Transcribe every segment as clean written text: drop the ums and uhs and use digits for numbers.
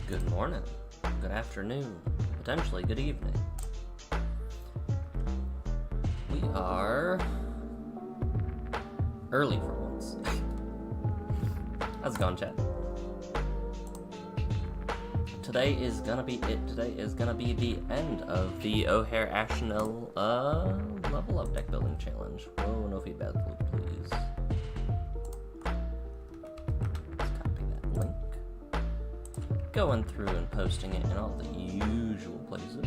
Good morning, good afternoon, potentially good evening. We are early for once. How's it going, chat? Today is gonna be it. Today is gonna be the end of the O'Hare Ashnell level up deck building challenge. Whoa, no feedback, please. Let's copy that link. Going through and posting it in all the usual places.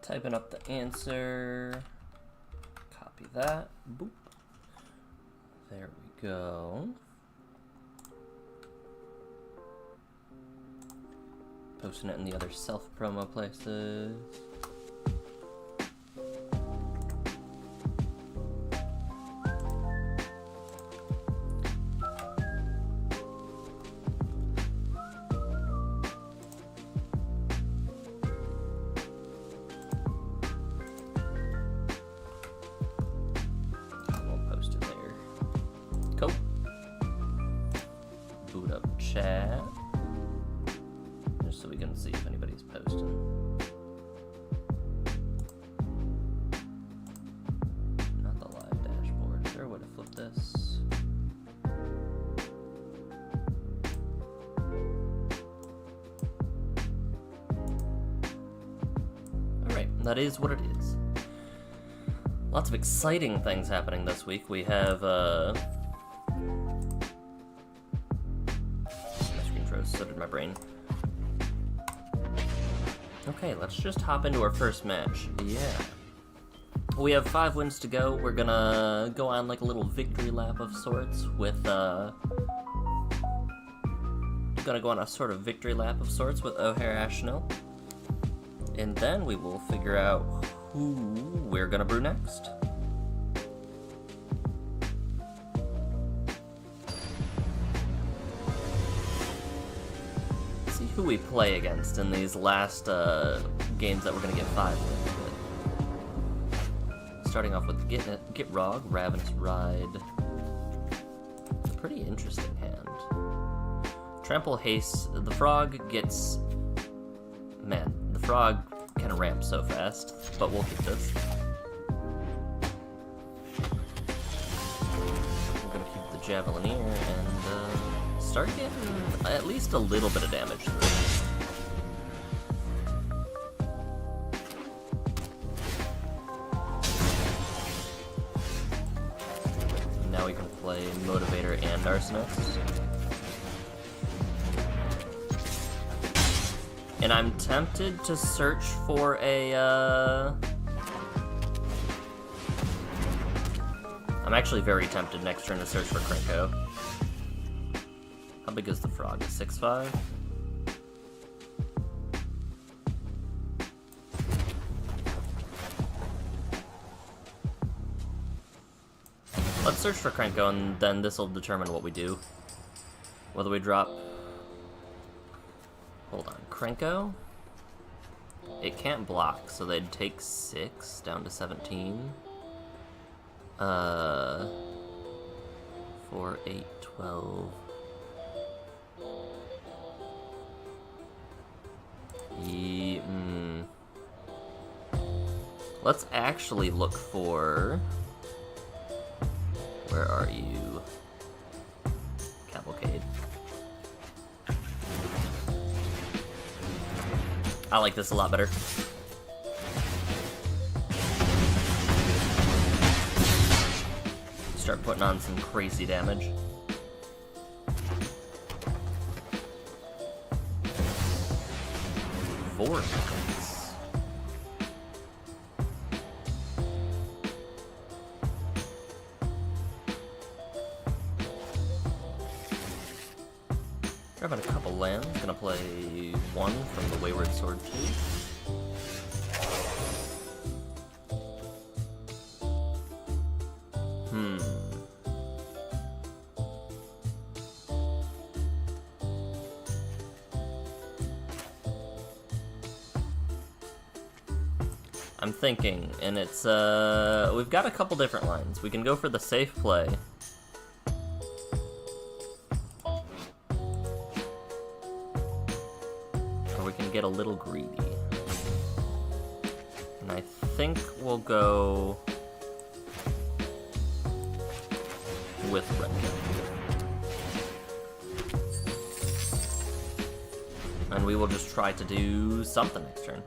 Typing up the answer, copy that, boop, there we go. Posting it in the other self-promo places. Chat, just so we can see if anybody's posting. Not the live dashboard. Is there a way to flip this? Alright, that is what it is. Lots of exciting things happening this week. We have, so did my brain. Okay, let's just hop into our first match. Yeah. We have 5 wins to go. We're gonna go on like a little victory lap of sorts with, gonna go on a sort of victory lap of sorts with O'Hare Ashnell. And then we will figure out who we're gonna brew next. Who we play against in these last games that we're gonna get 5 with. Starting off with Get Rog, Ravenous Ride. It's a pretty interesting hand. Trample Haste. The frog gets... Man, the frog can ramp so fast, but we'll keep this. We're gonna keep the Javelineer and start getting at least a little bit of damage through. Now we can play Motivator and Arsonist. And I'm tempted to search for a, I'm actually very tempted next turn to search for Krenko. How big is the frog? 6'5"? Let's search for Krenko, and then this will determine what we do. Whether we drop... Hold on. Krenko? It can't block, so they'd take 6 down to 17. 4, 8, 12... Let's actually look for... Where are you? Cavalcade. I like this a lot better. start putting on some crazy damage. Vortex. Grabbing a couple lands. Gonna play one from the Wayward Sword 2. I'm thinking, and it's, we've got a couple different lines. We can go for the safe play. Or we can get a little greedy. And I think we'll go with red. And we will just try to do something next turn.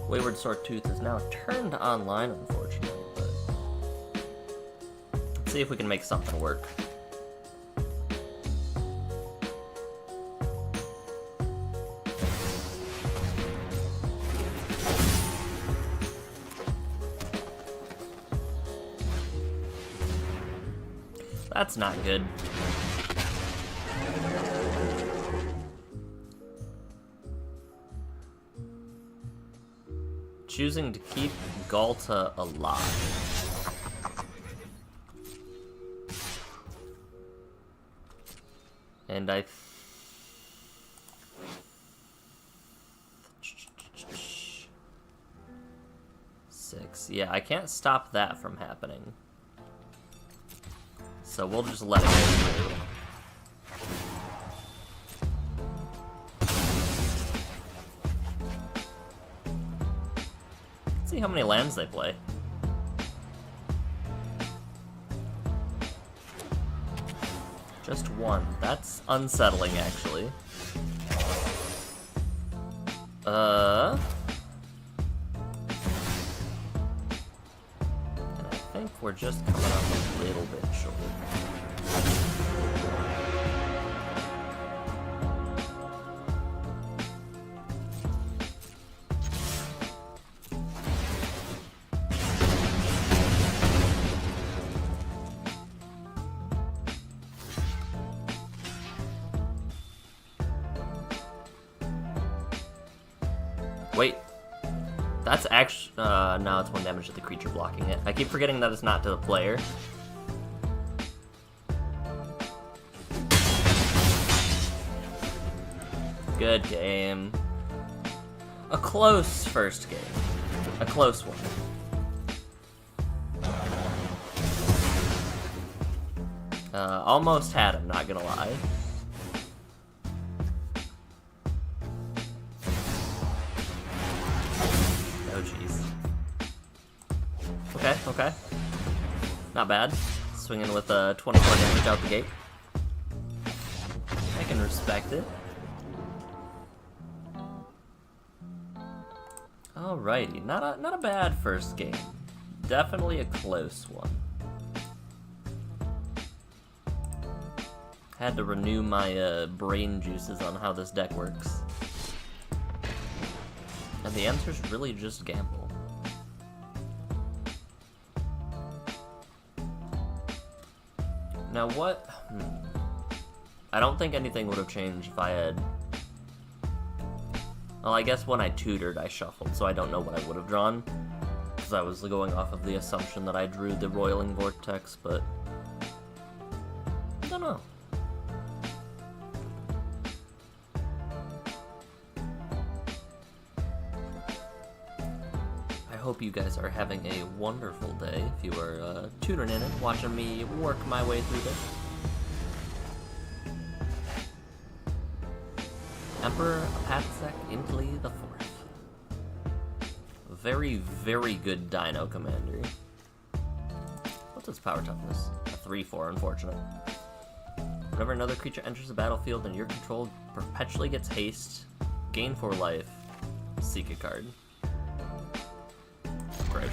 Wayward Sword Tooth is now turned online, unfortunately, but let's see if we can make something work. That's not good. Choosing to keep Galta alive. And I... Six. Yeah, I can't stop that from happening. So we'll just let it go through. See how many lands they play. Just one. That's unsettling, actually. And I think we're just coming up a little bit short. Wait, that's actually, no, it's 1 damage to the creature blocking it. I keep forgetting that it's not to the player. Good game. A close first game. A close one. Almost had him, not gonna lie. Okay. Not bad. Swinging with 24 damage out the gate. I can respect it. Alrighty, not a bad first game. Definitely a close one. Had to renew my brain juices on how this deck works. And the answer's really just gamble. Now what? I don't think anything would have changed if I had... Well, I guess when I tutored, I shuffled, so I don't know what I would have drawn. Because I was going off of the assumption that I drew the Roiling Vortex, but... I don't know. I hope you guys are having a wonderful day if you are tutoring in it, watching me work my way through this. Emperor Apatsek Intli the Fourth. Very, very good Dino Commander. What's its power toughness? A 3/4, unfortunate. Whenever another creature enters the battlefield and your control perpetually gets haste, gain 4 life, seek a card. Great.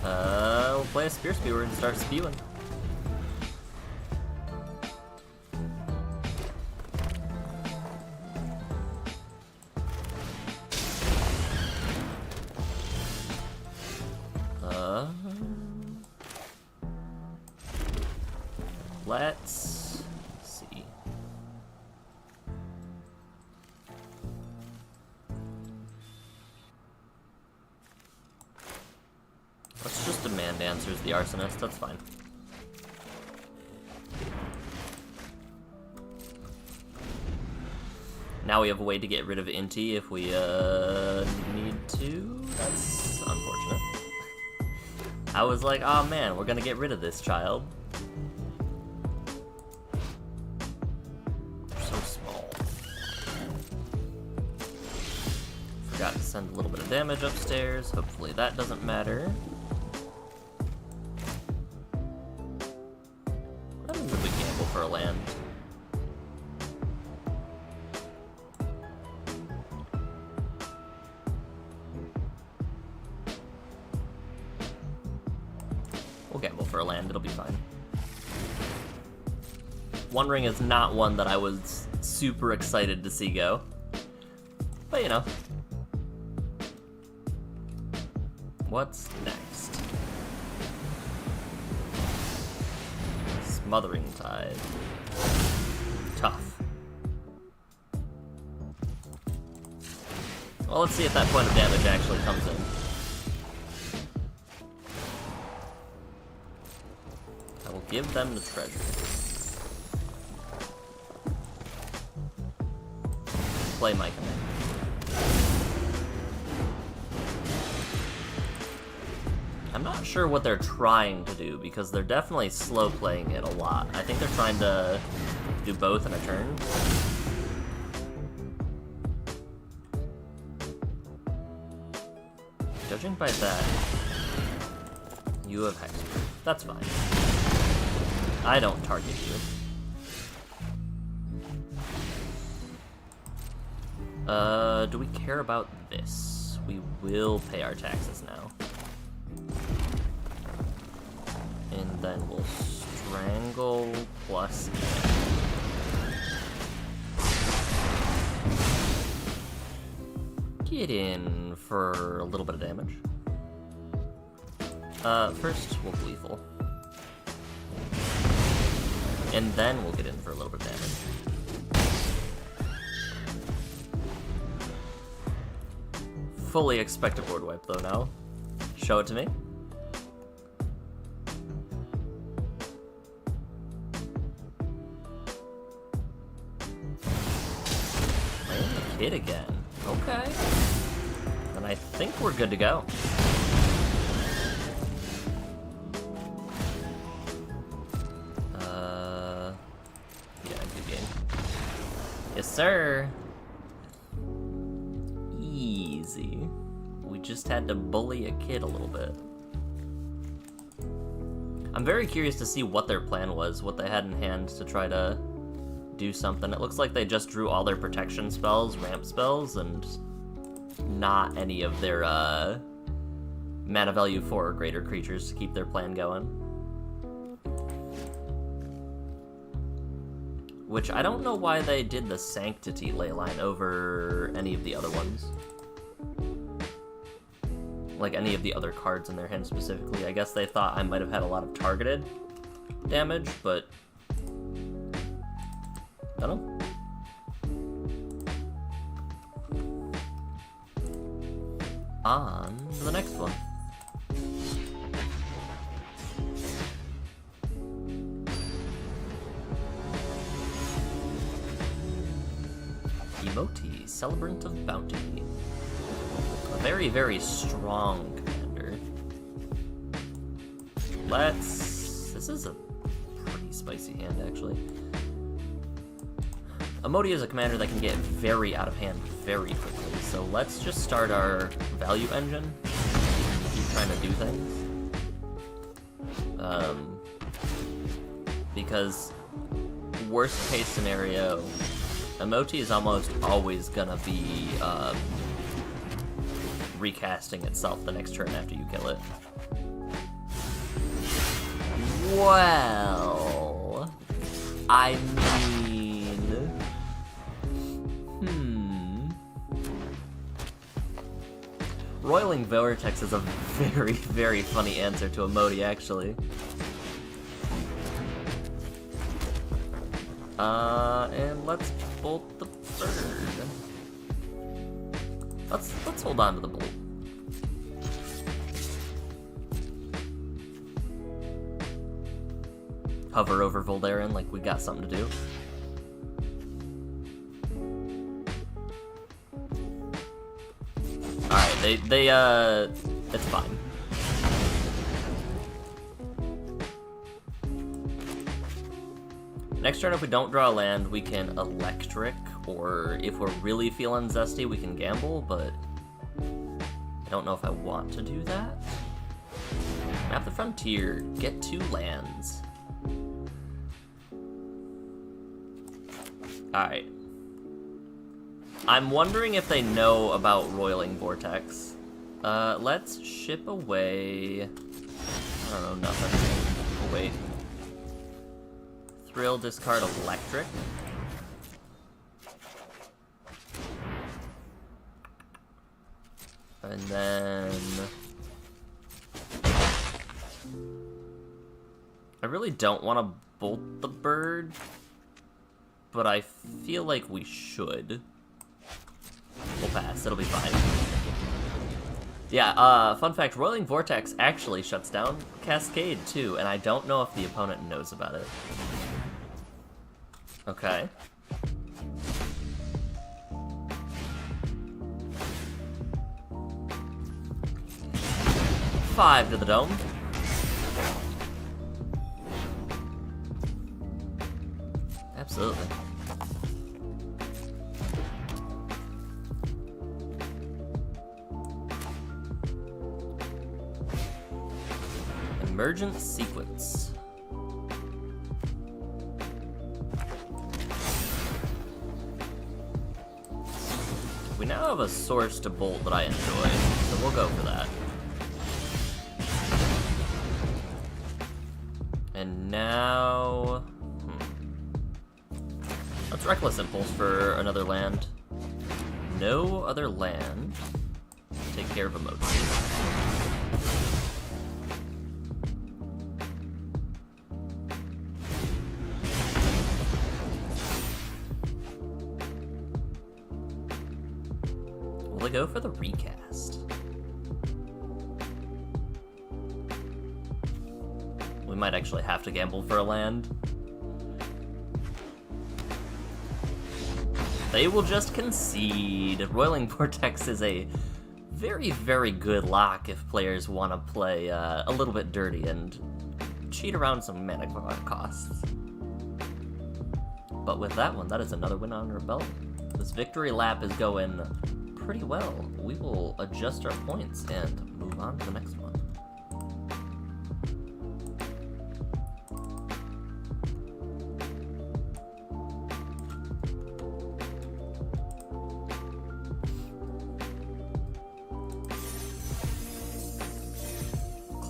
We'll play a Spear Spewer and start spewing. Let's see. Let's just demand answers the Arsonist, that's fine. Now we have a way to get rid of Inti if we need to. That's unfortunate. I was like, oh man, we're gonna get rid of this child. They're so small. Forgot to send a little bit of damage upstairs. Hopefully that doesn't matter. What happens if we gamble for a land? We'll gamble for a land, it'll be fine. One Ring is not one that I was super excited to see go. But you know. What's next? Smothering Tide. Tough. Well, let's see if that point of damage actually comes in. I will give them the treasure. Play my command. I'm not sure what they're trying to do, because they're definitely slow playing it a lot. I think they're trying to do both in a turn. Judging by that, you have Hexproof. That's fine. I don't target you. Do we care about this? We will pay our taxes now. And then we'll strangle plus get in for a little bit of damage. First we'll Gleeful. And then we'll get in for a little bit of damage. Fully expect a board wipe though now. Show it to me. Playing the kid again. Okay. Then I think we're good to go. Yeah, good game. Yes, sir. Easy. We just had to bully a kid a little bit. I'm very curious to see what their plan was, what they had in hand to try to do something. It looks like they just drew all their protection spells, ramp spells, and not any of their mana value 4 or greater creatures to keep their plan going. Which I don't know why they did the Sanctity leyline over any of the other ones. Like any of the other cards in their hand specifically. I guess they thought I might have had a lot of targeted damage, but I don't know. On to the next one. Emoti, Celebrant of Bounty. A very, very strong commander. This is a pretty spicy hand, actually. Emoti is a commander that can get very out of hand very quickly, so let's just start our value engine. Keep trying to do things. Because worst case scenario, Emoti is almost always gonna be recasting itself the next turn after you kill it. Well, I mean, Roiling Vortex is a very, very funny answer to Emoti, actually. And let's bolt the bird. Let's hold on to the bolt. Hover over Voldaren like we got something to do. Alright, it's fine. Next turn, if we don't draw a land, we can Electric, or if we're really feeling zesty, we can gamble, but I don't know if I want to do that. Map the Frontier, get 2 lands. Alright. I'm wondering if they know about Roiling Vortex. Let's ship away... I don't know, nothing. Oh, wait. Thrill, discard Electric. And then... I really don't want to bolt the bird, but I feel like we should. We'll pass, it'll be fine. Yeah, fun fact, Roiling Vortex actually shuts down Cascade too, and I don't know if the opponent knows about it. Okay. Five to the dome. Absolutely. Emergent Sequence. We now have a source to bolt that I enjoy, so we'll go for that. And now... Let's Reckless Impulse for another land. No other land. Take care of Emoti. Will I go for the recast? We might actually have to gamble for a land. They will just concede. Roiling Vortex is a very, very good lock if players want to play a little bit dirty and cheat around some mana costs. But with that one, that is another win on Rebellion. This victory lap is going pretty well. We will adjust our points and move on to the next one.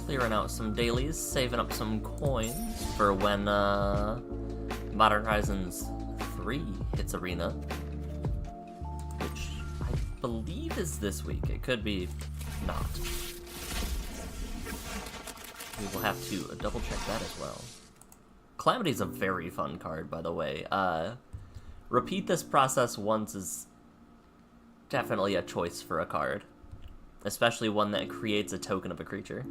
Clearing out some dailies, saving up some coins for when Modern Horizons 3 hits Arena, which I believe is this week. It could be not. We will have to double check that as well. Calamity's a very fun card, by the way. Repeat this process once is definitely a choice for a card, especially one that creates a token of a creature.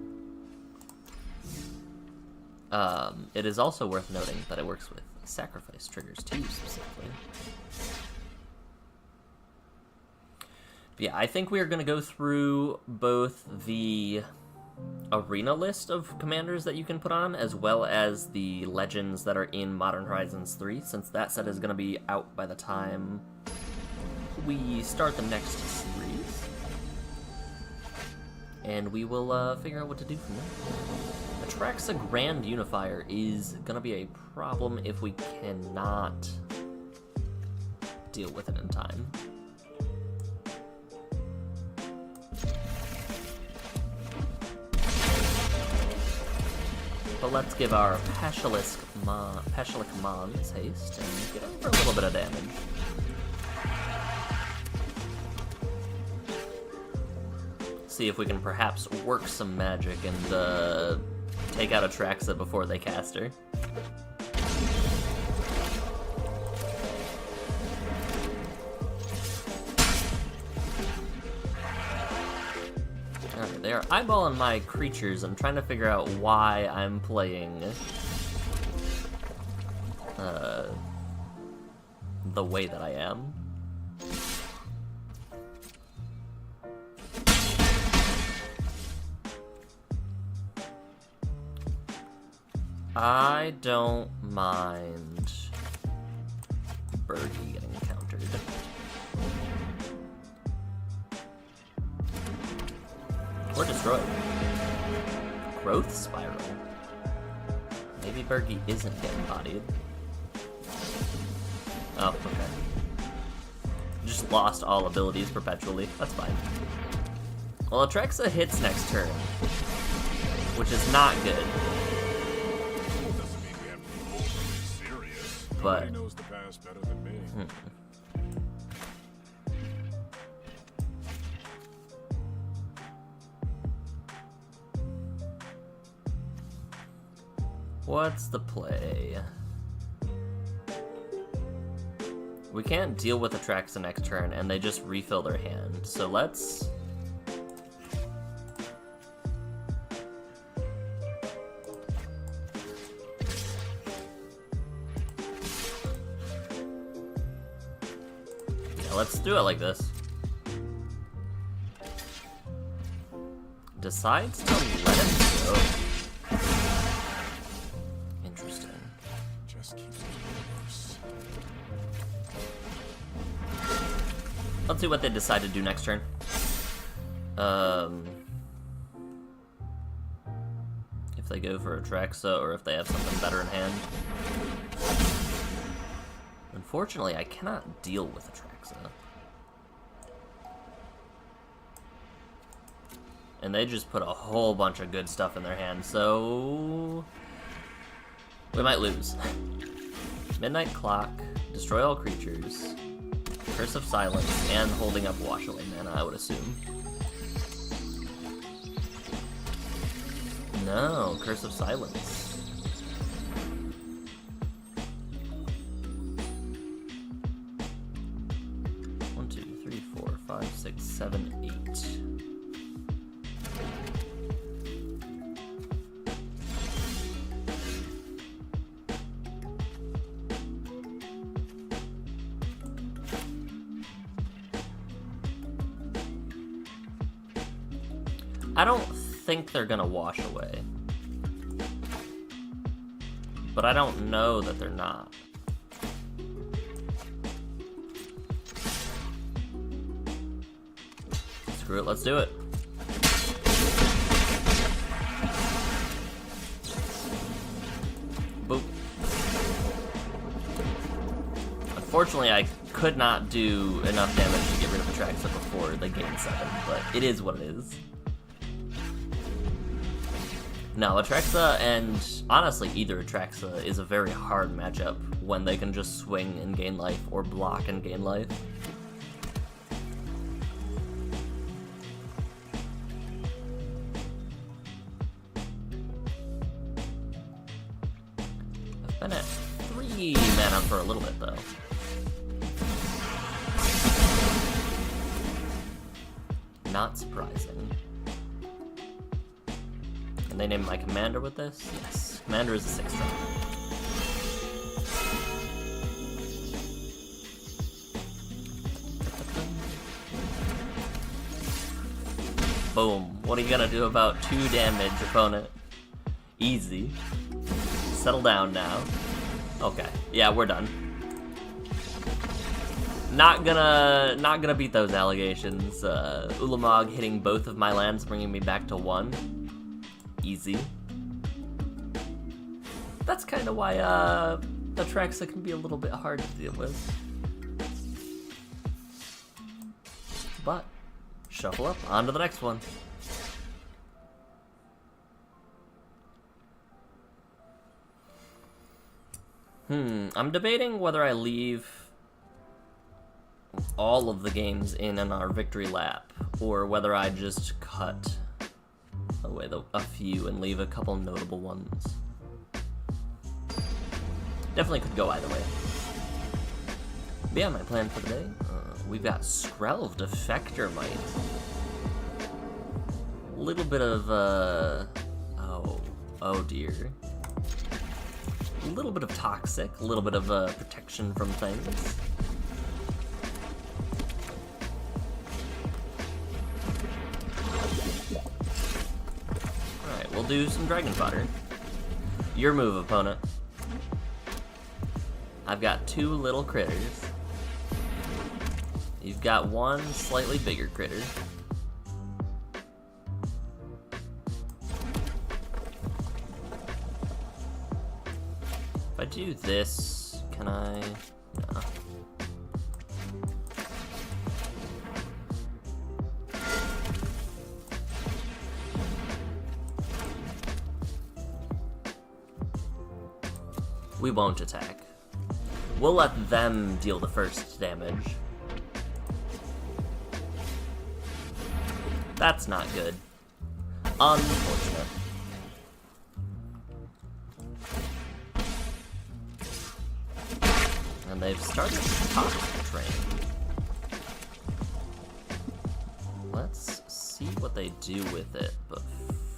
It is also worth noting that it works with sacrifice triggers too, specifically. But yeah, I think we are going to go through both the arena list of commanders that you can put on, as well as the legends that are in Modern Horizons 3, since that set is going to be out by the time we start the next series. And we will figure out what to do from there. Atraxa Grand Unifier is gonna be a problem if we cannot deal with it in time. But let's give our Pashalik Mons haste and get over a little bit of damage. See if we can perhaps work some magic and take out Atraxa before they cast her. Alright, they are eyeballing my creatures. I'm trying to figure out why I'm playing the way that I am. I don't mind Bergie getting countered. Or destroyed. Growth Spiral. Maybe Bergie isn't getting bodied. Oh, okay. Just lost all abilities perpetually. That's fine. Well, Atraxa hits next turn, which is not good. But nobody knows the past better than me. What's the play? We can't deal with Atraxa next turn, and they just refill their hand. So let's... yeah, let's do it like this. Decides to let him go. Let's see what they decide to do next turn. If they go for Atraxa or if they have something better in hand. Unfortunately, I cannot deal with Atraxa. And they just put a whole bunch of good stuff in their hand, so... we might lose. Midnight Clock, destroy all creatures. Curse of Silence, and holding up Wash Away mana, I would assume. No, Curse of Silence. One, two, three, 4, 5, 6, 7, 8. I don't think they're gonna wash away. But I don't know that they're not. Screw it, let's do it. Boop. Unfortunately, I could not do enough damage to get rid of Atraxa before they gained 7, but it is what it is. No, Atraxa, and honestly, either Atraxa is a very hard matchup when they can just swing and gain life, or block and gain life. I've been at 3 mana for a little bit, though. Not surprising. Can they name my commander with this? Yes. Commander is a 6-star. Boom. What are you gonna do about 2 damage, opponent? Easy. Settle down now. Okay. Yeah, we're done. Not gonna beat those allegations. Ulamog hitting both of my lands, bringing me back to 1. Easy. That's kind of why Atraxa can be a little bit hard to deal with. But shuffle up, on to the next one. I'm debating whether I leave all of the games in our victory lap, or whether I just cut away a few and leave a couple notable ones. Definitely could go either way. But yeah, my plan for the day, we've got Skrelv Defector Might. A little bit of, oh dear. A little bit of toxic, a little bit of protection from things. Alright, we'll do some dragon fodder. Your move, opponent. I've got 2 little critters. You've got 1 slightly bigger critter. If I do this, can I? No. We won't attack. We'll let them deal the first damage. That's not good. Unfortunate. And they've started the toxic train. Let's see what they do with it, but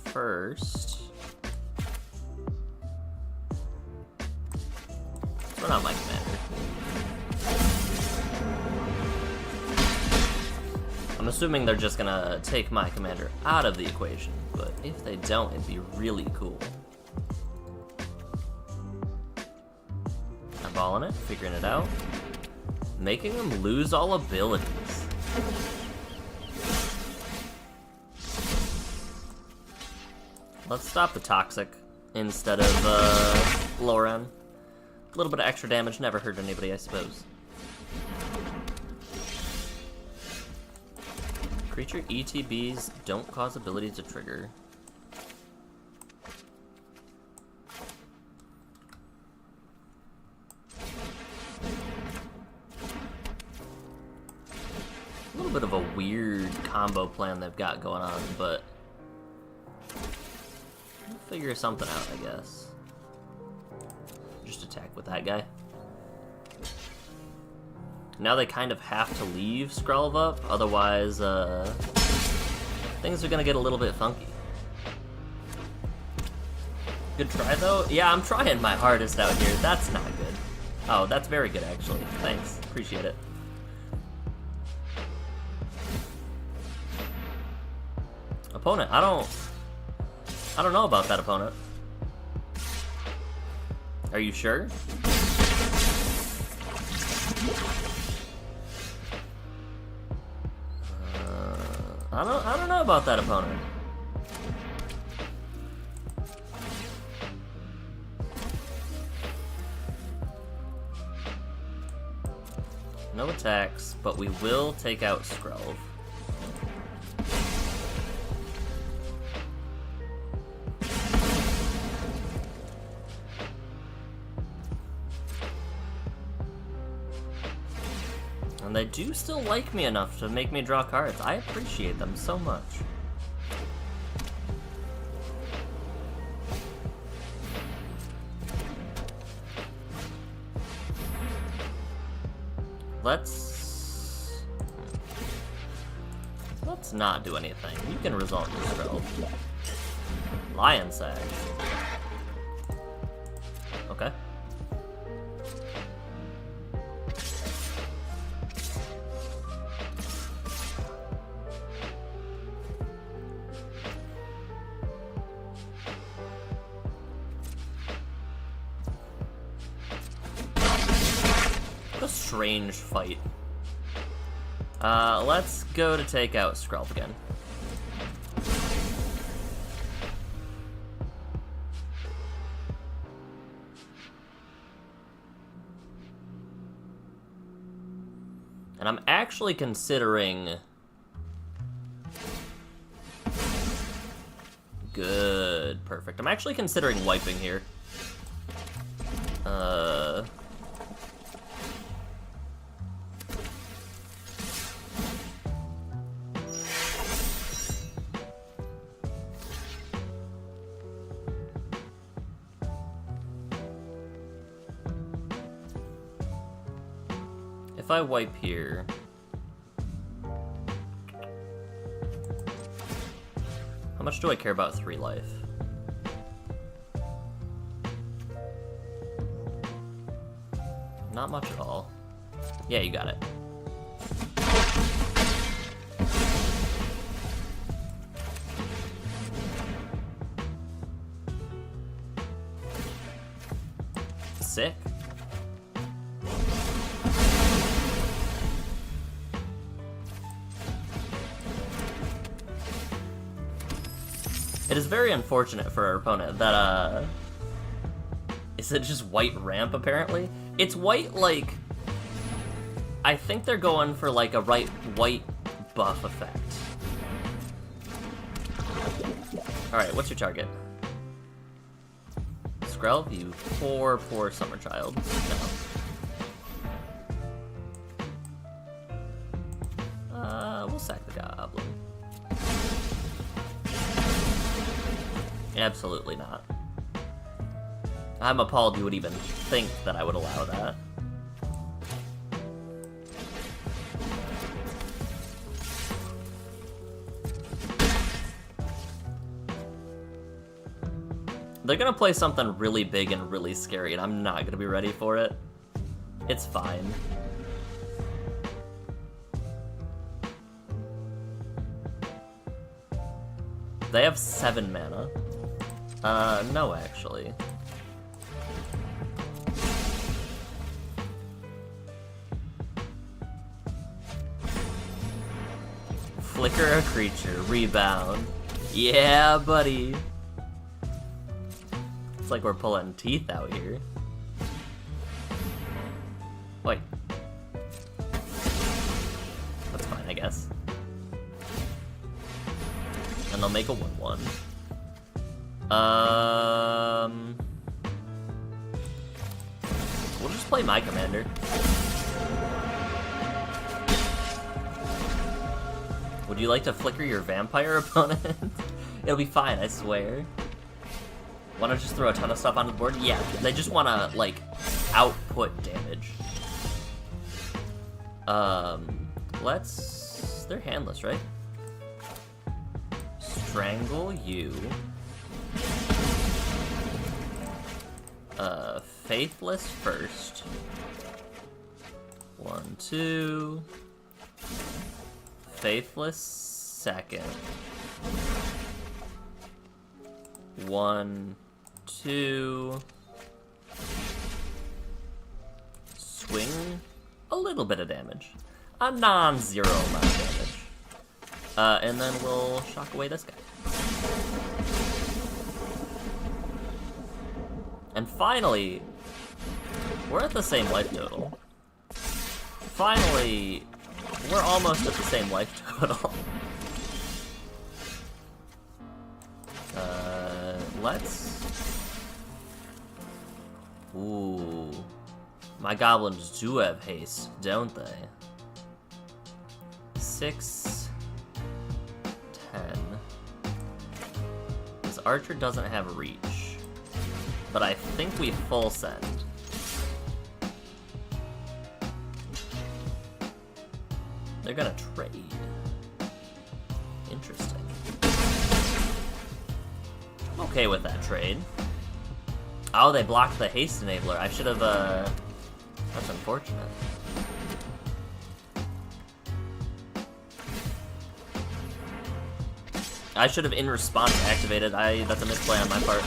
first... We're not my commander. I'm assuming they're just gonna take my commander out of the equation, but if they don't, it'd be really cool. I'm balling it, figuring it out. Making them lose all abilities. Let's stop the toxic instead of Lauren. A little bit of extra damage never hurt anybody, I suppose. Creature ETBs don't cause abilities to trigger. A little bit of a weird combo plan they've got going on, but we'll figure something out, I guess. Just attack with that guy. Now they kind of have to leave Skrelv up, otherwise things are gonna get a little bit funky. Good try though. Yeah, I'm trying my hardest out here. That's not good. Oh, that's very good actually. Thanks, appreciate it. Opponent, I don't know about that, opponent. Are you sure? I don't know about that, opponent. No attacks, but we will take out Skrelv. And they do still like me enough to make me draw cards. I appreciate them so much. Let's not do anything. You can result in Skrelv. Lion Sag. Okay. Strange fight. Let's go to take out Skrelv again. And I'm actually considering... Good, perfect. I'm actually considering wiping here. I wipe here... How much do I care about 3 life? Not much at all. Yeah, you got it. Sick. It is very unfortunate for our opponent that, is it just white ramp, apparently? It's white, like... I think they're going for, like, a white buff effect. Alright, what's your target? Skrelv, you poor summer child. No. We'll sack the goblin. Absolutely not. I'm appalled you would even think that I would allow that. They're gonna play something really big and really scary, and I'm not gonna be ready for it. It's fine. They have 7 mana. No, actually. Flicker a creature, rebound. Yeah, buddy. It's like we're pulling teeth out here. Wait. That's fine, I guess. And they'll make a 1/1. We'll just play my commander. Would you like to flicker your vampire opponent? It'll be fine, I swear. Wanna just throw a ton of stuff on the board? Yeah, they just wanna, like, output damage. They're handless, right? Strangle you. Faithless first. 1, 2. Faithless second. 1, 2. Swing a little bit of damage. A non-zero amount of damage. And then we'll shock away this guy. And finally, we're at the same life total. Finally, we're almost at the same life total. Ooh. My goblins do have haste, don't they? 6, 10. This archer doesn't have reach. But I think we full send. They're gonna trade. Interesting. I'm okay with that trade. Oh, they blocked the haste enabler. I should have, that's unfortunate. I should have in response activated. That's a misplay on my part.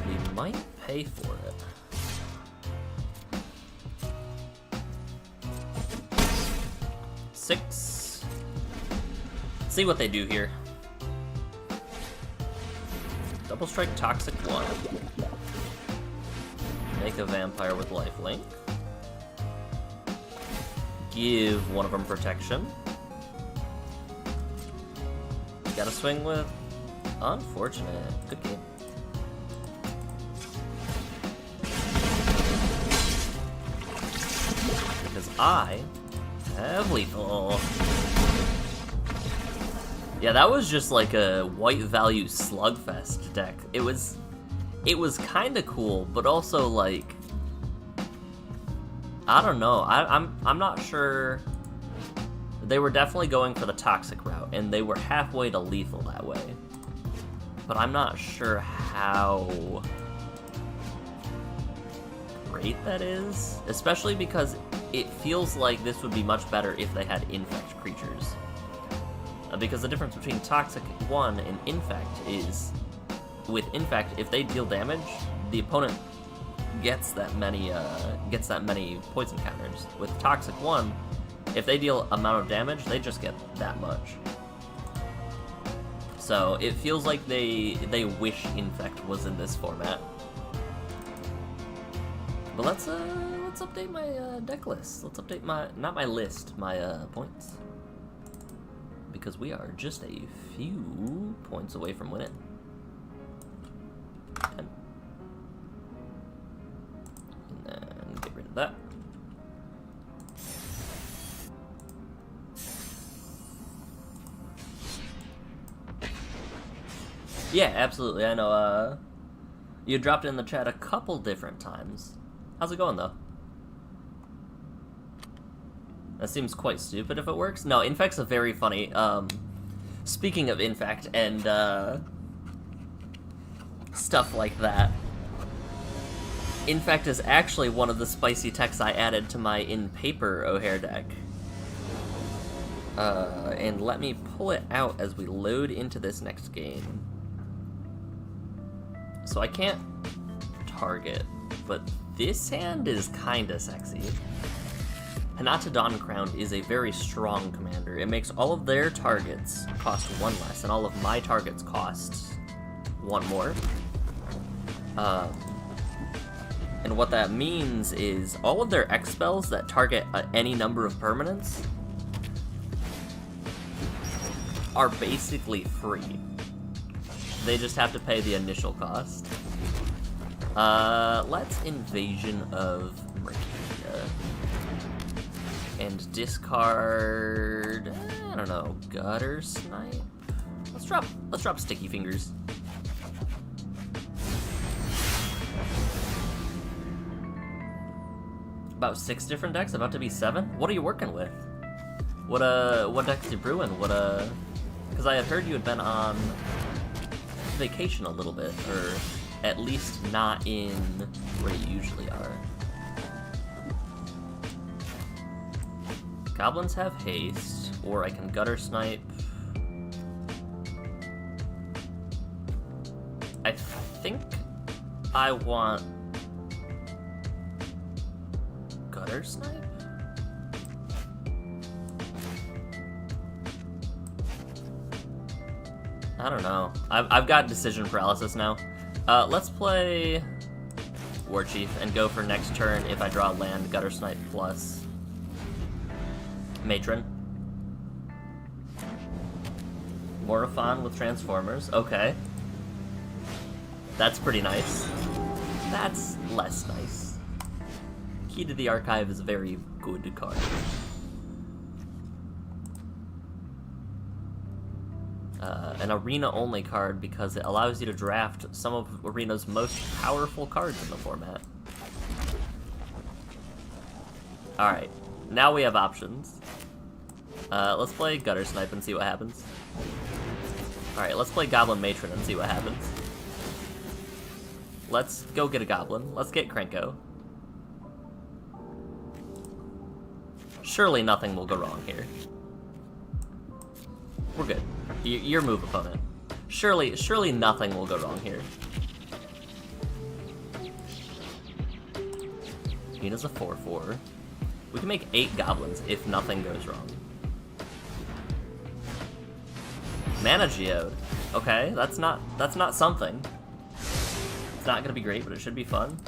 We might pay for it. Six. Let's see what they do here. Double strike toxic 1. Make a vampire with lifelink. Give one of them protection. Gotta swing with... Unfortunate. Good game. Because I have lethal. Yeah, that was just like a white value slugfest deck. It was kind of cool, but also like I don't know. I'm not sure. They were definitely going for the toxic route, and they were halfway to lethal that way. But I'm not sure how great that is, especially because it feels like this would be much better if they had infect creatures. Because the difference between Toxic 1 and Infect is, with Infect, if they deal damage, the opponent gets that many poison counters. With Toxic 1, if they deal amount of damage, they just get that much. So it feels like they wish Infect was in this format. But let's update my deck list. Let's update my my points. Because we are just a few points away from winning. And then get rid of that. Yeah, absolutely. I know, you dropped in the chat a couple different times. How's it going, though? That seems quite stupid if it works. No, Infect's a very funny, speaking of Infect and, stuff like that, Infect is actually one of the spicy techs I added to my in-paper O'Hare deck. And let me pull it out as we load into this next game. So I can't target, but this hand is kinda sexy. Hinata Dawn Crown is a very strong commander. It makes all of their targets cost 1 less, and all of my targets cost 1 more. And what that means is all of their X spells that target any number of permanents are basically free. They just have to pay the initial cost. Let's Invasion of Mercuria. And discard, I don't know, Gutter Snipe? Let's drop Sticky Fingers. About 6 different decks, about to be 7? What are you working with? What decks you brewing? Because I had heard you had been on vacation a little bit, or at least not in where you usually are. Goblins have haste, or I can Gutter Snipe. I think I want Gutter Snipe? I don't know. I've got decision paralysis now. Let's play War Chief and go for next turn if I draw land, Gutter Snipe plus Matron. Morophon with Transformers. Okay. That's pretty nice. That's less nice. Key to the Archive is a very good card. An arena-only card because it allows you to draft some of Arena's most powerful cards in the format. Alright, now we have options. Let's play Gutter Snipe and see what happens. Alright, let's play Goblin Matron and see what happens. Let's go get a Goblin. Let's get Krenko. Surely nothing will go wrong here. We're good. Your move, opponent. Surely nothing will go wrong here. Nina's a 4/4. We can make 8 goblins if nothing goes wrong. Mana Geode. Okay, that's not something. It's not gonna be great, but it should be fun.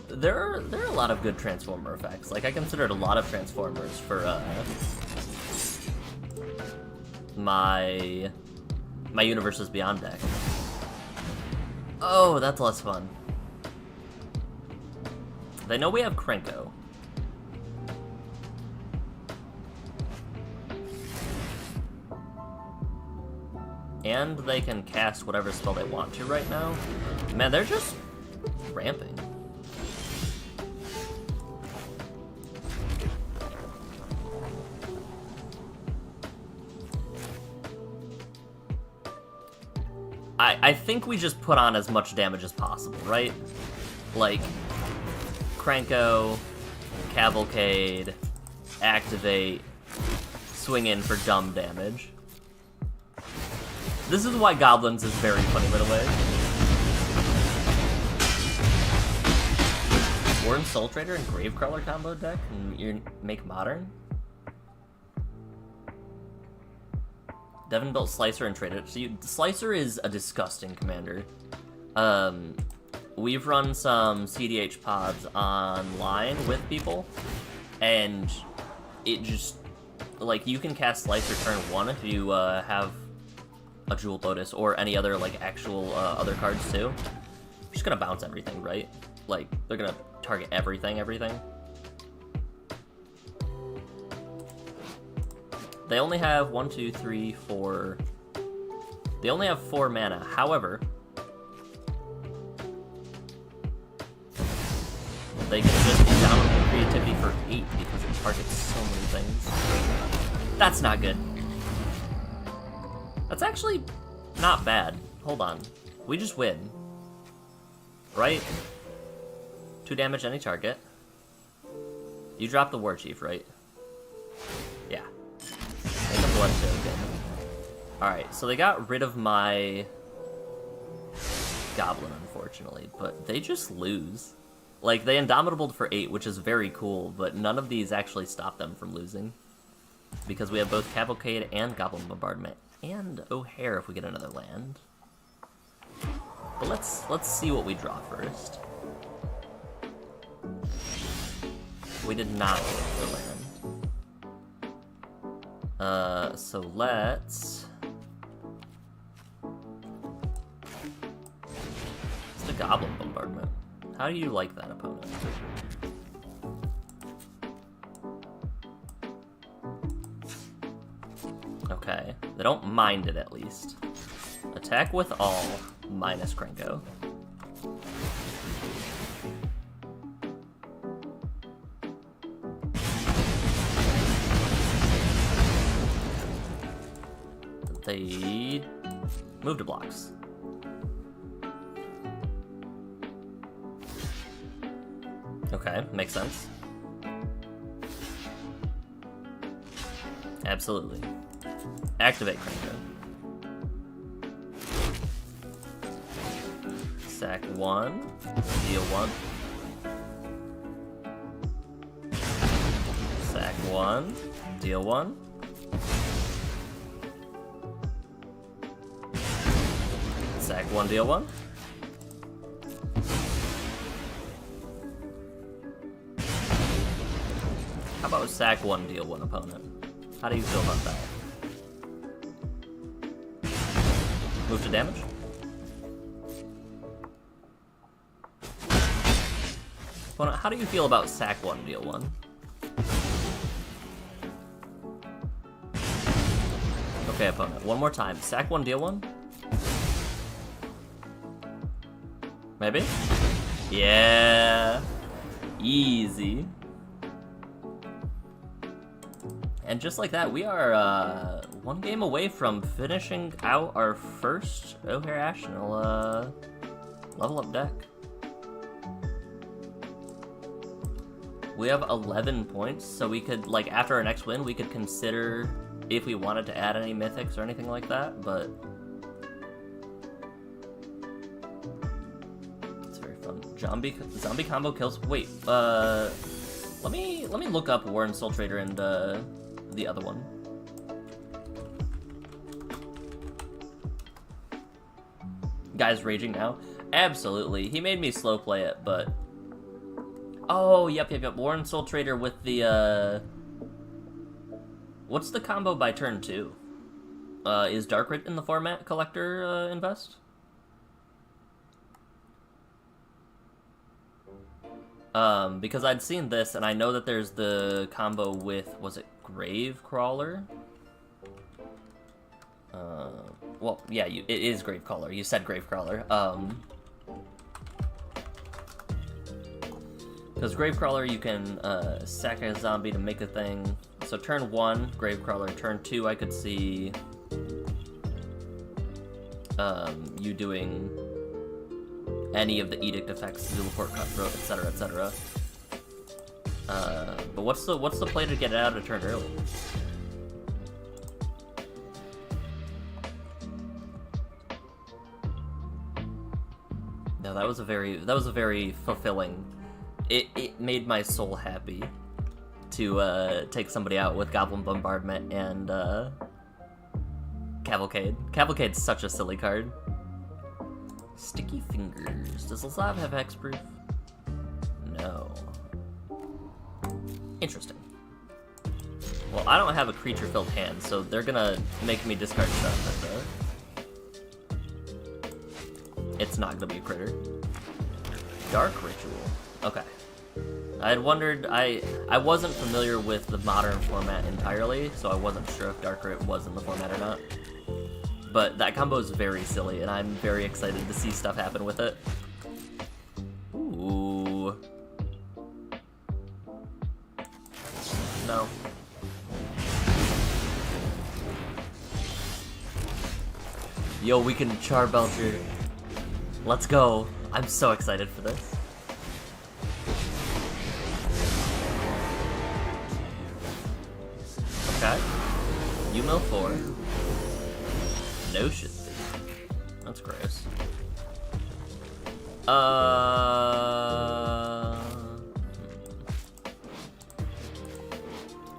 There are a lot of good Transformer effects. Like, I considered a lot of Transformers for my Universes Beyond deck. Oh, that's less fun. They know we have Krenko. And they can cast whatever spell they want to right now. Man, they're just ramping. I think we just put on as much damage as possible, right? Like, Cranko, Cavalcade, activate, swing in for dumb damage. This is why Goblins is very funny, by the way. Warren Soul Trader and Gravecrawler combo deck, and you make Modern? Devin built Slicer and traded it. So Slicer is a disgusting commander. We've run some CDH pods online with people, and it just, like, you can cast Slicer turn 1 if you have a Jewel Lotus or any other, like, actual other cards too. You're just gonna bounce everything, right? Like, they're gonna target everything. They only have 1, 2, 3, 4. They only have 4 mana. However, they can just be down with creativity for 8 because it targets so many things. That's not good. That's actually not bad. Hold on. We just win. Right? 2 damage any target. You drop the War Chief, right? Yeah. Make a blood token. Alright, so they got rid of my Goblin, unfortunately, but they just lose. Like, they Indomitabled for 8, which is very cool, but none of these actually stop them from losing. Because we have both Cavalcade and Goblin Bombardment, and O'Hare if we get another land. But let's see what we draw first. We did not get the land. So let's... It's the Goblin Bombardment. How do you like that, opponent? Okay, they don't mind it at least. Attack with all, minus Cranko. They move to blocks. Okay, makes sense. Absolutely. Activate Cranko. Sack 1, deal 1. Sack 1, deal 1. Sack 1, deal 1. How about sack 1, deal 1, opponent? How do you feel about that? Move to damage? Opponent, how do you feel about sack 1, deal 1? Okay, opponent, one more time. Sack 1, deal 1? Maybe? Yeah. Easy. And just like that, we are one game away from finishing out our first O'Hare Ashnell level up deck. We have 11 points, so we could, like, after our next win, we could consider if we wanted to add any mythics or anything like that, but it's very fun. Zombie combo kills. Wait, let me look up Warren Soul Trader and the other one. Guy's raging now? Absolutely. He made me slow play it, but... Oh, yep. Warren Soul Trader with the, What's the combo by turn 2? Is Darkrit in the format collector, invest? Because I'd seen this, and I know that there's the combo with, was it Gravecrawler? Well, yeah, it is Gravecrawler. You said Gravecrawler. Because Gravecrawler, you can sack a zombie to make a thing. So turn 1, Gravecrawler. Turn 2, I could see you doing any of the edict effects, Zulaport, Cutthroat, etc., etc. But what's the play to get it out of turn early? No, that was a very fulfilling. It made my soul happy to take somebody out with Goblin Bombardment and Cavalcade. Cavalcade's such a silly card. Sticky Fingers. Does Lazav have hexproof? No. Interesting. Well, I don't have a creature-filled hand, so they're gonna make me discard stuff. It's not gonna be a critter. Dark Ritual. Okay. I had wondered, I wasn't familiar with the modern format entirely, so I wasn't sure if Dark Rit was in the format or not. But that combo is very silly, and I'm very excited to see stuff happen with it. Ooh. No. Yo, we can Charbelcher. Let's go. I'm so excited for this. Okay. You mill 4. No shit. That's gross.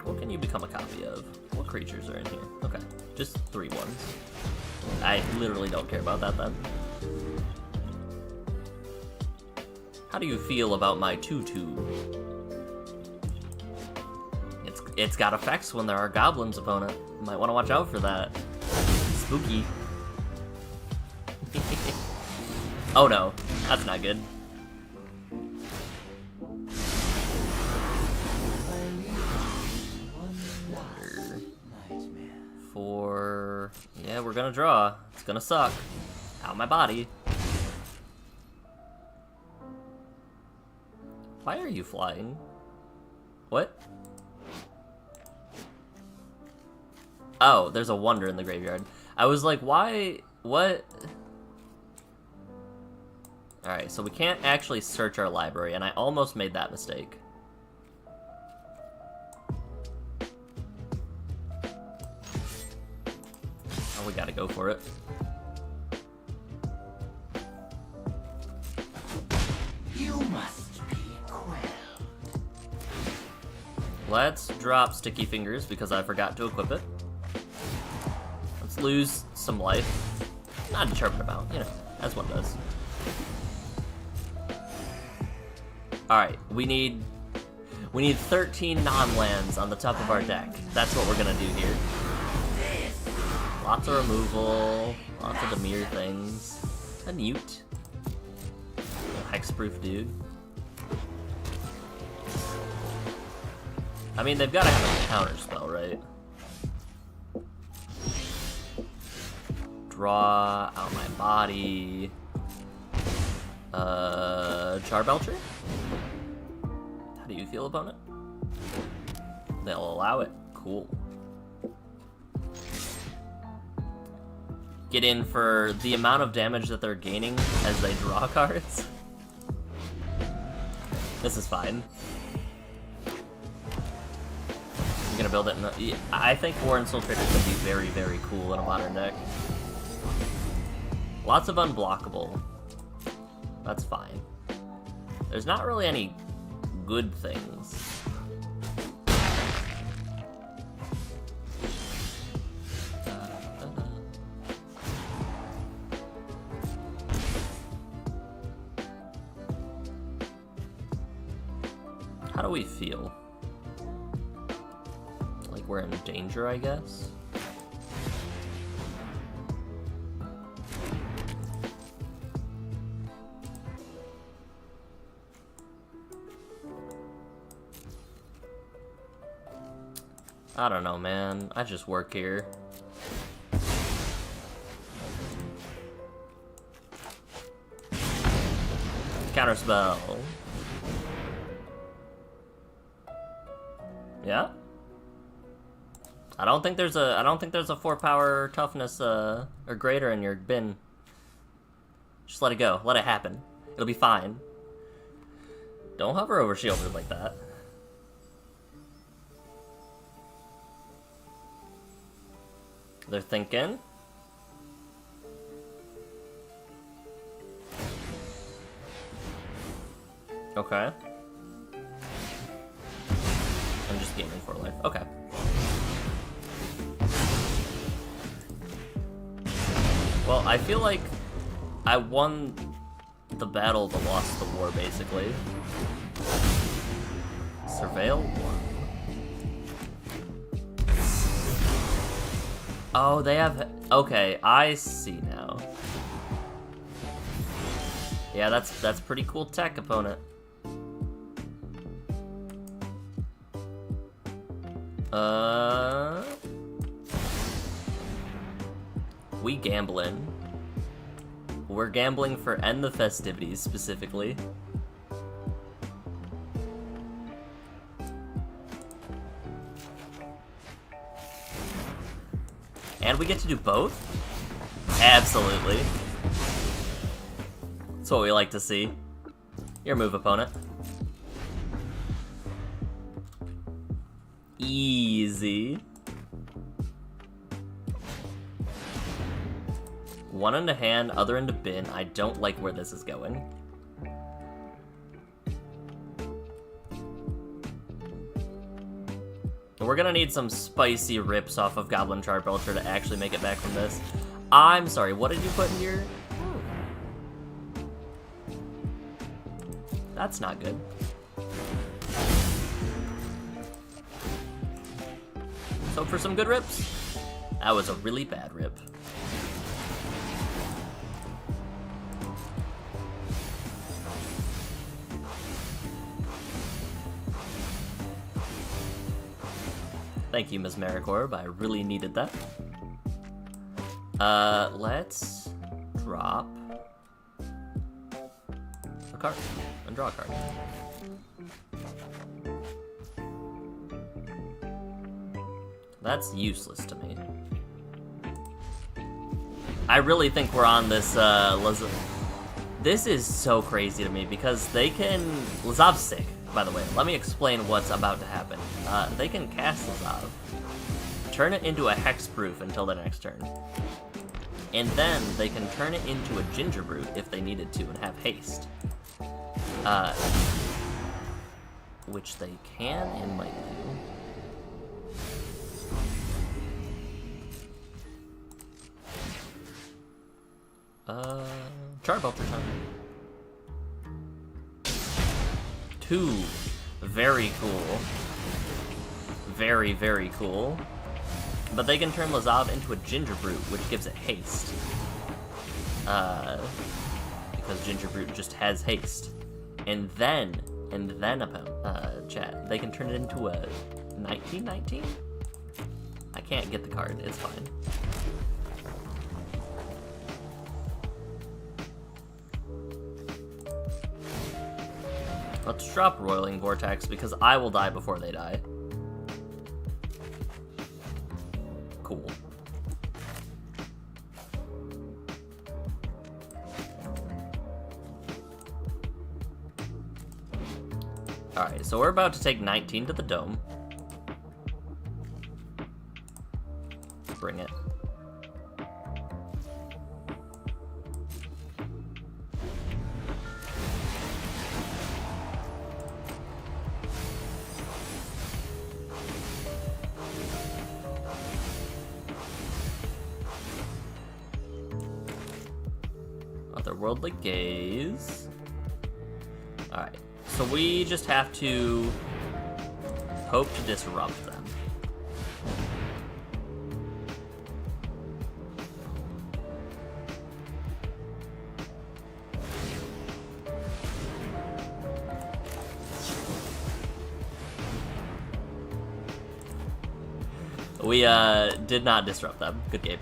What can you become a copy of? What creatures are in here? Okay. Just 3 ones. I literally don't care about that then. How do you feel about my 2/2? It's got effects when there are goblins, opponent. Might want to watch out for that. Spooky. Oh no, that's not good. For... yeah, we're gonna draw. It's gonna suck. Out my body. Why are you flying? What? Oh, there's a wonder in the graveyard. I was like, why? What? Alright, so we can't actually search our library, and I almost made that mistake. Oh, we gotta go for it. You must be quelled. Let's drop Sticky Fingers because I forgot to equip it. Let's lose some life. Not a determined amount, you know, as one does. Alright, we need 13 non-lands on the top of our deck. That's what we're gonna do here. Lots of removal, lots of Demir things. A Newt. A hexproof dude. I mean, they've gotta have a counter spell, right? Draw out my body. Charbelcher? How do you feel about it? They'll allow it. Cool. Get in for the amount of damage that they're gaining as they draw cards. This is fine. I'm gonna build it in the... I think War Infiltrator is gonna be very, very cool in a modern deck. Lots of unblockable. That's fine. There's not really any good things. How do we feel? Like we're in danger, I guess? I don't know, man. I just work here. Counterspell. Yeah? I don't think there's a 4 power toughness or greater in your bin. Just let it go. Let it happen. It'll be fine. Don't hover over Shieldred like that. They're thinking. Okay. I'm just gaming for life. Okay. Well, I feel like I won the battle but lost the war, basically. Surveil 1. Oh, they have... Okay, I see now. Yeah, that's pretty cool tech, opponent. We gambling. We're gambling for End the Festivities, specifically. And we get to do both? Absolutely. That's what we like to see. Your move, opponent. Easy. One into hand, other into bin. I don't like where this is going. We're gonna need some spicy rips off of Goblin Charbelcher to actually make it back from this. I'm sorry, what did you put in here? That's not good. So for some good rips, that was a really bad rip. Thank you, Ms. Maricorb. I really needed that. Let's drop a card and draw a card. That's useless to me. I really think we're on this, This is so crazy to me because they can... Lazav's sick, by the way. Let me explain what's about to happen. They can cast Lazav, turn it into a hexproof until the next turn, and then they can turn it into a Gingerbrute if they needed to and have haste. Which they can and might do. Charbelcher time. 2. Very cool. Very, very cool. But they can turn Lazav into a Gingerbrute, which gives it haste. Because Gingerbrute just has haste. And then, chat, they can turn it into a 1919? I can't get the card, it's fine. Let's drop Roiling Vortex because I will die before they die. Cool. Alright, so we're about to take 19 to the dome. Bring it. Otherworldly Gaze. Alright, so we just have to hope to disrupt them. We did not disrupt them. Good game.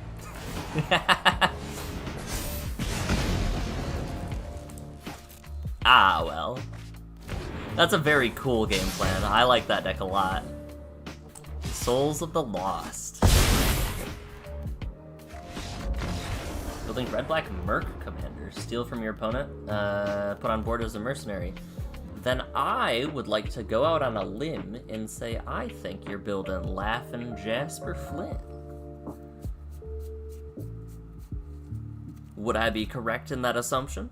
Ah, well. That's a very cool game plan. I like that deck a lot. Souls of the Lost. Will fielding red-black Merc Commander. Steal from your opponent, put on board as a mercenary. Then I would like to go out on a limb and say I think you're building Laughin' Jasper Flynn. Would I be correct in that assumption?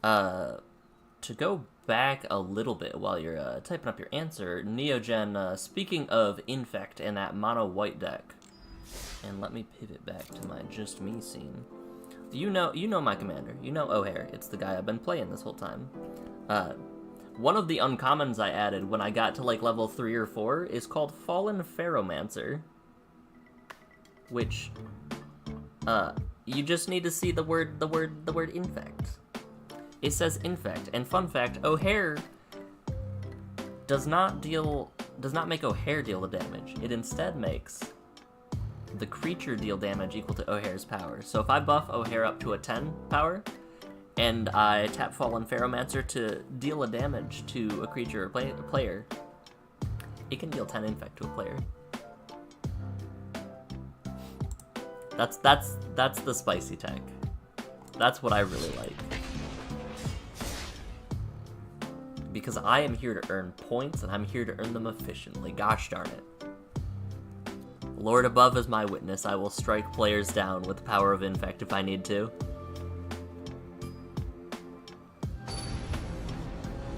To go back a little bit while you're typing up your answer, Neogen, speaking of Infect and that mono white deck, and let me pivot back to my Just Me scene. You know my commander. You know O'Hare. It's the guy I've been playing this whole time. One of the uncommons I added when I got to like level 3 or 4 is called Fallen Ferromancer, which you just need to see the word Infect. It says Infect, and fun fact, O'Hare does not make O'Hare deal the damage. It instead makes the creature deal damage equal to O'Hare's power. So if I buff O'Hare up to a 10 power, and I tap Fallen Ferromancer to deal a damage to a creature or player, it can deal 10 Infect to a player. That's the spicy tech. That's what I really like. Because I am here to earn points, and I'm here to earn them efficiently. Gosh darn it. Lord above is my witness. I will strike players down with the power of Infect if I need to.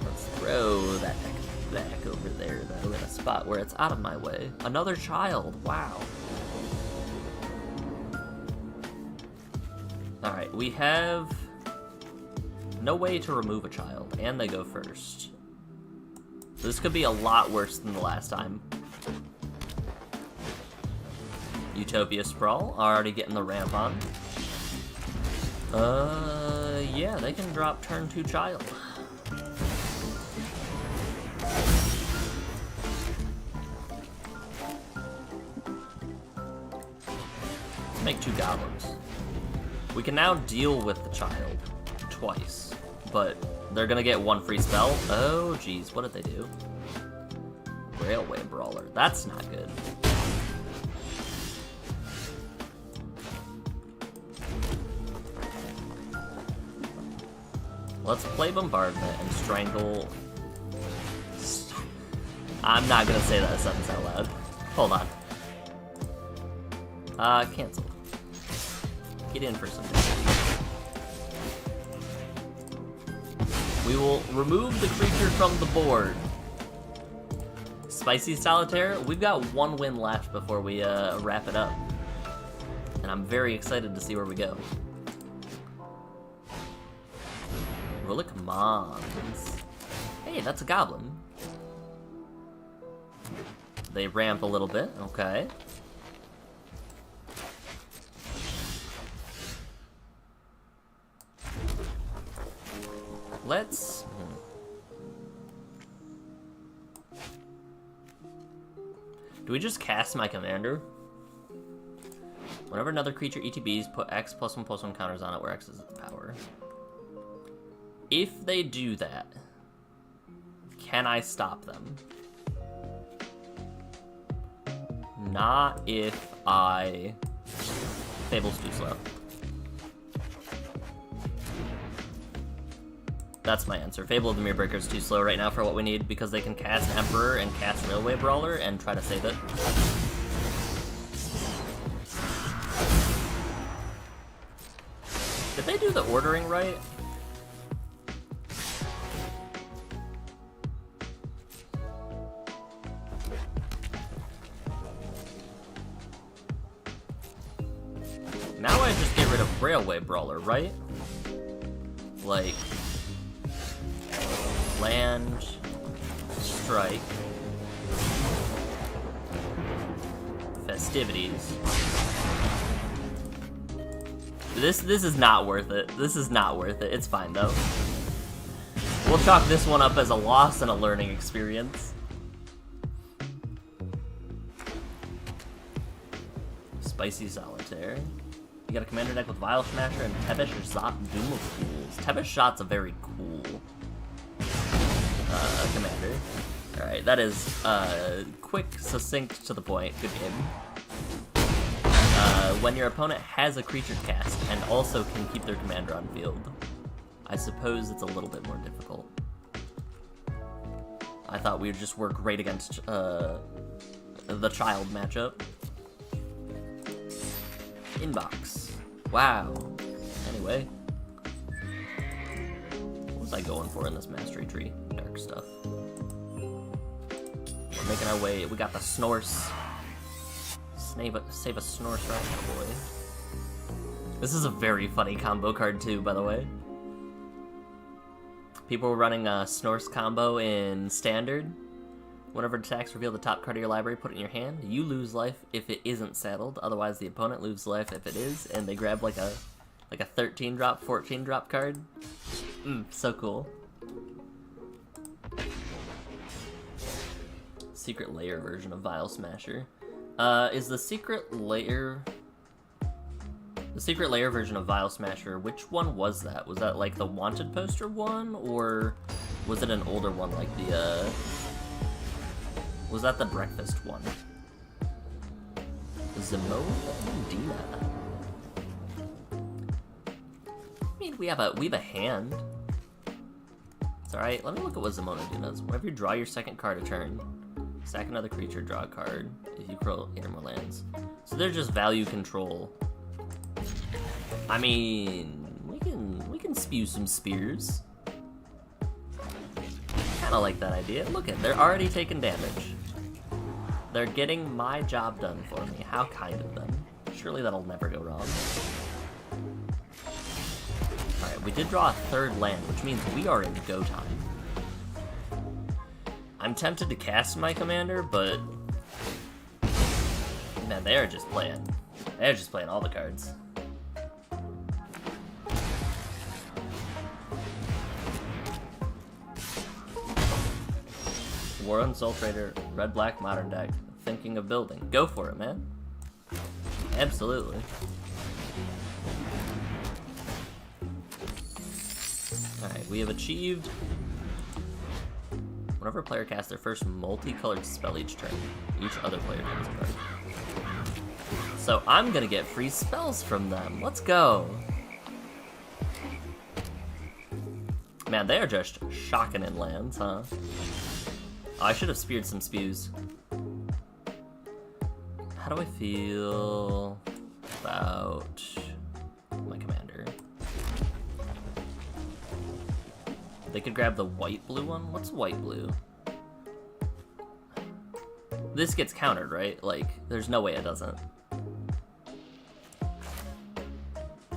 Let's throw that back over there, though, in a spot where it's out of my way. Another child. Wow. Alright, we have no way to remove a child, and they go first. This could be a lot worse than the last time. Utopia Sprawl, already getting the ramp on. Yeah, they can drop turn 2 child. Let's make 2 goblins. We can now deal with the child twice, but they're gonna get 1 free spell. Oh, geez, what did they do? Railway Brawler. That's not good. Let's play Bombardment and Strangle. I'm not gonna say that sentence out loud. Hold on. Cancel. Get in for some damage. We will remove the creature from the board. Spicy Solitaire, we've got 1 win left before we wrap it up. And I'm very excited to see where we go. Relic Mons. Hey, that's a goblin. They ramp a little bit, okay. Let's... Do we just cast my commander? Whenever another creature ETBs, put X +1/+1 counters on it where X is its power. If they do that, can I stop them? Not if I... Fable's too slow. That's my answer. Fable of the Mirrorbreaker is too slow right now for what we need because they can cast Emperor and cast Railway Brawler and try to save it. Did they do the ordering right? Now I just get rid of Railway Brawler, right? Like... Land, strike, festivities. This is not worth it. This is not worth it. It's fine though. We'll chalk this one up as a loss and a learning experience. Spicy Solitaire. You got a commander deck with Vile Smasher and Tevesh Zot Doom of Fools. Tevesh Shot's a very cool commander. Alright, that is quick, succinct, to the point. Good game. When your opponent has a creature cast and also can keep their commander on field, I suppose it's a little bit more difficult. I thought we would just work great against the child matchup. Inbox. Wow. Anyway. What was I going for in this mastery tree? Dark stuff. We're making our way. We got the Snorse. Save a Snorse right now, boy. This is a very funny combo card too, by the way. People were running a Snorse combo in Standard. Whenever attacks reveal the top card of your library, put it in your hand. You lose life if it isn't saddled. Otherwise, the opponent loses life if it is. And they grab like a 13 drop, 14 drop card. So cool. Secret Lair version of Vial Smasher. Is the Secret Lair... The Secret Lair version of Vial Smasher, which one was that? Was that like the Wanted Poster one? Or was it an older one like the, was that the Breakfast one? Zemo Dina. I mean, we have a hand. It's alright, let me look at what Zemo Dina does. Whenever you draw your second card a turn, sack another creature, draw a card. If you control 8 or more lands. So they're just value control. I mean, we can spew some spears. Kinda like that idea. Look at, they're already taking damage. They're getting my job done for me. How kind of them. Surely that'll never go wrong. Alright, we did draw a third land, which means we are in go time. I'm tempted to cast my commander, but man, they're just playing all the cards. Warren Soul Trader, red-black modern deck. Thinking of building. Go for it, man. Absolutely. Alright, we have achieved... Whenever a player casts their first multicolored spell each turn, each other player gains a card. So I'm gonna get free spells from them. Let's go. Man, they are just shocking in lands, huh? Oh, I should have speared some spews. How do I feel about my commander? They could grab the white-blue one? What's white-blue? This gets countered, right? Like, there's no way it doesn't.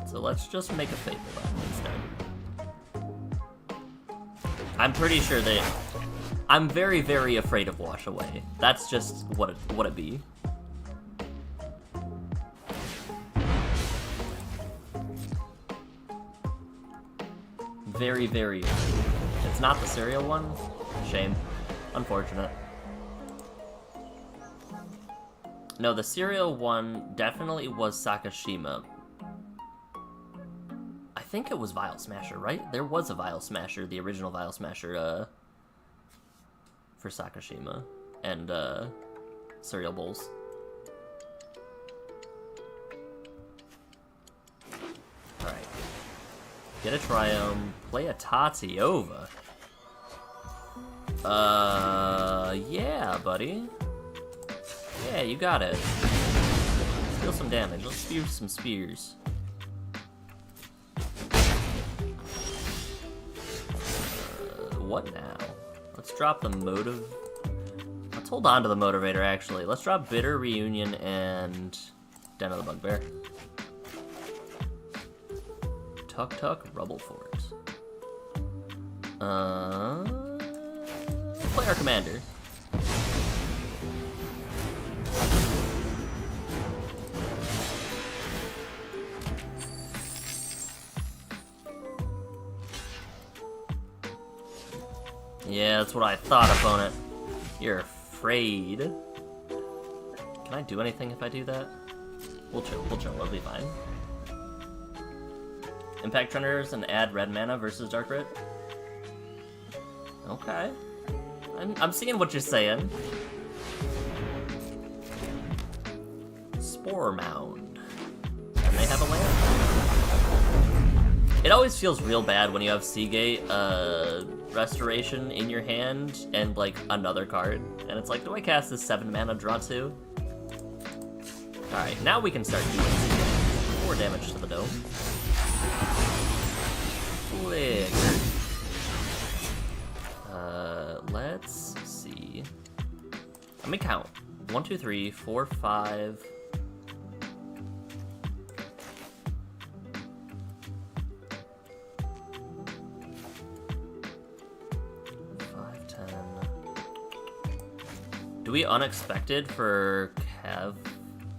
So let's just make a Fable instead. I'm pretty sure they... I'm very, very afraid of Wash Away. That's just what it be. Very, very... It's not the cereal one? Shame. Unfortunate. No, the cereal one definitely was Sakashima. I think it was Vial Smasher, right? There was a Vial Smasher, the original Vial Smasher, for Sakashima and cereal bowls. Alright. Get a Triumph, play a Tatiova. Yeah, buddy. Yeah, you got it. Deal some damage. Let's spear some spears. What now? Let's drop the motive. Let's hold on to the motivator, actually. Let's drop Bitter Reunion and Den of the Bugbear. Tuk Tuk, Rubble Fort. Let's play our commander. Yeah, that's what I thought, opponent. You're afraid. Can I do anything if I do that? We'll chill, it'll be fine. Impact Trenders and add red mana versus Dark Red? Okay. I'm seeing what you're saying. Spore Mound. And they have a land. It always feels real bad when you have Seagate Restoration in your hand and, like, another card. And it's like, do I cast this 7 mana draw 2? Alright, now we can start doing 4 damage to the dome. Flicker. Let's see. Let me count. 1, 2, 3, 4, 5. 5, 10. Do we unexpected for Kev?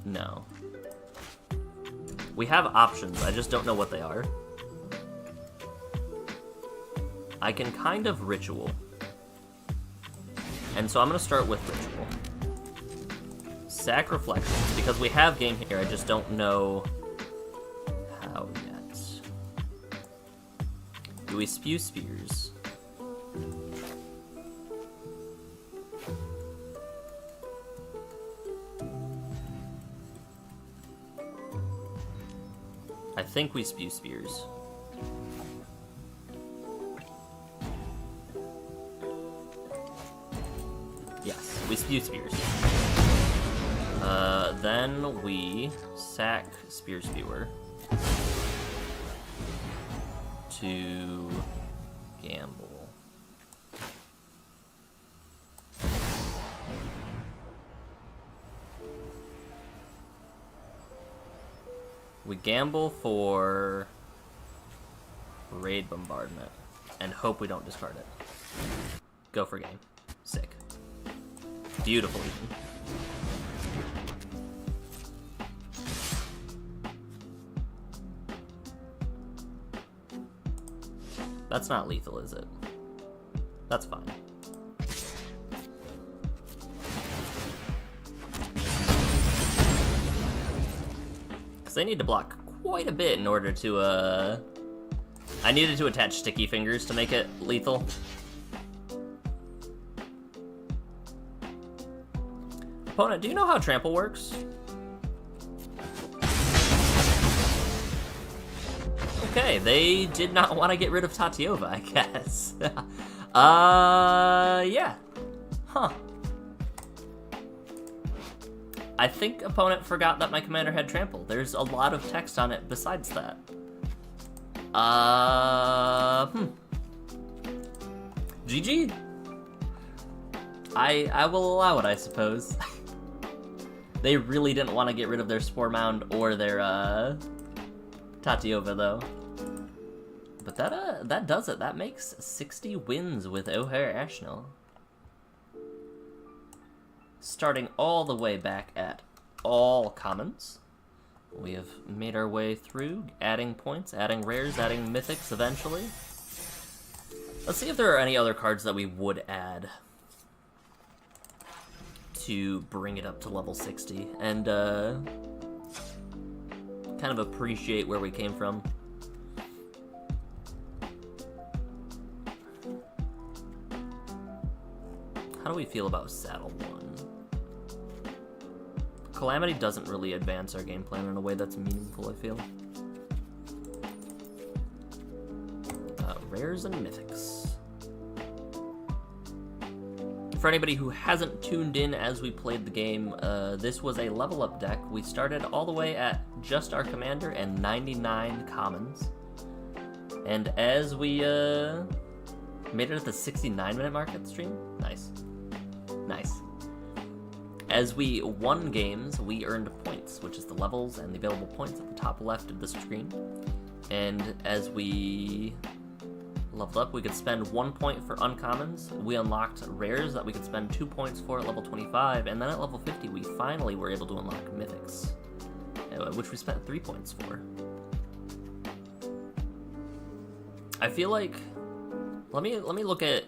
No. We have options, I just don't know what they are. I can kind of ritual. And so I'm gonna start with ritual. Sack Reflections, because we have game here, I just don't know how yet. Do we spew spears? I think we spew spears. Yes, we spew spears. Then we sack Spear Spewer to gamble. We gamble for Raid Bombardment and hope we don't discard it. Go for game. Sick. Beautiful, even. That's not lethal, is it? That's fine. Because they need to block quite a bit in order to, I needed to attach Sticky Fingers to make it lethal. Opponent, do you know how trample works? Okay, they did not want to get rid of Tatiova, I guess. Yeah. Huh. I think opponent forgot that my commander had trample. There's a lot of text on it besides that. GG? I will allow it, I suppose. They really didn't want to get rid of their Spore Mound or their, Tatiova, though. But that does it. That makes 60 wins with O'Hare Ashnell. Starting all the way back at all commons. We have made our way through, adding points, adding rares, adding mythics eventually. Let's see if there are any other cards that we would add to bring it up to level 60 and kind of appreciate where we came from. How do we feel about Saddle 1? Calamity doesn't really advance our game plan in a way that's meaningful, I feel. Rares and Mythics. For anybody who hasn't tuned in as we played the game, this was a level up deck. We started all the way at just our commander and 99 commons. And as we made it at the 69-minute mark at the stream, nice. Nice. As we won games, we earned points, which is the levels and the available points at the top left of the screen. And as we leveled up, we could spend 1 point for uncommons. We unlocked rares that we could spend 2 points for at level 25, and then at level 50, we finally were able to unlock mythics, which we spent 3 points for. I feel like let me look at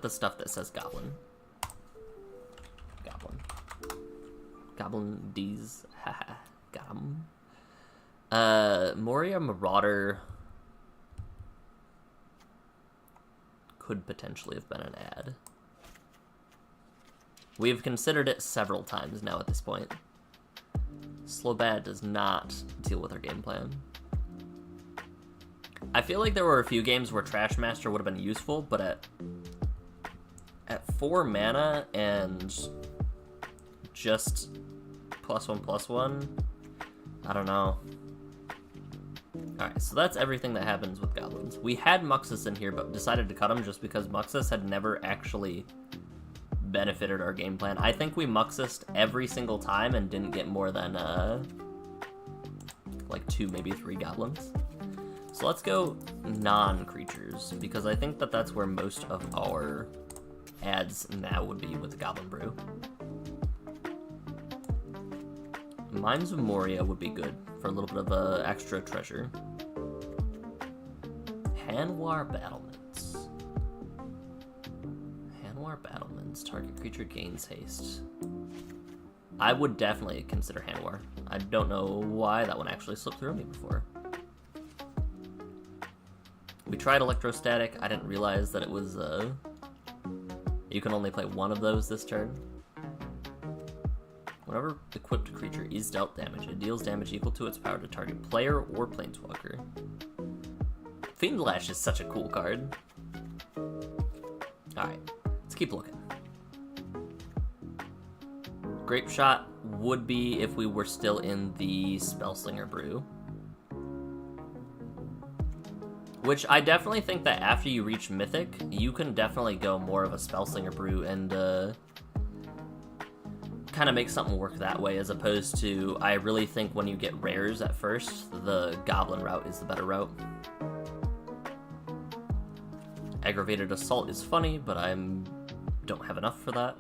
the stuff that says Goblin. Goblin D's. Haha. Got him. Moria Marauder could potentially have been an ad. We've considered it several times now at this point. Slow Bad does not deal with our game plan. I feel like there were a few games where Trash Master would have been useful, but at 4 mana and just +1/+1, I don't know. Alright, so that's everything that happens with goblins. We had Muxus in here, but decided to cut him just because Muxus had never actually benefited our game plan. I think we Muxused every single time and didn't get more than, like 2, maybe 3 goblins. So let's go non-creatures, because I think that that's where most of our ads now would be with the Goblin Brew. Mines of Moria would be good for a little bit of extra treasure. Hanwar Battlements. Hanwar Battlements. Target creature gains haste. I would definitely consider Hanwar. I don't know why that one actually slipped through me before. We tried Electrostatic. I didn't realize that it was, you can only play one of those this turn. Whenever equipped creature is dealt damage, it deals damage equal to its power to target player or planeswalker. Fiend Lash is such a cool card. Alright, let's keep looking. Grape Shot would be if we were still in the Spellslinger Brew. Which I definitely think that after you reach Mythic, you can definitely go more of a Spellslinger Brew and kind of make something work that way, as opposed to, I really think when you get rares at first, the Goblin route is the better route. Aggravated Assault is funny, but I don't have enough for that.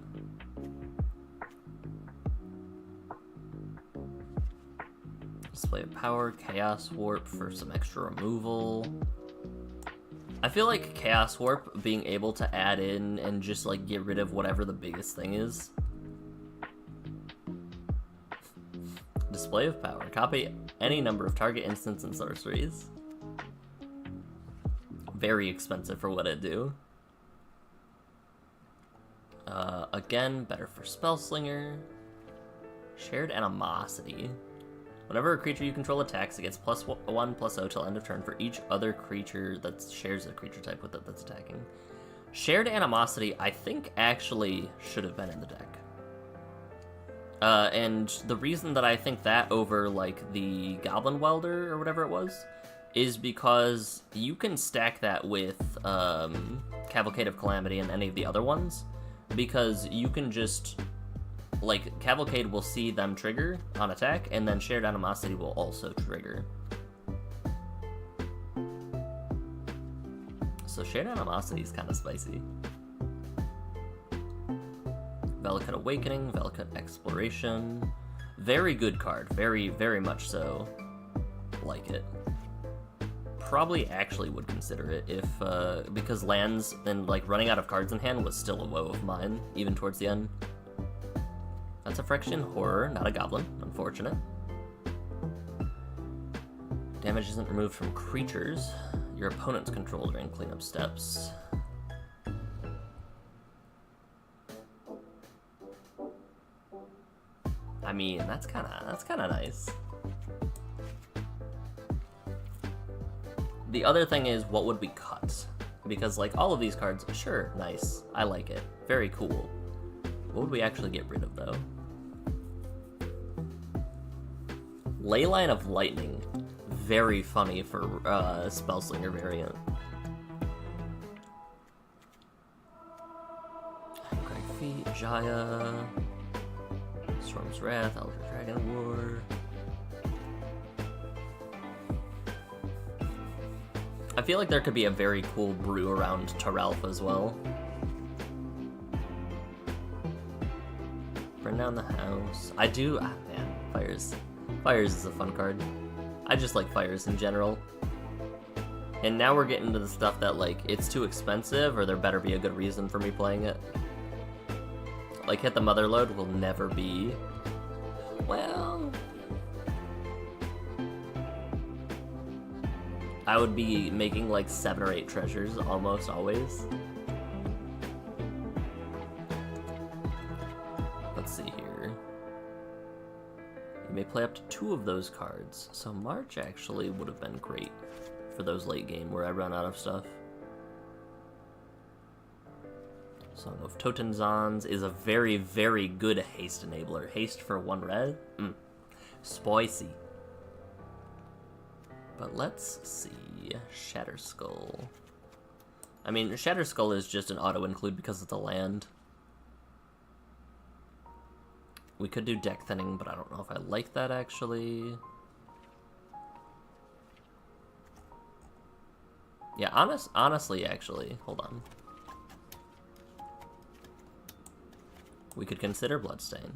Display of Power, Chaos Warp for some extra removal. I feel like Chaos Warp, being able to add in and just like get rid of whatever the biggest thing is. Display of Power. Copy any number of target instants and sorceries. Very expensive for what it do. Again, better for Spellslinger. Shared Animosity. Whenever a creature you control attacks, it gets +1/+0 till end of turn for each other creature that shares a creature type with it that's attacking. Shared Animosity, I think, actually should have been in the deck. And the reason that I think that over, like, the Goblin Welder or whatever it was, is because you can stack that with Cavalcade of Calamity and any of the other ones, because you can just... like, Cavalcade will see them trigger on attack, and then Shared Animosity will also trigger. So Shared Animosity is kind of spicy. Vellicut Awakening, Vellicut Exploration. Very good card. Very, very much so. Like it. Probably actually would consider it if, because lands and, like, running out of cards in hand was still a woe of mine, even towards the end. That's a Phyrexian Horror, not a Goblin. Unfortunate. Damage isn't removed from creatures your opponents control during cleanup steps. I mean, that's kind of nice. The other thing is, what would we cut? Because, like, all of these cards, sure, nice. I like it. Very cool. What would we actually get rid of, though? Leyline of Lightning. Very funny for Spellslinger variant. Great Feet, Jaya, Storm's Wrath, Elder Dragon War. I feel like there could be a very cool brew around Taralf as well. Burn down the house. I do, man, Fires. Fires is a fun card. I just like Fires in general. And now we're getting to the stuff that, like, it's too expensive, or there better be a good reason for me playing it. Like, Hit the Motherlode will never be... well... I would be making, like, 7 or 8 treasures almost always. play up to 2 of those cards. So March actually would have been great for those late game where I run out of stuff. Song of Totenzons is a very, very good haste enabler. Haste for 1 red? Spicy. But let's see. Shatterskull. I mean, Shatterskull is just an auto-include because it's a land. We could do deck thinning, but I don't know if I like that, actually. Yeah, honestly, actually, hold on. We could consider Bloodstain.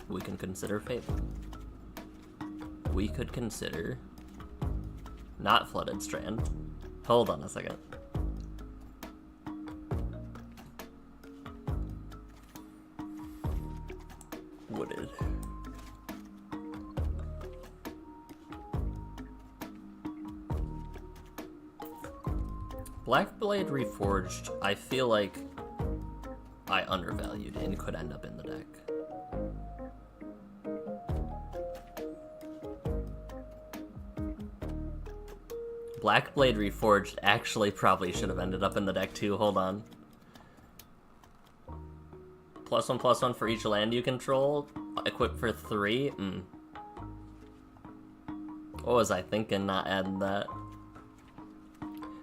We can consider Fable. We could consider not Flooded Strand. Hold on a second. Wooded. Blackblade Reforged, I feel like I undervalued and could end up in the deck. Blackblade Reforged actually probably should have ended up in the deck too, hold on. +1/+1 for each land you control, equipped for 3? What was I thinking not adding that?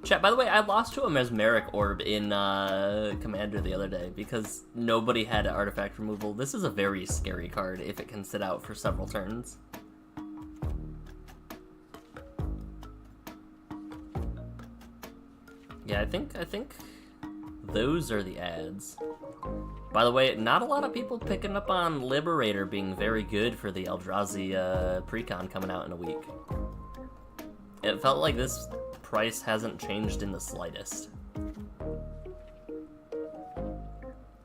Chat, by the way, I lost to a Mesmeric Orb in Commander the other day because nobody had artifact removal. This is a very scary card if it can sit out for several turns. Yeah, I think those are the ads. By the way, not a lot of people picking up on Liberator being very good for the Eldrazi precon coming out in a week. It felt like this price hasn't changed in the slightest.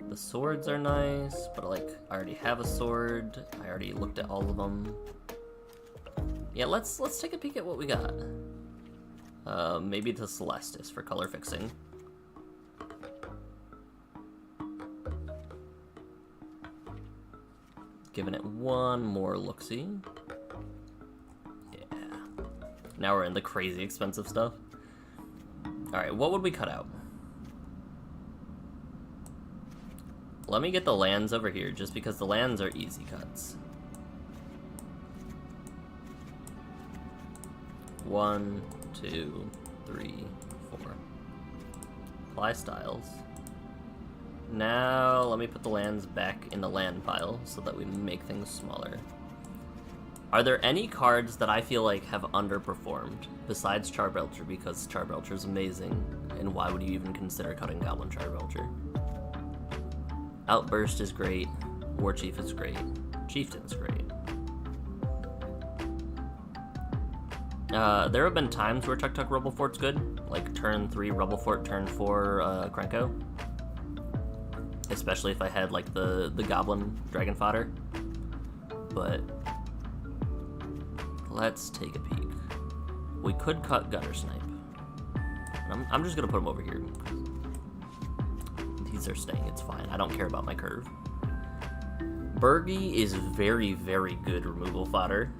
The swords are nice, but like I already have a sword. I already looked at all of them. Yeah, let's take a peek at what we got. Maybe the Celestis for color fixing. Giving it one more look-see. Yeah. Now we're in the crazy expensive stuff. Alright, what would we cut out? Let me get the lands over here, just because the lands are easy cuts. 1, 2, 3, 4. Apply styles. Now, let me put the lands back in the land pile so that we make things smaller. Are there any cards that I feel like have underperformed besides Charbelcher, because Charbelcher is amazing, and why would you even consider cutting Goblin Charbelcher? Outburst is great, Warchief is great, Chieftain's great. There have been times where Tuk Tuk Rubblefort's good, like turn 3 Rubblefort, turn 4 Krenko. Especially if I had like the Goblin Dragon Fodder. But let's take a peek. We could cut Gutter Snipe. I'm just gonna put them over here. These are staying, it's fine. I don't care about my curve. Bergie is very, very good removal fodder.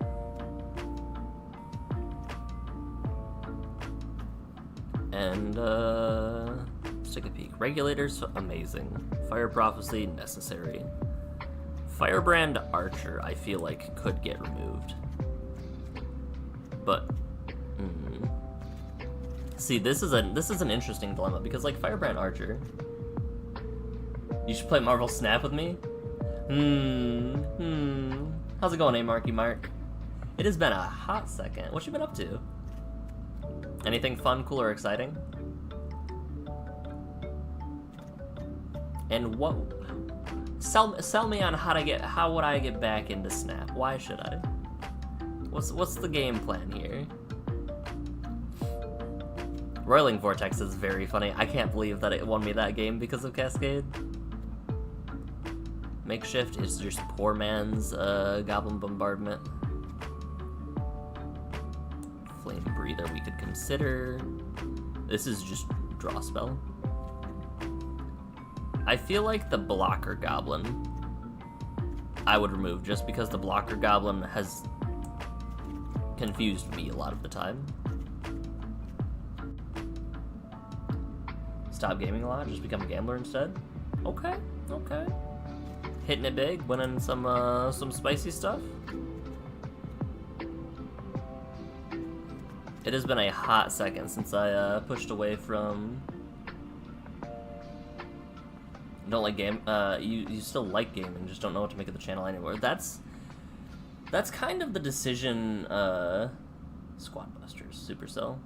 And let's take a peek. Regulators, amazing. Fire Prophecy, necessary. Firebrand Archer, I feel like could get removed. But see, this is an interesting dilemma because like Firebrand Archer, you should play Marvel Snap with me. How's it going, Marky Mark? It has been a hot second. What you been up to? Anything fun, cool, or exciting? And what? Sell me on how would I get back into Snap? Why should I? What's the game plan here? Roiling Vortex is very funny. I can't believe that it won me that game because of Cascade. Makeshift is just poor man's Goblin Bombardment. Flame Breather we could consider. This is just draw spell. I feel like the Blocker Goblin I would remove, just because the blocker goblin has confused me a lot of the time. Stop gaming a lot, just become a gambler instead? Okay, okay. Hitting it big, winning some spicy stuff. It has been a hot second since I pushed away from... Don't like game. You still like gaming, just don't know what to make of the channel anymore. That's kind of the decision. Squad Busters, Supercell.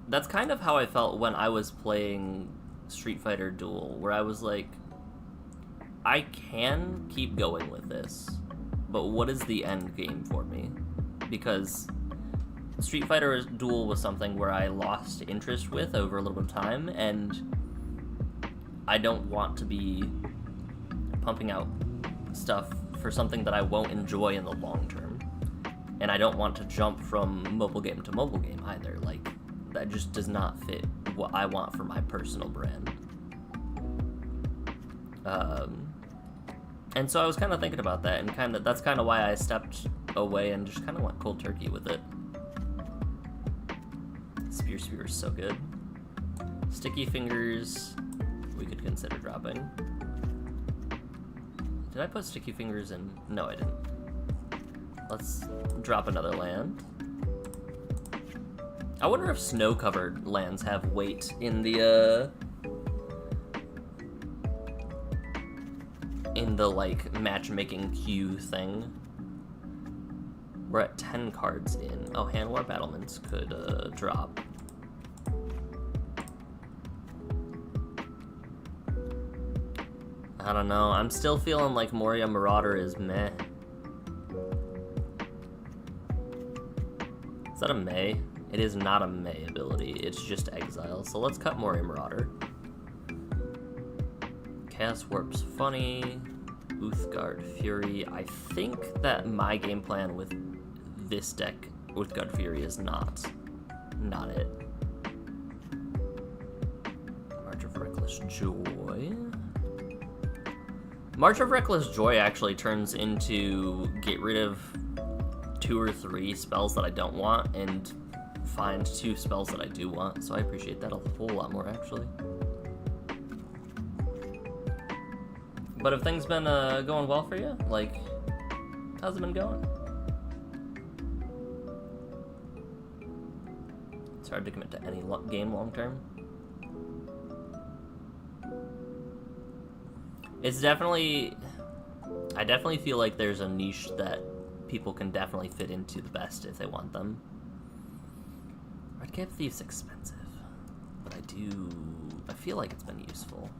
That's kind of how I felt when I was playing Street Fighter Duel, where I was like, I can keep going with this, but what is the end game for me? Because Street Fighter Duel was something where I lost interest with over a little bit of time, and I don't want to be pumping out stuff for something that I won't enjoy in the long term. And I don't want to jump from mobile game to mobile game either. Like, that just does not fit what I want for my personal brand. And so I was kind of thinking about that, and that's kind of why I stepped away and just kind of went cold turkey with it. Spear is so good. Sticky Fingers, we could consider dropping. Did I put Sticky Fingers in? No, I didn't. Let's drop another land. I wonder if snow-covered lands have weight in the like matchmaking queue thing. We're at 10 cards in. Oh, Handler Battlements could drop. I don't know. I'm still feeling like Moria Marauder is meh. Is that a May? It is not a May ability. It's just Exile. So let's cut Moria Marauder. Chaos Warp's funny. Uthgard Fury. I think that my game plan with this deck, Uthgard Fury, is not it. March of Reckless Joy. March of Reckless Joy actually turns into get rid of 2 or 3 spells that I don't want and find 2 spells that I do want, so I appreciate that a whole lot more, actually. But have things been going well for you? Like, how's it been going? It's hard to commit to any game long term. It's definitely... I definitely feel like there's a niche that people can definitely fit into the best if they want them. Red Cap Thief's expensive, but I feel like it's been useful.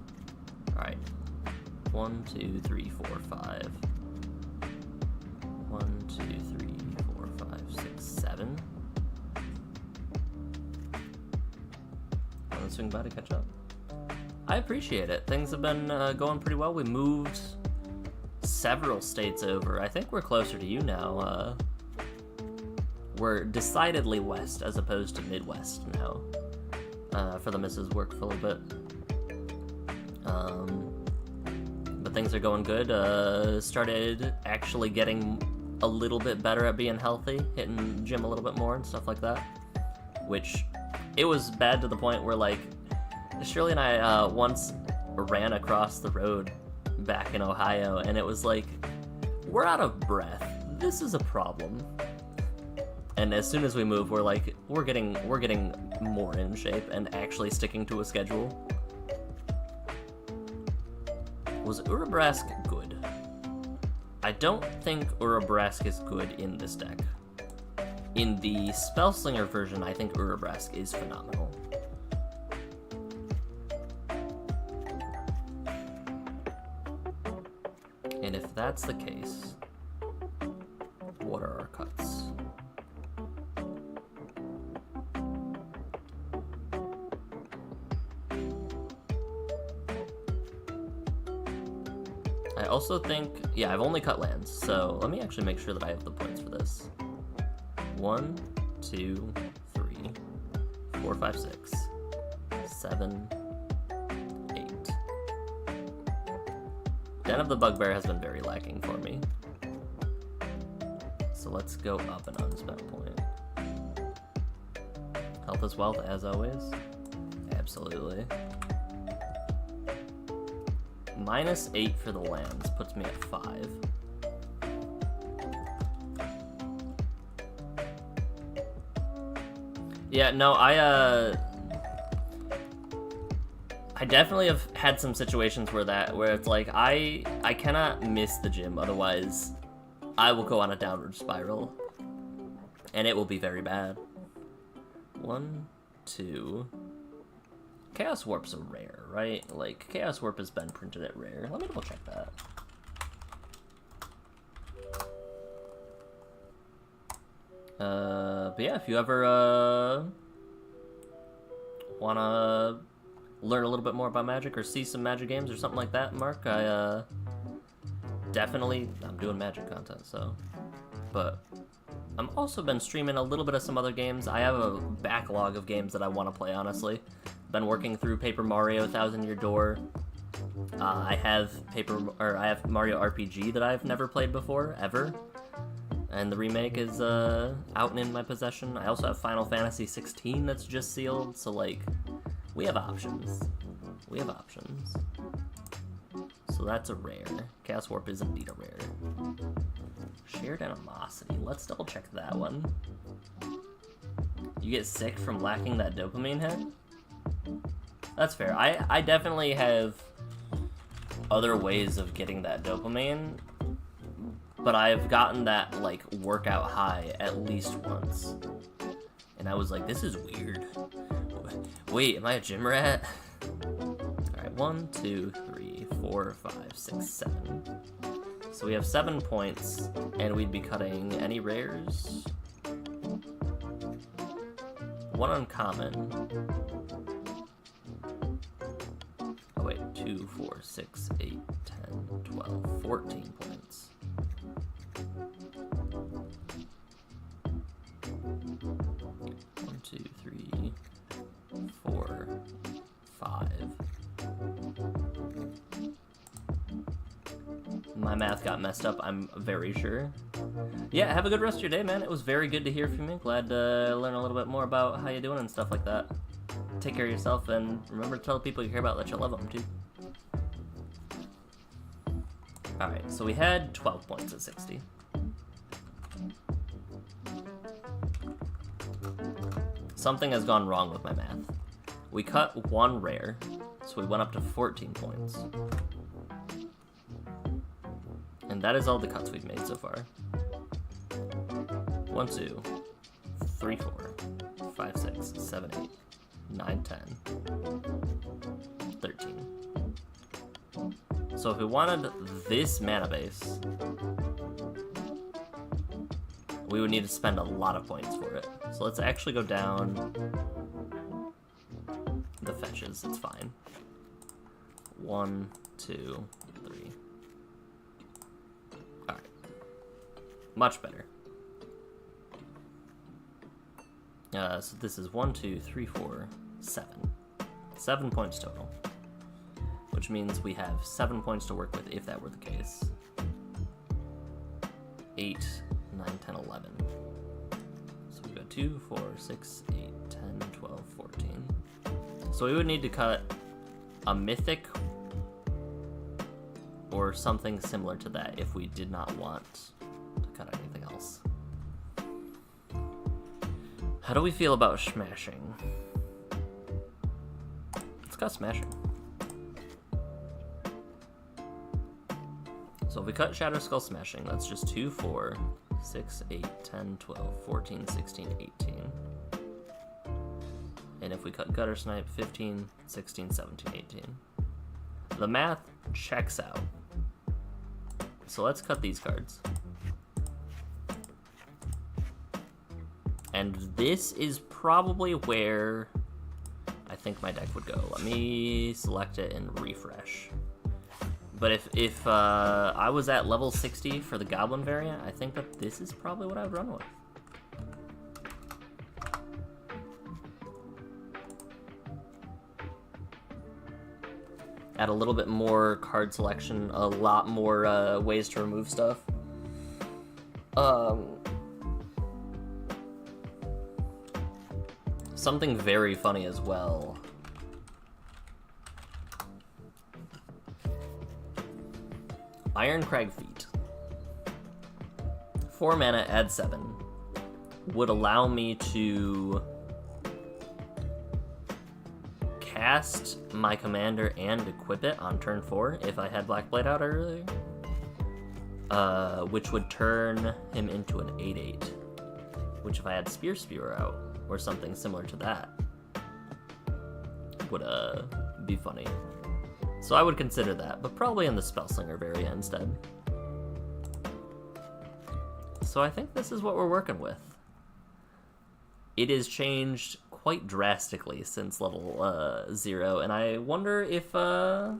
Alright. 1, 2, 3, 4, 5. 1, 2, 3, 4, 5, 6, 7. Let's swing by to catch up. I appreciate it. Things have been going pretty well. We moved several states over. I think we're closer to you now. We're decidedly west as opposed to Midwest now. For the missus work for a little bit. But things are going good. Started actually getting a little bit better at being healthy, hitting the gym a little bit more and stuff like that. Which, it was bad to the point where, like, Shirley and I once ran across the road back in Ohio, and it was like, we're out of breath. This is a problem. And as soon as we move, we're like, we're getting more in shape and actually sticking to a schedule. Was Urabrask good? I don't think Urabrask is good in this deck. In the Spellslinger version, I think Urabrask is phenomenal. And if that's the case, what are our cuts? I also think, yeah, I've only cut lands, so let me actually make sure that I have the points for this. 1, 2, 3, 4, 5, 6, 7, 8. Den of the Bugbear has been very lacking for me. So let's go up an unspent point. Health is wealth, as always. Absolutely. -8 for the lands puts me at 5. Yeah, no, I definitely have had some situations where it's like I cannot miss the gym, otherwise I will go on a downward spiral, and it will be very bad. 1, 2. Chaos Warp's a rare, right? Like, Chaos Warp has been printed at rare. Let me double check that. But yeah, if you ever wanna learn a little bit more about Magic or see some Magic games or something like that, Mark, I'm doing Magic content, so. But I've also been streaming a little bit of some other games. I have a backlog of games that I want to play, honestly. Been working through Paper Mario Thousand Year Door. I have Mario RPG that I've never played before, ever. And the remake is out and in my possession. I also have Final Fantasy 16 that's just sealed, so like, we have options. We have options. So that's a rare. Chaos Warp is indeed a rare. Shared Animosity. Let's double check that one. You get sick from lacking that dopamine hit? That's fair. I definitely have other ways of getting that dopamine, but I've gotten that, like, workout high at least once. And I was like, this is weird. Wait, am I a gym rat? Alright, 1, 2, 3, 4, 5, 6, 7. So we have 7 points, and we'd be cutting any rares. 1 uncommon. Oh wait, 2, 4, 6, 8, 10, 12, 14 points. One, 2, 3, 4, 5. My math got messed up, I'm very sure. Yeah, have a good rest of your day, man. It was very good to hear from you. Glad to learn a little bit more about how you're doing and stuff like that. Take care of yourself, and remember to tell the people you care about that you love them, too. Alright, so we had 12 points at 60. Something has gone wrong with my math. We cut 1 rare, so we went up to 14 points. And that is all the cuts we've made so far. 1, 2, 3, 4, 5, 6, 7, 8, 9, 10, 13. So if we wanted this mana base, we would need to spend a lot of points for it. So let's actually go down the fetches, it's fine. 1, 2, 3. Alright. Much better. So this is 1, 2, 3, 4, 7. 7 points total. Which means we have 7 points to work with if that were the case. 8, 9, 10, 11. So we got 2, 4, 6, 8, 10, 12, 14. So we would need to cut a mythic or something similar to that if we did not want to cut anything else. How do we feel about smashing? Let's cut smashing. So if we cut Shadow Skull Smashing, that's just 2, 4, 6, 8, 10, 12, 14, 16, 18. And if we cut Gutter Snipe, 15, 16, 17, 18. The math checks out. So let's cut these cards. And this is probably where I think my deck would go. Let me select it and refresh. But if I was at level 60 for the Goblin variant, I think that this is probably what I would run with. add a little bit more card selection, a lot more ways to remove stuff. Something very funny as well. Iron Crag Feet. 4 mana, add 7. Would allow me to cast my commander and equip it on turn 4 if I had Black Blade out earlier. Which would turn him into an 8/8. Which if I had Spear out, or something similar to that, would be funny. So I would consider that, but probably in the Spellslinger variant instead. So I think this is what we're working with. It has changed quite drastically since level 0, and I wonder if there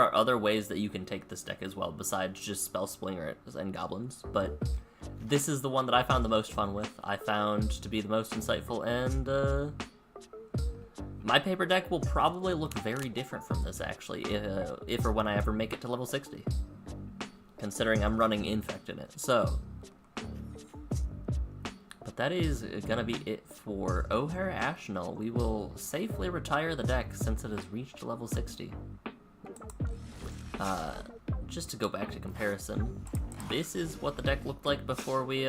are other ways that you can take this deck as well besides just Spellslingers and Goblins, but this is the one that I found the most fun with. I found to be the most insightful, and my paper deck will probably look very different from this, actually, if or when I ever make it to level 60, considering I'm running Infect in it. So, but that is gonna be it for O'Hare Ashnell. We will safely retire the deck since it has reached level 60. Just to go back to comparison, this is what the deck looked like before we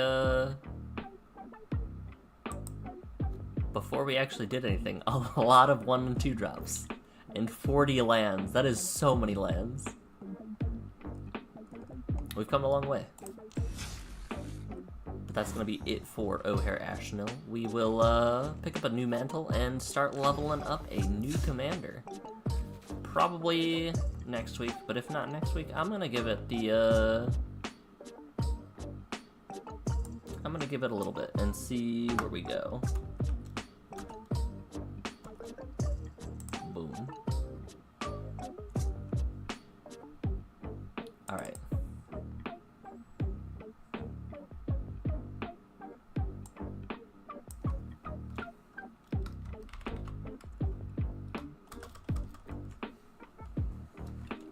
actually did anything. A lot of 1 and 2 drops and 40 lands. That is so many lands. We've come a long way. But that's gonna be it for O'Hare Ashnell. We will pick up a new mantle and start leveling up a new commander. Probably next week, but if not next week, I'm gonna give it the I'm gonna give it a little bit and see where we go. Boom. Alright.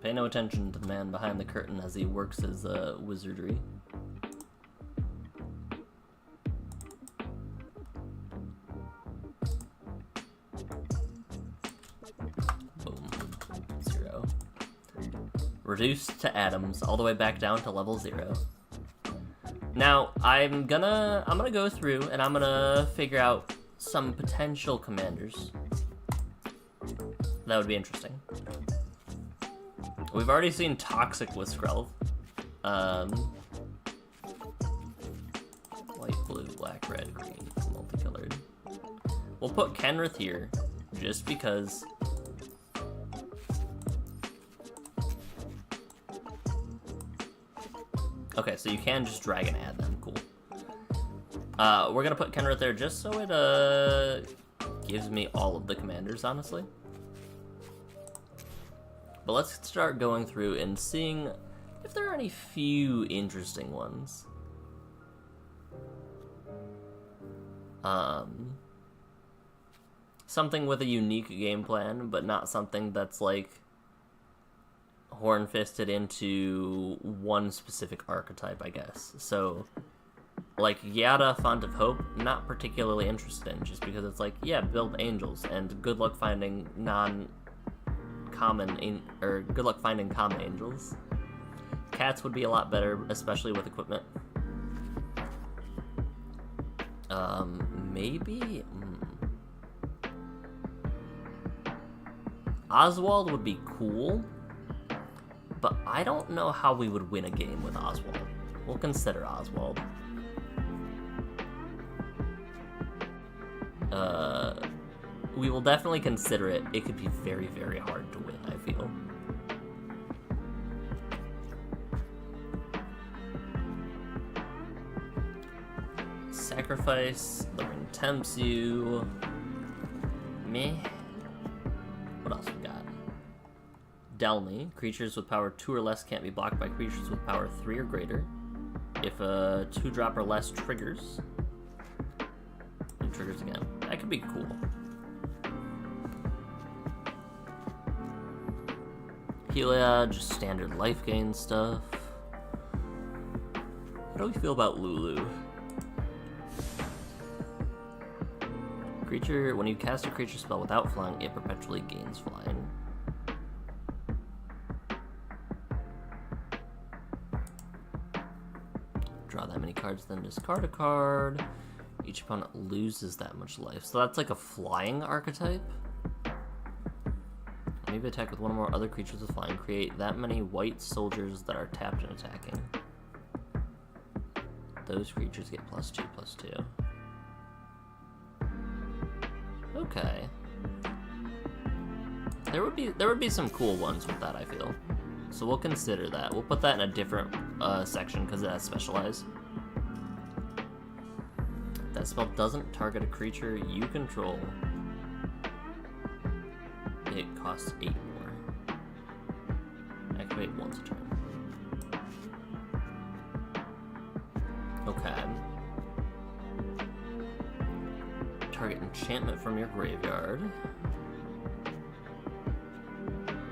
Pay no attention to the man behind the curtain as he works his wizardry. Boom. 0. Reduced to atoms, all the way back down to level 0. Now, I'm gonna go through and I'm gonna figure out some potential commanders. That would be interesting. We've already seen Toxic with Skrelv. White, blue, black, red, green, multicolored. We'll put Kenrith here, just because. Okay, so you can just drag and add them, cool. We're gonna put Kenrith there just so it gives me all of the commanders, honestly. But let's start going through and seeing if there are any few interesting ones. Something with a unique game plan, but not something that's like horn-fisted into one specific archetype, I guess. So, like Yada, Font of Hope, not particularly interested in, just because it's like, yeah, build angels, and good luck finding good luck finding common angels. Cats would be a lot better, especially with equipment. Maybe? Oswald would be cool, but I don't know how we would win a game with Oswald. We'll consider Oswald. We will definitely consider it. It could be very, very hard to win, I feel. Sacrifice, the ring tempts you. Meh. What else we got? Delny. Creatures with power 2 or less can't be blocked by creatures with power 3 or greater. If a 2-drop or less triggers, it triggers again. That could be cool. Heya, just standard life gain stuff. How do we feel about Lulu? Creature, when you cast a creature spell without flying, it perpetually gains flying. Draw that many cards, then discard a card. Each opponent loses that much life. So that's like a flying archetype. Maybe attack with one or more other creatures with flying. Create that many white soldiers that are tapped and attacking. Those creatures get +2/+2. Okay. There would be some cool ones with that, I feel. So we'll consider that. We'll put that in a different section because it has specialized. That spell doesn't target a creature you control. It costs 8 more. Activate once a turn. Okay. Target enchantment from your graveyard.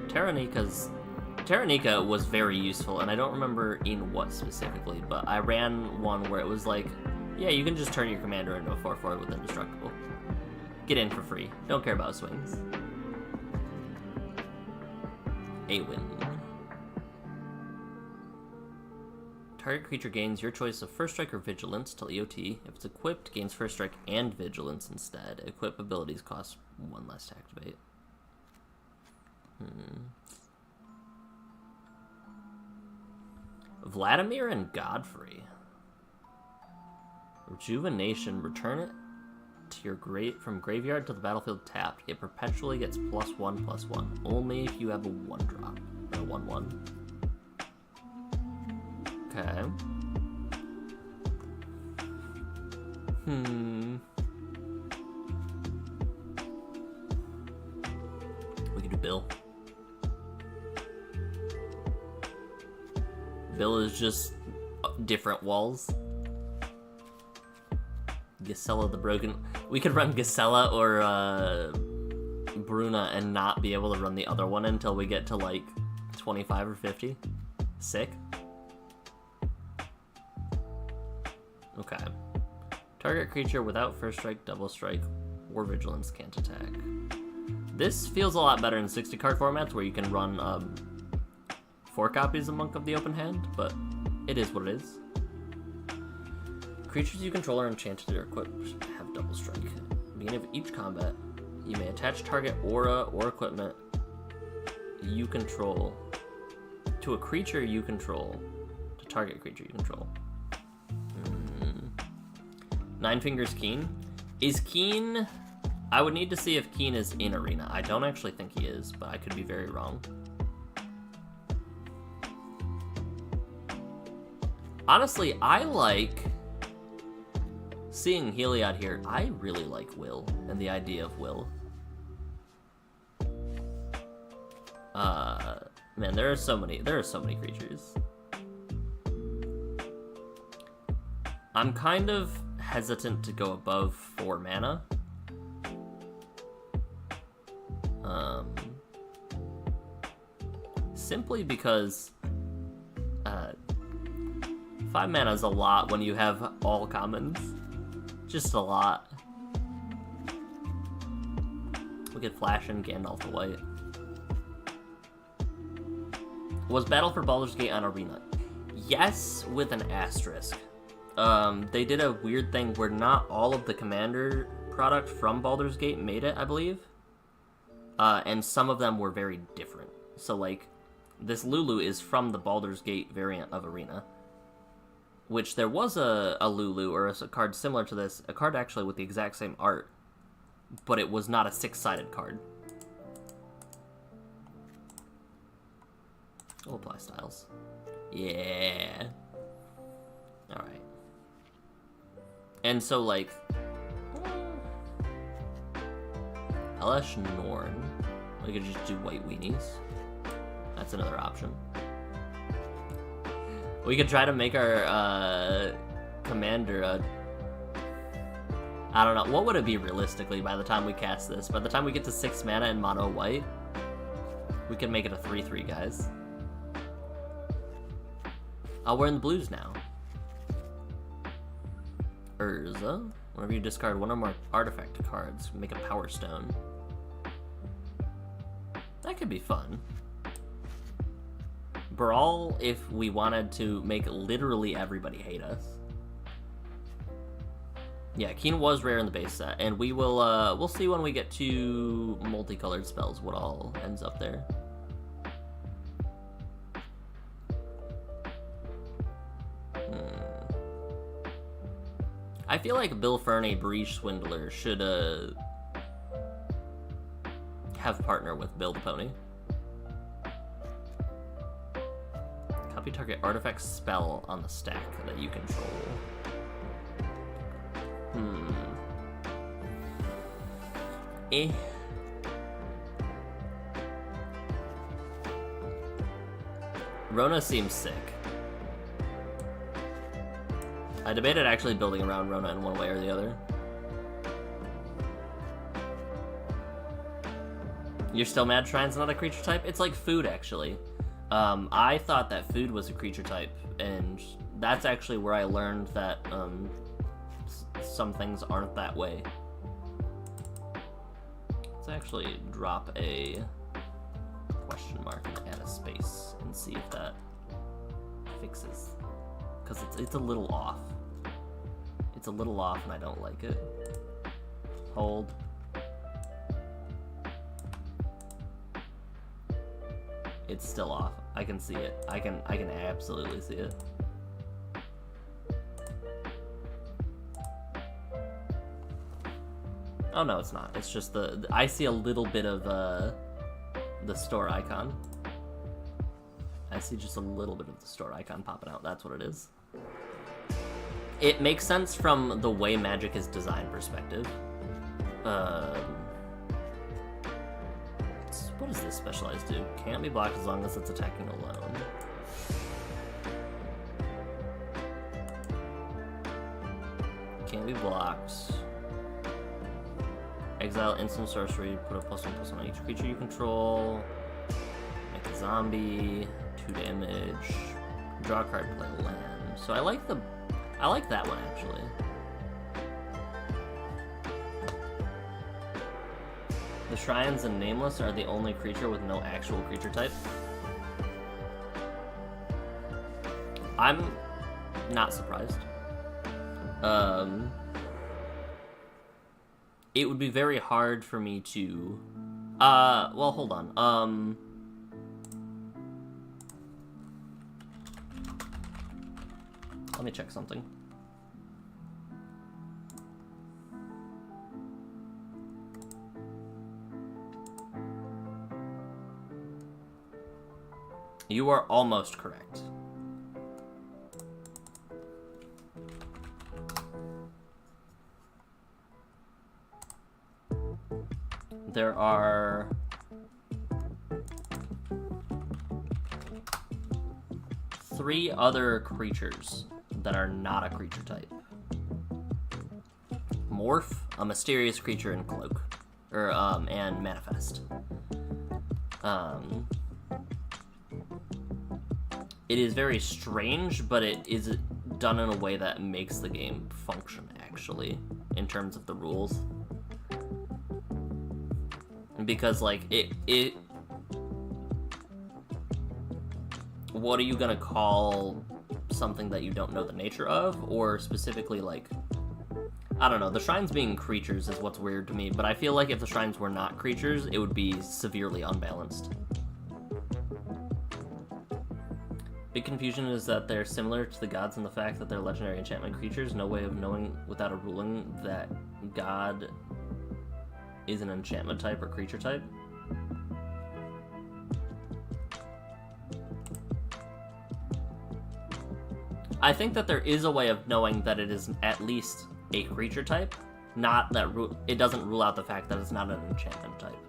Terranika was very useful, and I don't remember in what specifically, but I ran one where it was like, yeah, you can just turn your commander into a 4/4 with indestructible. Get in for free. Don't care about swings. A win. Target creature gains your choice of First Strike or Vigilance till EOT. If it's equipped, gains First Strike and Vigilance instead. Equip abilities cost 1 less to activate. Vladimir and Godfrey. Rejuvenation. Return it to your from graveyard to the battlefield tapped. It perpetually gets +1/+1. Only if you have a 1-drop. Or a 1/1. Okay. We can do Bill. Bill is just different walls. Gisela the Broken. We could run Gisela or Bruna and not be able to run the other one until we get to like 25 or 50. Sick. Okay. Target creature without First Strike, Double Strike, or Vigilance can't attack. This feels a lot better in 60 card formats where you can run 4 copies of Monk of the Open Hand, but it is what it is. Creatures you control are enchanted or equipped have Double Strike. At the beginning of each combat, you may attach target aura or equipment you control to a creature you control to target creature you control. Nine Fingers Keen. Is Keen... I would need to see if Keen is in Arena. I don't actually think he is, but I could be very wrong. Honestly, I like seeing Heliod here. I really like Will and the idea of Will. Man, there are so many creatures. I'm kind of hesitant to go above 4 mana. Simply because 5 mana is a lot when you have all commons. Just a lot. We could flash in Gandalf the White. Was Battle for Baldur's Gate on Arena? Yes, with an asterisk. They did a weird thing where not all of the Commander product from Baldur's Gate made it, I believe. And some of them were very different. So, like, this Lulu is from the Baldur's Gate variant of Arena. Which there was a Lulu, or a card similar to this, a card actually with the exact same art, but it was not a 6-sided card. We'll apply styles. Yeah. Alright. And so, like... Elesh Norn. We could just do white weenies. That's another option. We could try to make our commander I don't know. What would it be realistically by the time we cast this? By the time we get to 6 mana and mono white, We can make it a 3-3, guys. Oh, we're in the blues now. Urza. Whenever you discard one or more artifact cards, make a power stone. That could be fun. Brawl, if we wanted to make literally everybody hate us. Yeah, Keen was rare in the base set, and we will, we'll see when we get to multicolored spells what all ends up there. I feel like Bill Fernie, Breach Swindler should, have partner with Bill the Pony. Copy target artifact spell on the stack that you control. Rona seems sick. I debated actually building around Rona in one way or the other. You're still mad Shrine's not a creature type? It's like food, actually. I thought that food was a creature type, and that's actually where I learned that some things aren't that way. Let's actually drop a question mark and add a space and see if that fixes. Because it's a little off. It's a little off and I don't like it. Hold. It's still off. I can see it. I can absolutely see it. Oh no, it's not. It's just I see a little bit of the store icon. I see just a little bit of the store icon popping out. That's what it is. It makes sense from the way Magic is designed perspective. What does this specialized do? Can't be blocked as long as it's attacking alone. Can't be blocked. Exile instant sorcery, put a +1/+1 on each creature you control. Make a zombie, 2 damage. Draw a card, play a land. So I like that one actually. The Shrines and Nameless are the only creature with no actual creature type. I'm not surprised. It would be very hard for me to... well, hold on. Let me check something. You are almost correct. There are 3 other creatures that are not a creature type. Morph, a mysterious creature, and Cloak, or and Manifest. It is very strange, but it is done in a way that makes the game function, actually, in terms of the rules. Because, like, it what are you gonna call something that you don't know the nature of? Or specifically, like, I don't know, the Shrines being creatures is what's weird to me, but I feel like if the Shrines were not creatures, it would be severely unbalanced. Big confusion is that they're similar to the gods in the fact that they're legendary enchantment creatures. No way of knowing without a ruling that god is an enchantment type or creature type. I think that there is a way of knowing that it is at least a creature type, not that it doesn't rule out the fact that it's not an enchantment type,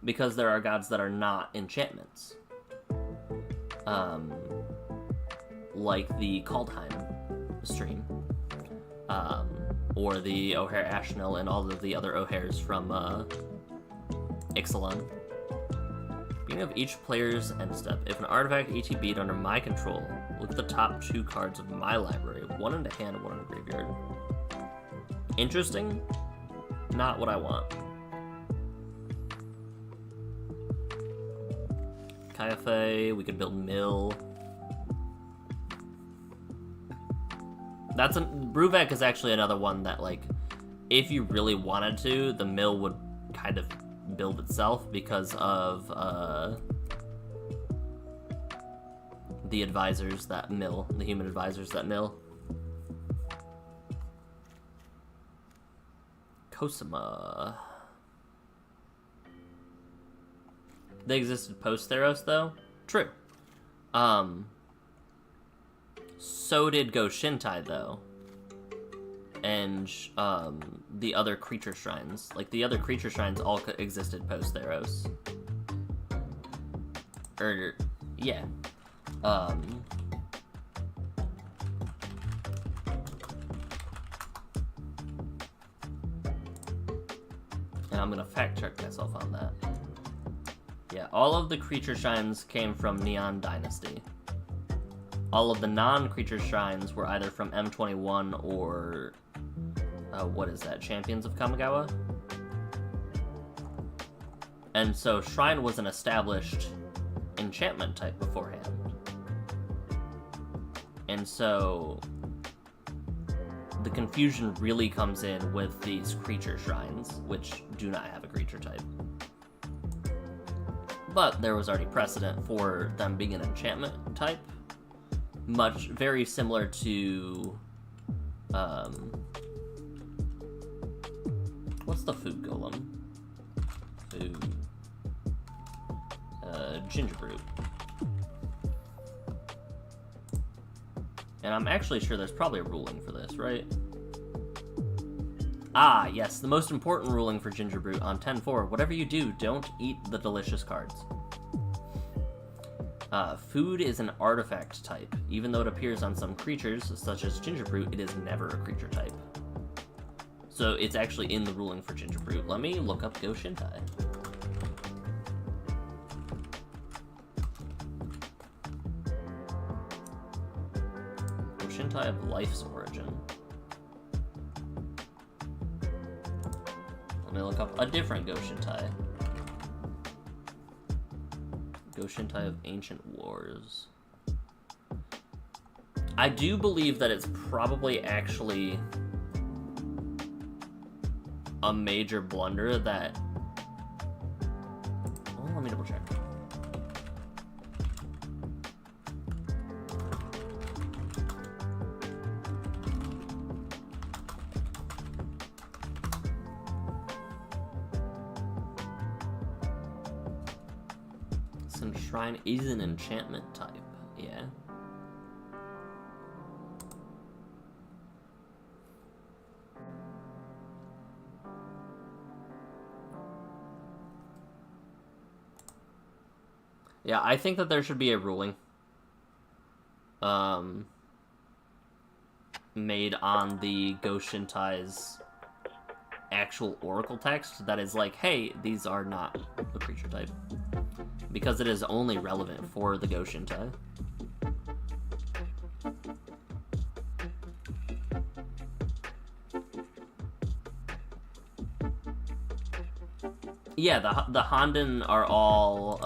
because there are gods that are not enchantments. Like the Kaldheim stream, or the O'Hare Ashnell and all of the other O'Hares from Ixalan. Beginning of each player's end step. If an artifact ETB'd under my control, look at the top 2 cards of my library. 1 in the hand and 1 in the graveyard. Interesting. Not what I want. Cafe, we could build mill. Brewing is actually another one that, like, if you really wanted to, the mill would kind of build itself because of the advisors that mill, the human advisors that mill. Cosima. They existed post Theros, though. True. So did Go Shintai, though. And the other creature shrines. Like, the other creature shrines all existed post Theros. Yeah. And I'm gonna fact check myself on that. Yeah, all of the creature shrines came from Neon Dynasty. All of the non-creature shrines were either from M21 or... what is that? Champions of Kamigawa? And so Shrine was an established enchantment type beforehand. And so the confusion really comes in with these creature shrines, which do not have a creature type. But there was already precedent for them being an enchantment type. Very similar to, what's the food golem? Food, ginger brew. And I'm actually sure there's probably a ruling for this, right? Ah, yes, the most important ruling for ginger brew on 10-4. Whatever you do, don't eat the delicious cards. Food is an artifact type. Even though it appears on some creatures, such as ginger brew, it is never a creature type. So it's actually in the ruling for ginger brew. Let me look up Go Shintai. Go Shintai of Life's Origin. Let me look up a different Go Shintai. Go Shintai of Ancient Wars. I do believe that it's probably actually a major blunder that... Oh, let me double check. Since Shrine is an enchantment type, yeah. Yeah, I think that there should be a ruling made on the Go Shintai's actual Oracle text that is like, hey, these are not a creature type. Because it is only relevant for the Go Shintai. Yeah, the Honden are all,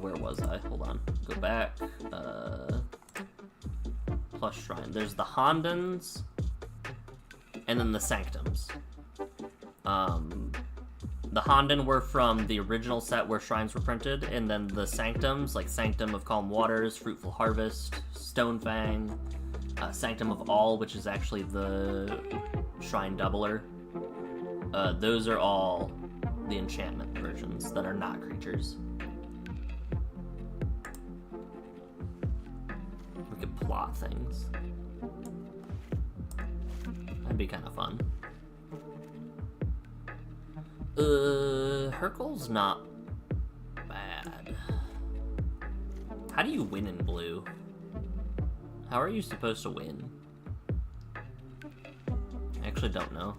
where was I? Hold on. Go back. Plus Shrine. There's the Hondens, and then the Sanctums. The Honden were from the original set where Shrines were printed, and then the Sanctums, like Sanctum of Calm Waters, Fruitful Harvest, Stonefang, Sanctum of All, which is actually the Shrine Doubler. Those are all the enchantment versions that are not creatures. We could plot things. That'd be kind of fun. Hercule's not bad. How do you win in blue? How are you supposed to win? I actually don't know.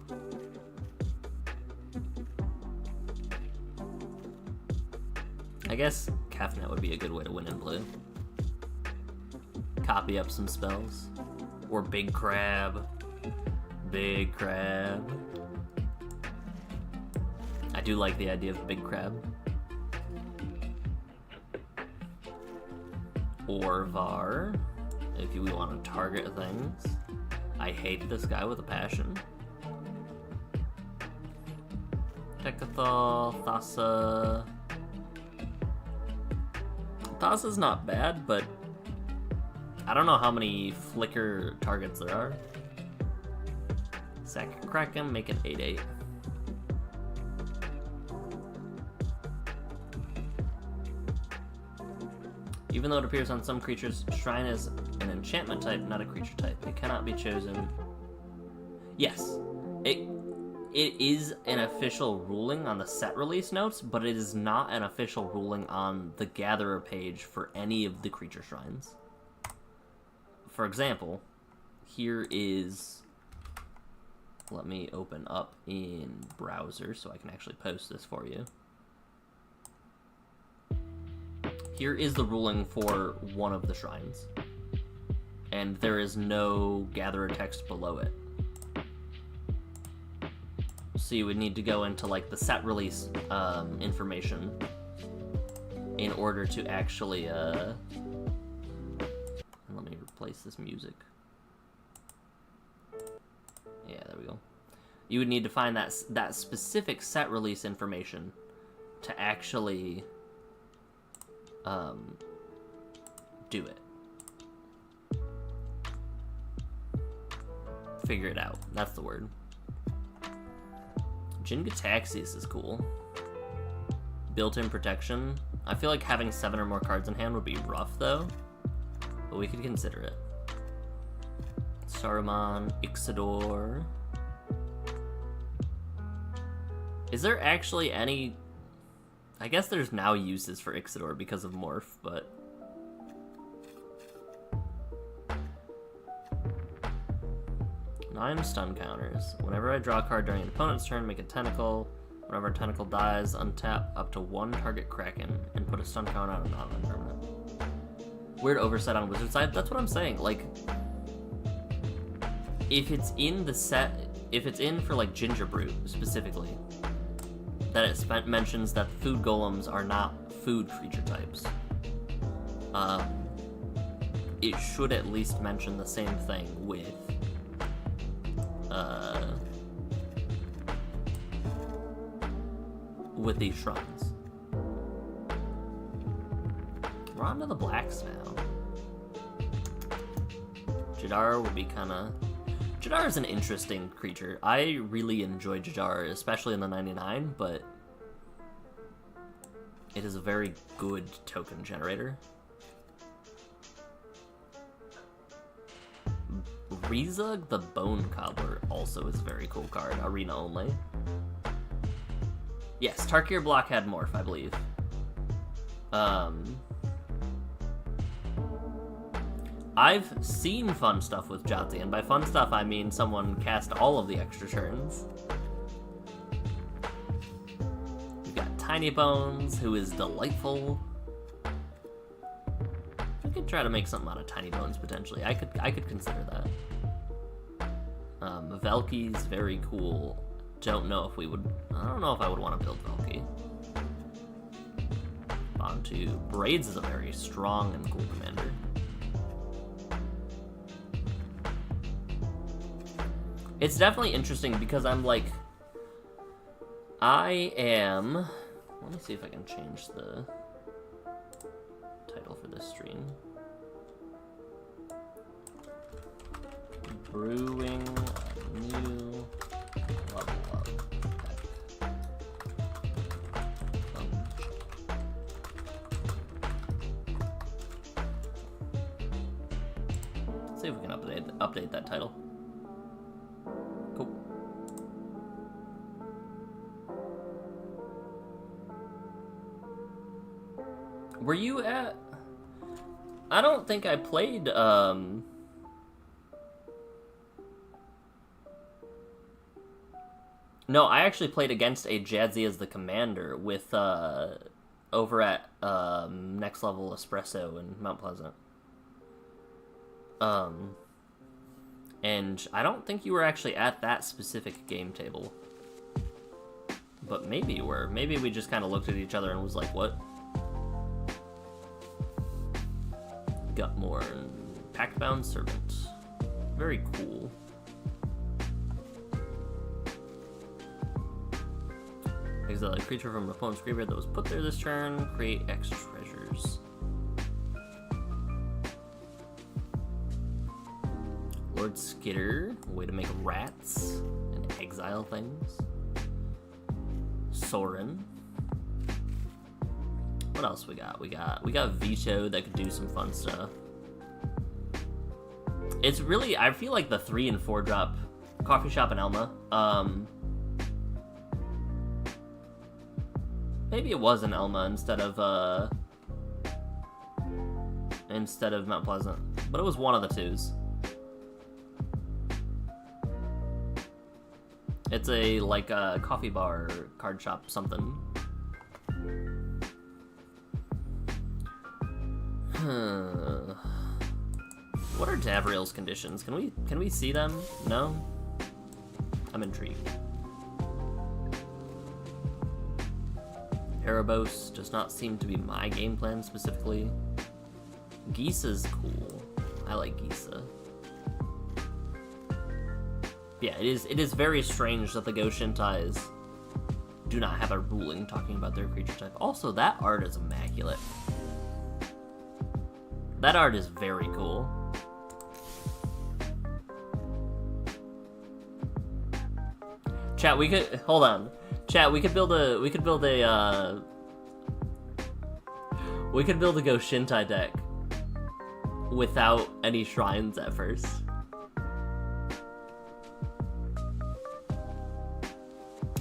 I guess Kefnet would be a good way to win in blue. Copy up some spells. Or Big Crab. Big Crab. I do like the idea of Big Crab. Or Var, if you want to target things. I hate this guy with a passion. Tecathol, Thassa. Thassa's not bad, but I don't know how many flicker targets there are. Sack Crack him, make it 8/8. Even though it appears on some creatures, Shrine is an enchantment type, not a creature type. It cannot be chosen. Yes, it is an official ruling on the set release notes, but it is not an official ruling on the Gatherer page for any of the creature shrines. For example, here is... Let me open up in browser so I can actually post this for you. Here is the ruling for one of the shrines. And there is no Gatherer text below it. So you would need to go into like the set release information in order to actually let me replace this music. Yeah, there we go. You would need to find that specific set release information to actually do it. Figure it out. That's the word. Jin-Gitaxias is cool. Built-in protection. I feel like having 7 or more cards in hand would be rough, though. But we could consider it. Saruman, Ixidor. Is there actually any... I guess there's now uses for Ixidor because of Morph, but... 9 stun counters. Whenever I draw a card during an opponent's turn, make a tentacle. Whenever a tentacle dies, untap up to 1 target Kraken and put a stun counter on a non-permanent. Weird oversight on Wizard side. That's what I'm saying. Like, if it's in the set, if it's in for like Ginger Brew specifically, that it mentions that food golems are not food creature types. It should at least mention the same thing with these shrines. We're on to the blacks now. Jadar would be kinda... Jadar is an interesting creature. I really enjoy Jadar, especially in the 99, but it is a very good token generator. Rizug the Bone Cobbler also is a very cool card, arena only. Yes, Tarkir block had Morph, I believe. I've seen fun stuff with Jotzi, and by fun stuff I mean someone cast all of the extra turns. We've got Tiny Bones, who is delightful. I could try to make something out of Tiny Bones potentially. I could consider that. Velky's very cool. Don't know if we would. I don't know if I would want to build Velky. On to Braids is a very strong and cool commander. It's definitely interesting because I'm like, I am. Let me see if I can change the title for this stream. Brewing a new level up deck. Let's see if we can update that title. Cool. Were you at... I don't think I played, No, I actually played against a Jadzi as the commander with, over at Next Level Espresso in Mount Pleasant. And I don't think you were actually at that specific game table. But maybe you were. Maybe we just kind of looked at each other and was like, what? Gutmore. Pact-bound Servant. Very cool. Exile a creature from an opponent's graveyard that was put there this turn. Create X treasures. Lord Skitter. Way to make rats and exile things. Sorin. What else we got? We got Veto that could do some fun stuff. It's really, I feel like the 3 and 4 drop Coffee Shop and Elma. Maybe it was an Elma instead of Mount Pleasant, but it was one of the 2s. It's a like a coffee bar, card shop, something. What are Davriel's conditions? Can we see them? No? I'm intrigued. Erebos does not seem to be my game plan specifically. Gisa's cool. I like Gisa. Yeah, it is very strange that the Go Shintais do not have a ruling talking about their creature type. Also, that art is immaculate. That art is very cool. Chat, we could hold on. Chat, we could build a Go Shintai deck without any shrines at first.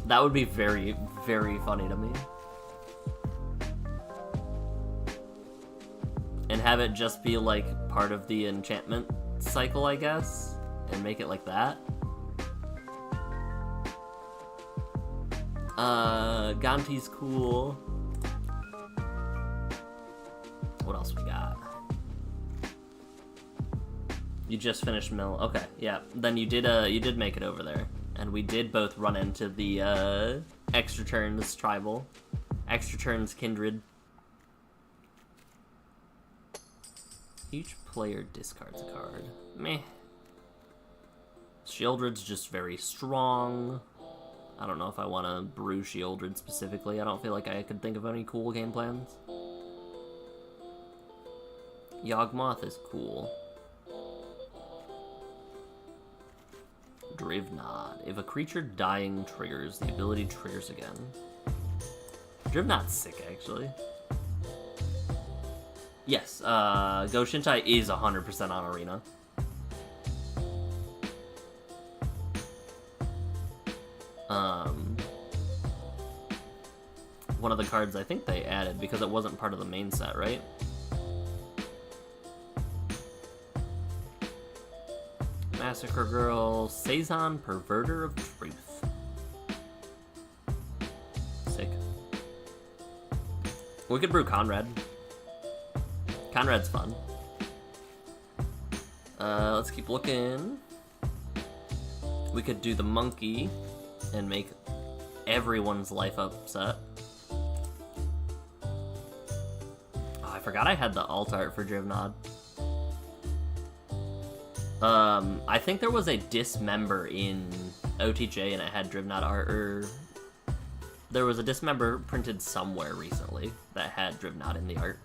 That would be very, very funny to me. And have it just be like part of the enchantment cycle, I guess, and make it like that. Ganti's cool. What else we got? You just finished Mill. Okay, yeah. Then you did make it over there. And we did both run into the extra turns tribal. Extra turns kindred. Each player discards a card. Meh. Shieldred's just very strong. I don't know if I want to brew Shieldred specifically. I don't feel like I could think of any cool game plans. Yawgmoth is cool. Drivnod. If a creature dying triggers, the ability triggers again. Drivnod's sick, actually. Yes, Go Shintai is 100% on Arena. One of the cards I think they added because it wasn't part of the main set, right? Massacre Girl, Saison, Perverter of Truth. Sick. We could brew Conrad. Conrad's fun. Let's keep looking. We could do the monkey and make everyone's life upset. Oh, I forgot I had the alt art for Drivnod. I think there was a Dismember in OTJ and it had Drivnod art, or there was a Dismember printed somewhere recently that had Drivnod in the art.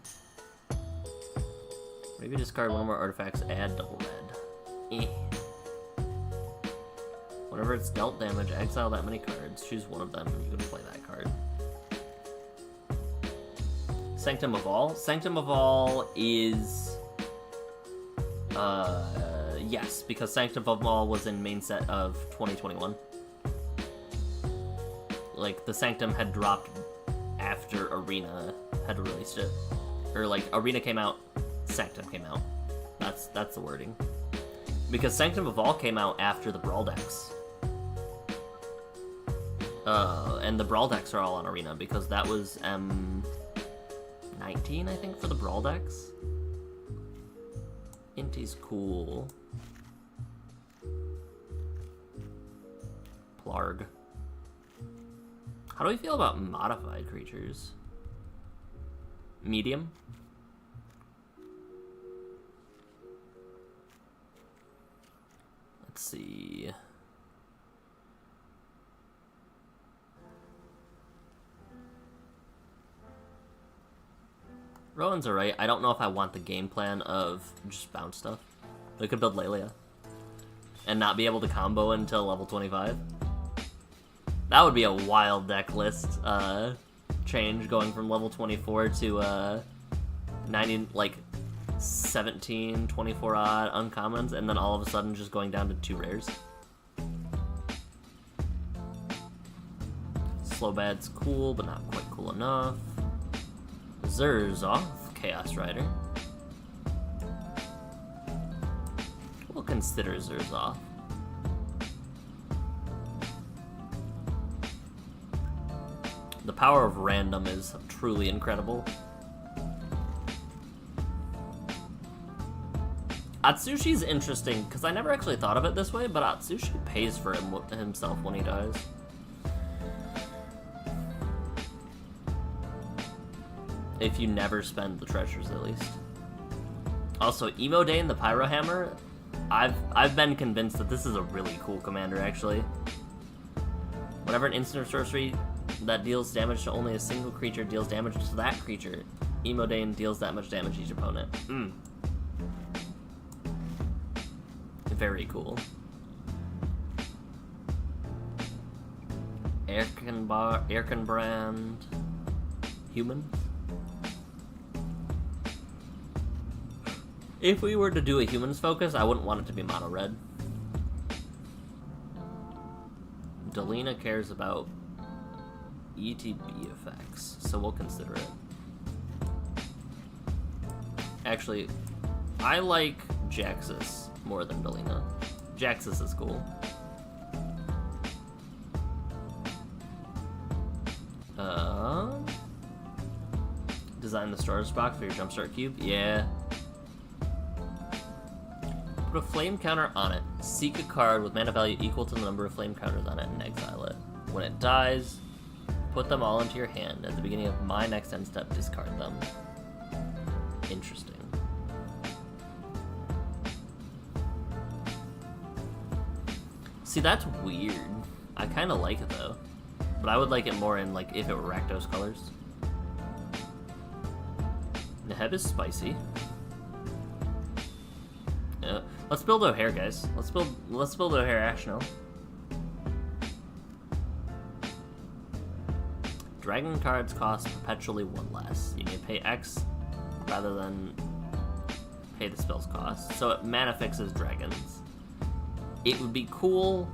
Maybe discard one more artifacts, add double red. Whenever it's dealt damage, exile that many cards, choose one of them, and you can play that card. Sanctum of All? Sanctum of All is... yes, because Sanctum of All was in main set of 2021. Like, the Sanctum had dropped after Arena had released it. Or, like, Arena came out, Sanctum came out. That's the wording. Because Sanctum of All came out after the Brawl decks. And the Brawl decks are all on Arena, because that was 19, I think, for the Brawl decks. Inty's cool. Plarg. How do we feel about modified creatures? Medium? Let's see. Rowan's alright. I don't know if I want the game plan of just bounce stuff. We could build Lelia and not be able to combo until level 25. That would be a wild deck list change, going from level 24 to 90, like 17, 24 odd uncommons, and then all of a sudden just going down to 2 rares. Slowbad's cool, but not quite cool enough. Zurzoff, Chaos Rider. We'll consider Zurzoff. The power of random is truly incredible. Atsushi's interesting, because I never actually thought of it this way, but Atsushi pays for himself when he dies. If you never spend the treasures, at least. Also, Emodane, the Pyro Hammer, I've been convinced that this is a really cool commander, actually. Whenever an instant or sorcery that deals damage to only a single creature deals damage to that creature, Emodane deals that much damage to each opponent. Very cool. Erkenbrand. Human. If we were to do a humans focus, I wouldn't want it to be mono red. Delina cares about ETB effects, so we'll consider it. Actually, I like Jaxus more than Delina. Jaxus is cool. Design the storage box for your Jumpstart Cube? Yeah. Put a flame counter on it. Seek a card with mana value equal to the number of flame counters on it and exile it. When it dies, put them all into your hand. At the beginning of my next end step, discard them. Interesting. See, that's weird. I kind of like it though. But I would like it more in, like, if it were Rakdos colors. Neheb is spicy. Yeah. Let's build O'Hare, guys. Let's build O'Hare Ashnell. Dragon cards cost perpetually 1 less. You need to pay X rather than pay the spell's cost. So it mana fixes dragons. It would be cool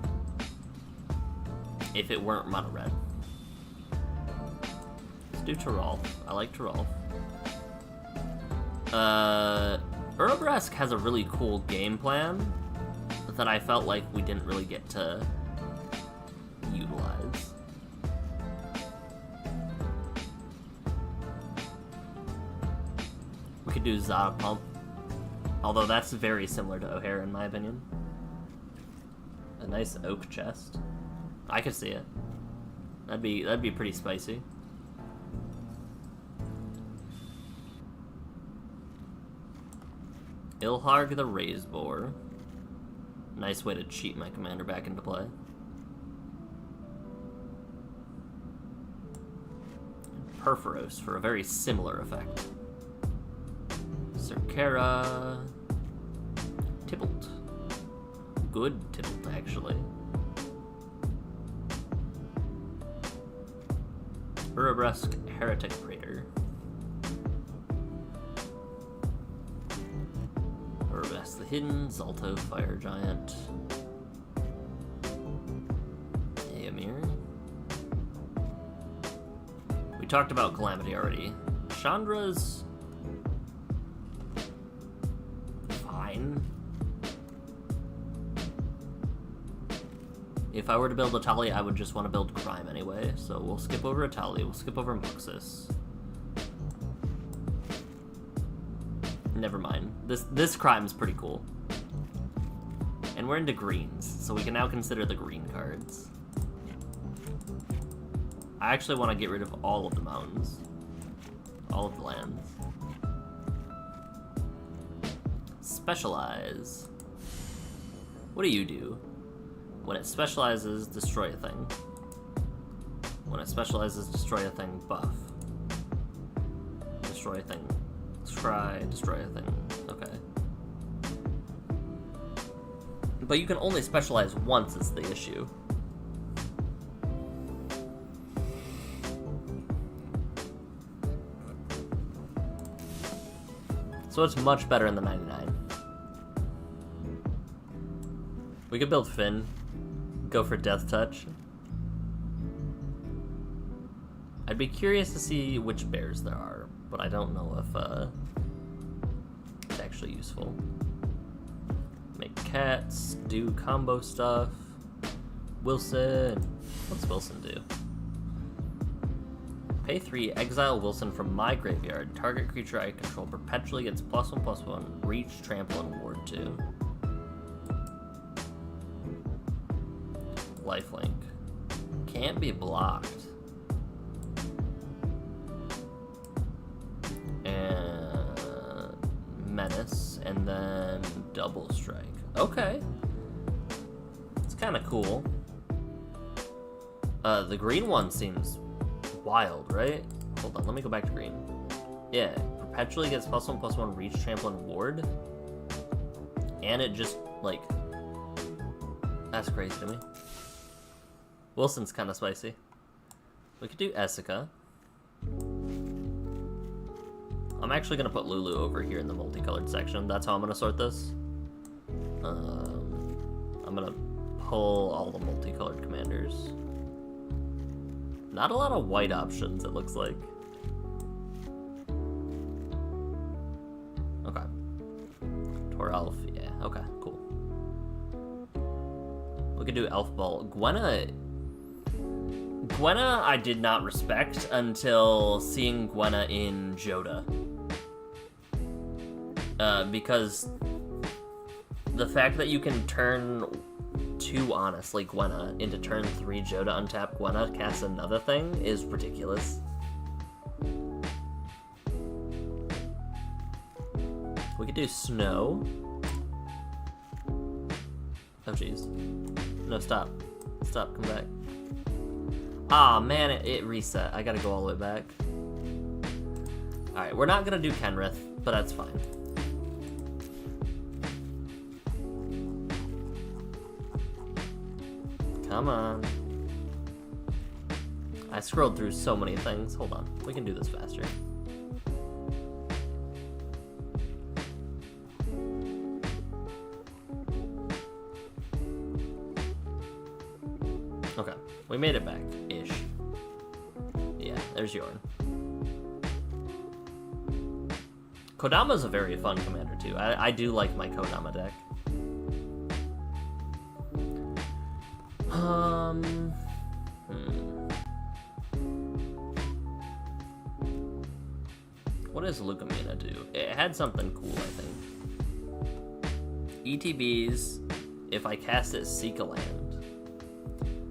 if it weren't mono red. Let's do Tyrol. I like Tyrol. Urobresk has a really cool game plan that I felt like we didn't really get to utilize. We could do Zada Pump, although that's very similar to O'Hare in my opinion. A nice oak chest. I could see it. That'd be pretty spicy. Ilharg the Raiseboar. Nice way to cheat my commander back into play. Perforos for a very similar effect. Cerkera. Tybalt. Good Tybalt, actually. Urobresk Heretic Praetor. Urobresk the Hidden, Zalto Fire Giant. Eamir. We talked about Calamity already. Chandra's fine. If I were to build Atali, I would just want to build Crime anyway, so we'll skip over Atali, we'll skip over Muxus. never mind. This crime's pretty cool. And we're into greens, so we can now consider the green cards. I actually want to get rid of all of the mountains. All of the lands. Specialize. What do you do? When it specializes, destroy a thing. When it specializes, destroy a thing, buff. Destroy a thing. Scry, destroy a thing. Okay. But you can only specialize once is the issue. So it's much better in the 99. We could build Finn. Go for Death Touch. I'd be curious to see which bears there are, but I don't know if it's actually useful. Make cats, do combo stuff. Wilson. What's Wilson do? Pay 3, exile Wilson from my graveyard. Target creature I control perpetually gets +1/+1, reach, trample, and ward 2. Lifelink. Can't be blocked. And Menace, and then Double Strike. Okay. It's kind of cool. The green one seems wild, right? Hold on, let me go back to green. Yeah, perpetually gets +1/+1, reach, trample, and ward. And it just, like... That's crazy to me. Wilson's kind of spicy. We could do Essica. I'm actually going to put Lulu over here in the multicolored section. That's how I'm going to sort this. I'm going to pull all the multicolored commanders. Not a lot of white options, it looks like. Okay. Tor Elf, yeah, okay, cool. We could do Elf Ball. Gwenna I did not respect until seeing Gwenna in Joda. Because the fact that you can turn 2, honestly, Gwenna into turn 3 Joda, untap Gwenna, cast another thing is ridiculous. We could do Snow. Oh, jeez. No, stop. Stop, come back. Ah, man, it reset. I gotta go all the way back. Alright, we're not gonna do Kenrith, but that's fine. Come on. I scrolled through so many things. Hold on. We can do this faster. Okay. We made it back-ish. Yeah, there's Yorn. Kodama's a very fun commander, too. I do like my Kodama deck. What does Lucamina do? It had something cool, I think. ETBs, if I cast it, seek a land.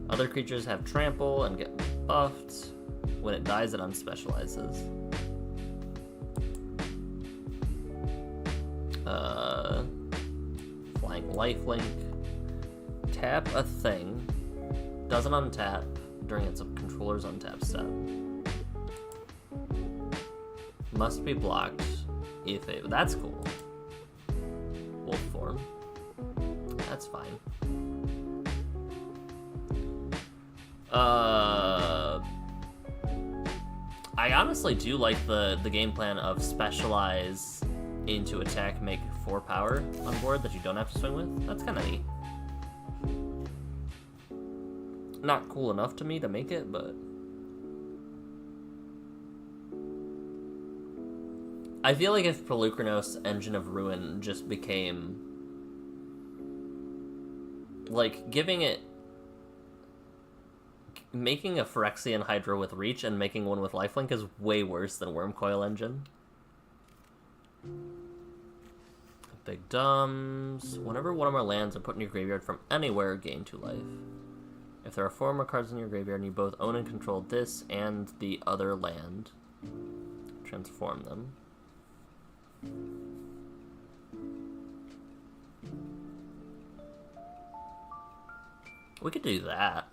Other creatures have trample and get buffed. When it dies, it unspecializes. Flying lifelink. Tap a thing. Doesn't untap during its controller's untap step. Must be blocked if it... That's cool. Wolf form. That's fine. I honestly do like the game plan of specialize into attack, make 4 power on board that you don't have to swing with. That's kind of neat. Not cool enough to me to make it, but... I feel like if Pelucranos Engine of Ruin just became... like, giving it... Making a Phyrexian Hydra with Reach and making one with Lifelink is way worse than Wormcoil Engine. Big Dumbs. Whenever one of our lands are put in your graveyard from anywhere, gain 2 life. If there are 4 more cards in your graveyard and you both own and control this and the other land, transform them. We could do that.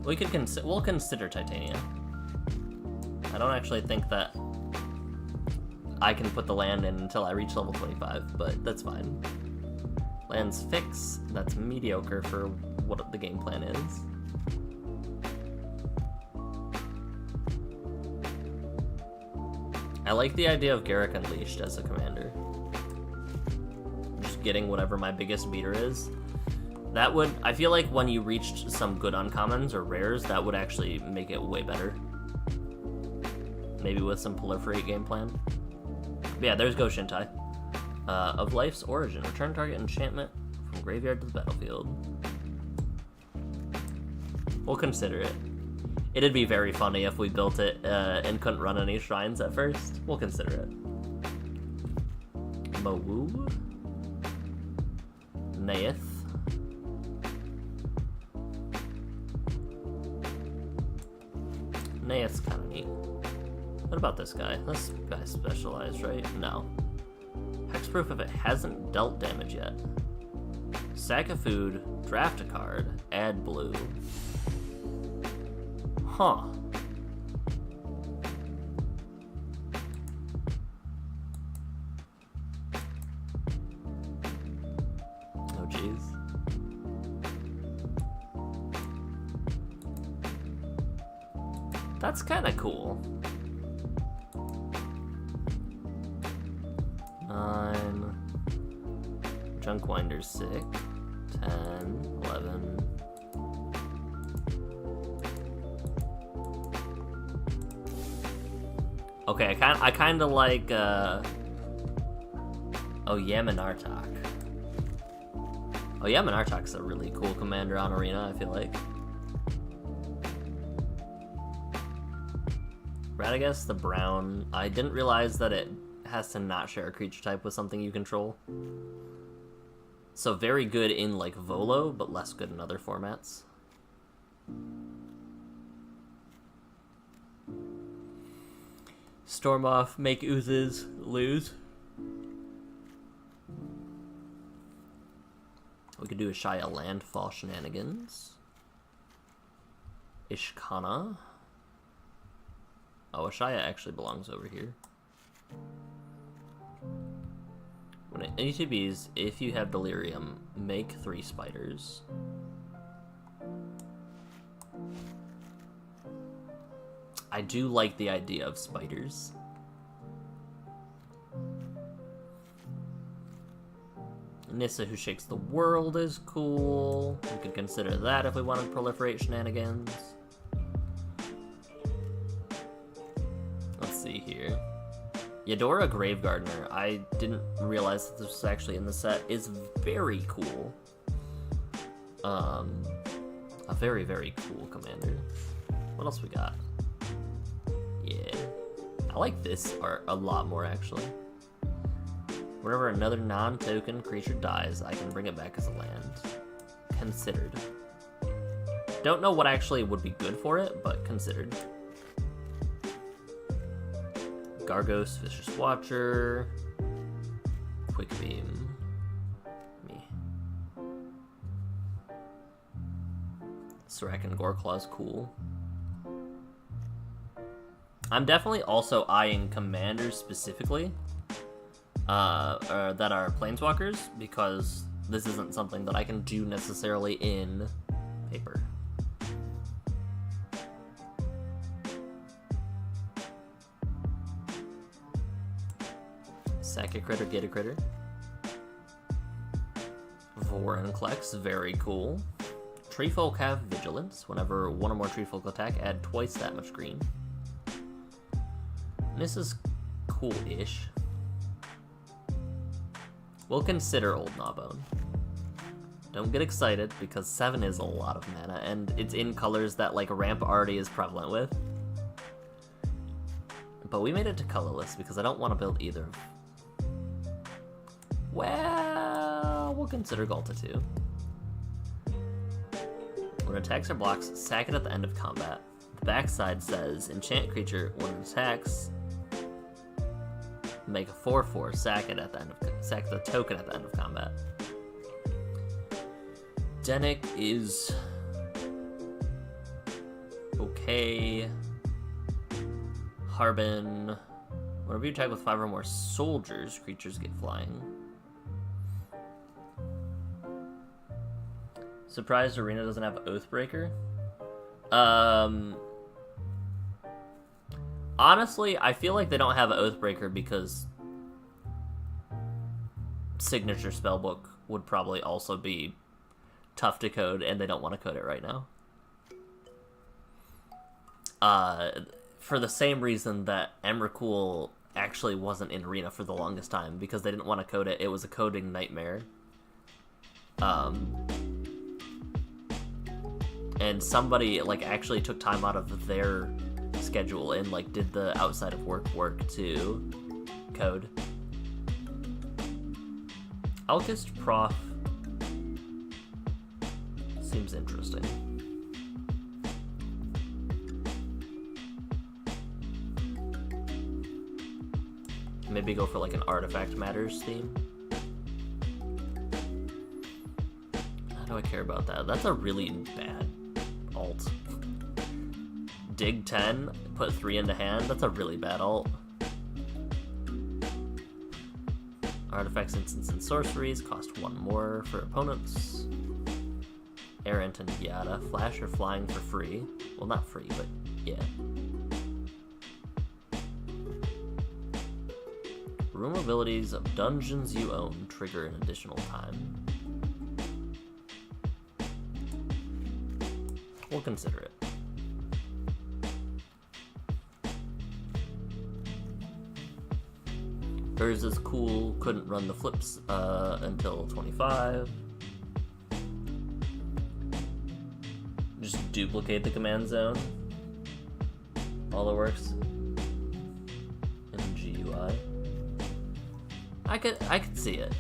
We could we'll consider Titania. I don't actually think that I can put the land in until I reach level 25, but that's fine. Lands fix, that's mediocre for what the game plan is. I like the idea of Garrick Unleashed as a commander. Just getting whatever my biggest beater is. That would, I feel like when you reached some good uncommons or rares, that would actually make it way better. Maybe with some proliferate game plan. But yeah, there's Go Shintai. Of Life's Origin. Return target enchantment from graveyard to the battlefield. We'll consider it. It'd be very funny if we built it and couldn't run any shrines at first. We'll consider it. Mawoo. Naeth. Naeth's kind of neat. What about this guy? This guy's specialized, right? No. Hexproof if it hasn't dealt damage yet. Sack of food, draft a card, add blue. Huh. Oh, jeez. That's kind of cool. 9. Junkwinder's sick. 10, 11. Okay, I kind of like, oh, Yamanartok. Oh, Yamanartok's a really cool commander on Arena, I feel like. Radagast the brown. I didn't realize that it has to not share a creature type with something you control. So very good in, like, Volo, but less good in other formats. Storm off, make oozes, lose. We could do a Shia Landfall Shenanigans. Ishkana. Oh, Ashaya actually belongs over here. When it ETBs, if you have Delirium, make 3 spiders. I do like the idea of spiders. Nissa Who Shakes the World is cool. We could consider that if we wanted to proliferate shenanigans. Let's see here. Yadora Gravegardener, I didn't realize that this was actually in the set, is very cool. A very, very cool commander. What else we got? Yeah. I like this art a lot more, actually. Whenever another non-token creature dies, I can bring it back as a land. Considered. Don't know what actually would be good for it, but considered. Gargos, Vicious Watcher, Quick Beam, me. Serakin Goreclaw's cool. I'm definitely also eyeing commanders specifically that are planeswalkers, because this isn't something that I can do necessarily in paper. Sack a critter, get a critter. Vorinclex, very cool. Treefolk have Vigilance. Whenever one or more Treefolk attack, add twice that much green. And this is cool-ish. We'll consider Old Gnawbone. Don't get excited, because 7 is a lot of mana, and it's in colors that, like, Ramp already is prevalent with. But we made it to colorless, because I don't want to build either. Well, we'll consider Galta too. When it attacks or blocks, sack it at the end of combat. The backside says, enchant creature, when it attacks, make a 4/4, sack it at the end of sack the token at the end of combat. Denick is okay. Harbin. Whenever you attack with 5 or more soldiers, creatures get flying. Surprised Arena doesn't have Oathbreaker. Honestly, I feel like they don't have Oathbreaker because Signature Spellbook would probably also be tough to code, and they don't want to code it right now. For the same reason that Emrakul actually wasn't in Arena for the longest time, because they didn't want to code it. It was a coding nightmare. And somebody, like, actually took time out of their schedule and, like, did the outside of work to code. Alchist Prof seems interesting. Maybe go for, like, an Artifact Matters theme. How do I care about that? That's a really bad alt. Dig 10, put 3 into hand. That's a really bad alt. Artifacts, instants, and sorceries cost 1 more for opponents. Errant and Yada. Flash or flying for free. Well, not free, but yeah. Room abilities of dungeons you own trigger an additional time. We'll consider it. Hers is cool, couldn't run the flips until 25. Just duplicate the command zone. All that works in GUI. I could see it.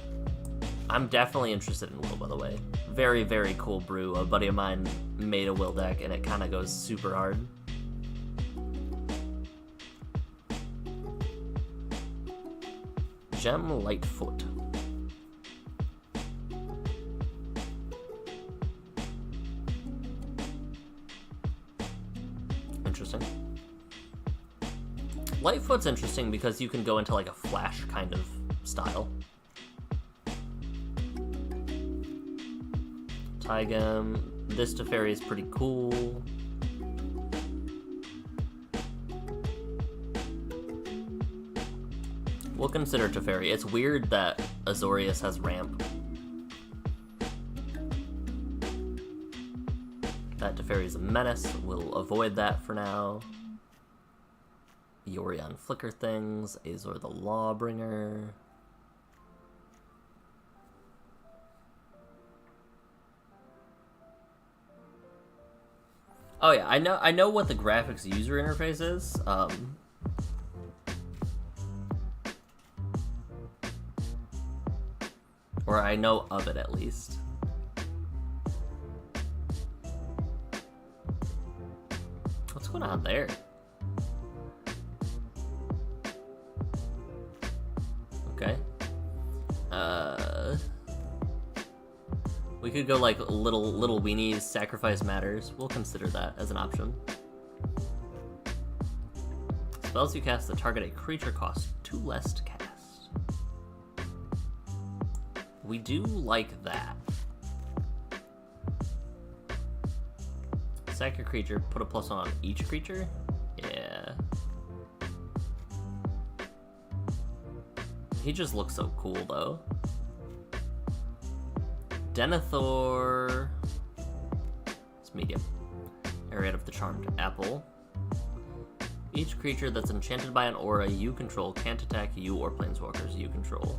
I'm definitely interested in Will, by the way. Very, very cool brew. A buddy of mine made a Will deck, and it kind of goes super hard. Gem Lightfoot. Interesting. Lightfoot's interesting because you can go into like a flash kind of style. Tigem. This Teferi is pretty cool. We'll consider Teferi. It's weird that Azorius has ramp. That Teferi is a menace. We'll avoid that for now. Yorion Flicker things. Azor the Lawbringer. Oh yeah, I know what the graphics user interface is. Or I know of it at least. What's going on there? Okay. We could go like little weenies, sacrifice matters. We'll consider that as an option. Spells you cast that target a creature cost 2 less to cast. We do like that. Sack your creature, put a +1 on each creature? Yeah. He just looks so cool though. Denethor. It's medium. Area of the Charmed Apple. Each creature that's enchanted by an aura you control can't attack you or planeswalkers you control.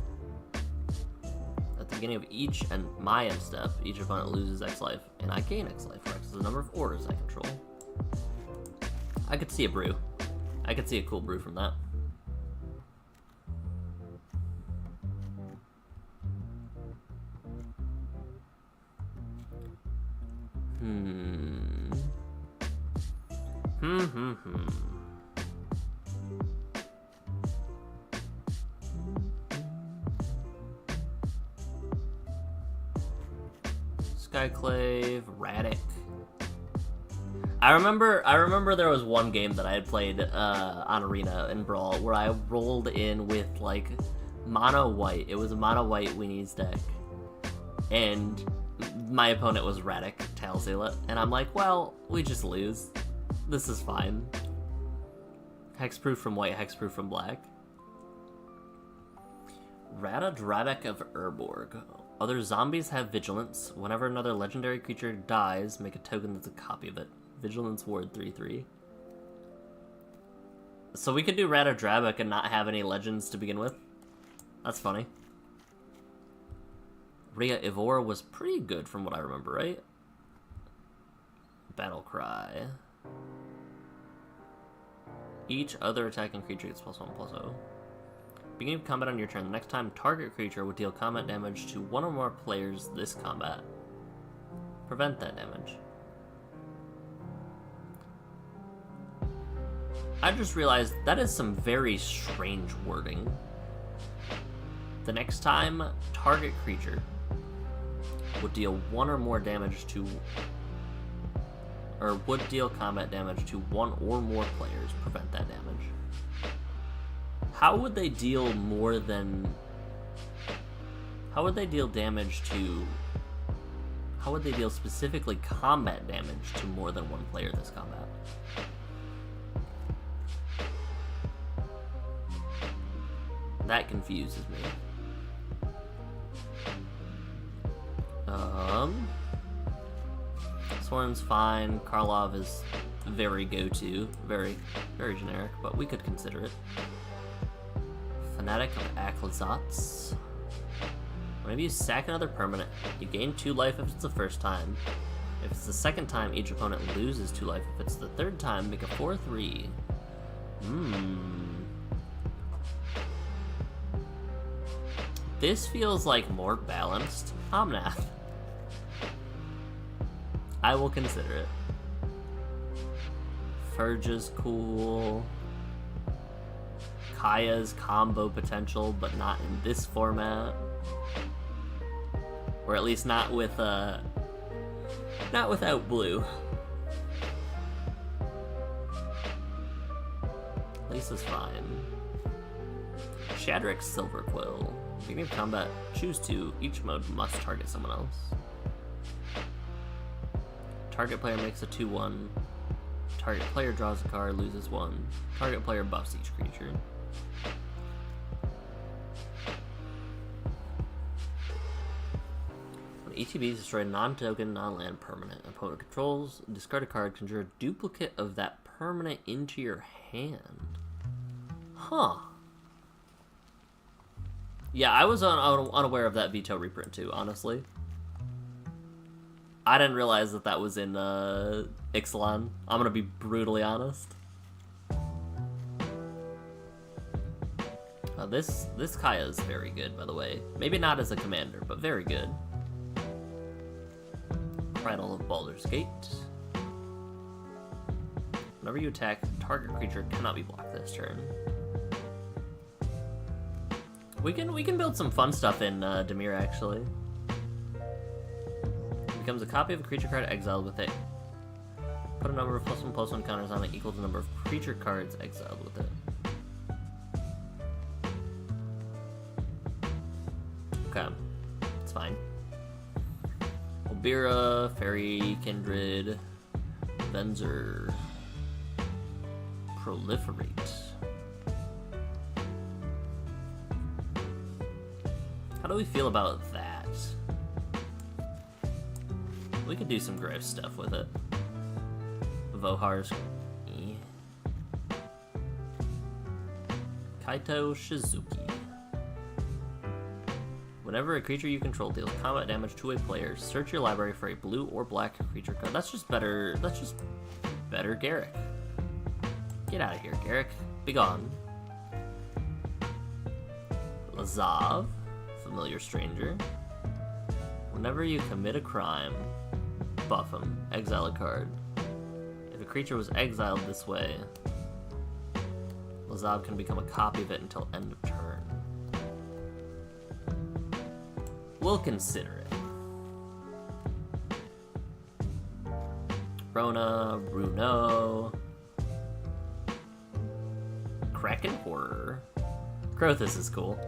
At the beginning of each and my end step, each opponent loses X life, and I gain X life for X is the number of auras I control. I could see a brew. I could see a cool brew from that. Skyclave, Radic. I remember there was one game that I had played on Arena in Brawl where I rolled in with like mono white. It was a mono white Winnie's deck, and my opponent was Radic Talzealet, and I'm like, well, we just lose. This is fine. Hexproof from white, hexproof from black. Rada Drabek of Urborg. Other zombies have vigilance. Whenever another legendary creature dies, make a token that's a copy of it. Vigilance ward 3/3. So we could do Rada Drabek and not have any legends to begin with. That's funny. Rhea Ivor was pretty good from what I remember, right? Battle Cry. Each other attacking creature gets +1/+0. Beginning of combat on your turn. The next time target creature would deal combat damage to one or more players this combat. Prevent that damage. I just realized that is some very strange wording. The next time target creature would deal one or more damage to, or would deal combat damage to one or more players, prevent that damage. How would they deal more than... How would they deal damage to... How would they deal specifically combat damage to more than one player this combat? That confuses me. Swarm's fine. Karlov is very go-to. Very, very generic, but we could consider it. Fanatic of Aklazats. Whenever you sack another permanent, you gain 2 life if it's the first time. If it's the second time, each opponent loses 2 life. If it's the third time, make a 4/3. This feels like more balanced. Omnath. I will consider it. Furge's cool. Kaya's combo potential, but not in this format. Or at least not with not without blue. Lisa's fine. Shadrick's Silver Quill. Beginning of combat, choose 2. Each mode must target someone else. Target player makes a 2/1. Target player draws a card, loses 1. Target player buffs each creature. When ETBs destroy non-token, non-land permanent opponent controls, discard a card, conjure a duplicate of that permanent into your hand. Huh. Yeah, I was unaware of that veto reprint too, honestly. I didn't realize that that was in Ixalan. I'm gonna be brutally honest. This Kaya is very good, by the way. Maybe not as a commander, but very good. Cradle of Baldur's Gate. Whenever you attack, target creature cannot be blocked this turn. We can build some fun stuff in Dimir, actually. Becomes a copy of a creature card exiled with it. Put a number of +1/+1 counters on it equal to the number of creature cards exiled with it. Okay, it's fine. Obira, Fairy, Kindred, Venzer, Proliferate. How do we feel about that? We could do some gross stuff with it. Vohar's... Kaito Shizuki. Whenever a creature you control deals combat damage to a player, search your library for a blue or black creature card. That's just better Garrick. Get out of here, Garrick. Be gone. Lazav. Familiar stranger. Whenever you commit a crime, buff him. Exile a card. If a creature was exiled this way, Lazav can become a copy of it until end of turn. We'll consider it. Rona, Bruno, Kraken Horror. Crothus is cool.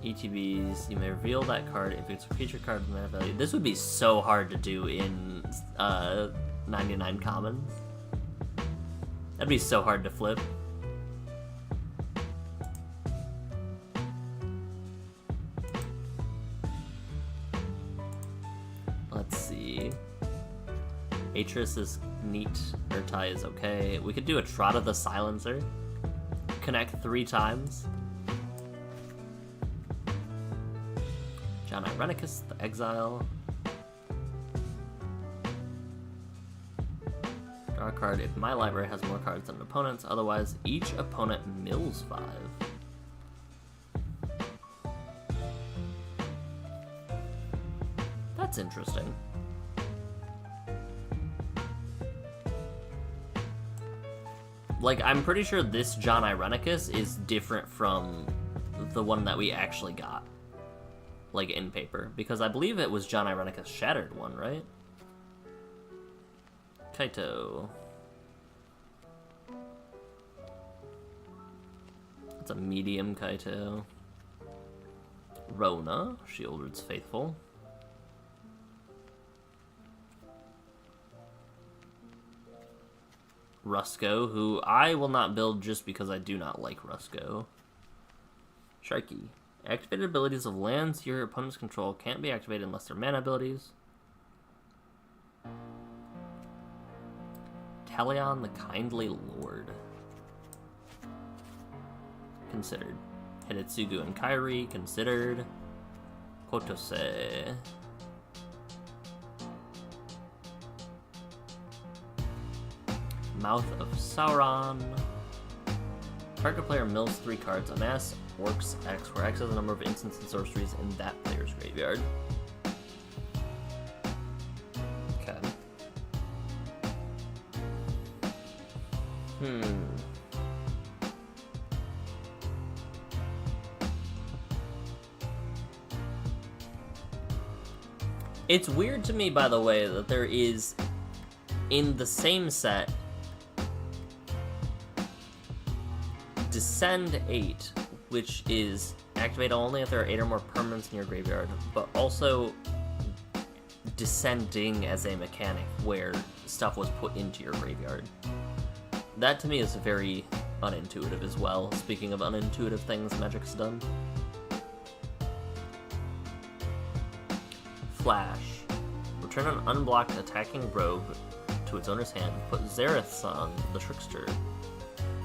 ETBs, you may reveal that card if it's a creature card with mana value. This would be so hard to do in 99 commons. That'd be so hard to flip. Let's see. Atris is neat. Urtai is okay. We could do a Trot of the Silencer. Connect 3 times. John Irenicus, the Exile. Draw a card if my library has more cards than an opponent's, otherwise each opponent mills 5. That's interesting. Like, I'm pretty sure this John Irenicus is different from the one that we actually got. Like, in paper. Because I believe it was John Irenicus' Shattered one, right? Kaito. That's a medium Kaito. Rona, Shieldred's Faithful. Rusko, who I will not build just because I do not like Rusko. Sharky. Activated abilities of lands your opponent's control can't be activated unless they're mana abilities. Talion, the Kindly Lord. Considered. Hidetsugu and Kairi, considered. Kotose. Mouth of Sauron. Target player mills 3 cards. Amass Orcs X, where X is the number of instants and sorceries in that player's graveyard. Okay. It's weird to me, by the way, that there is, in the same set, Descend 8, which is activate only if there are 8 or more permanents in your graveyard, but also descending as a mechanic where stuff was put into your graveyard. That to me is very unintuitive as well. Speaking of unintuitive things Magic's done. Flash. Return an unblocked attacking rogue to its owner's hand. Put Zareth-san, the Trickster.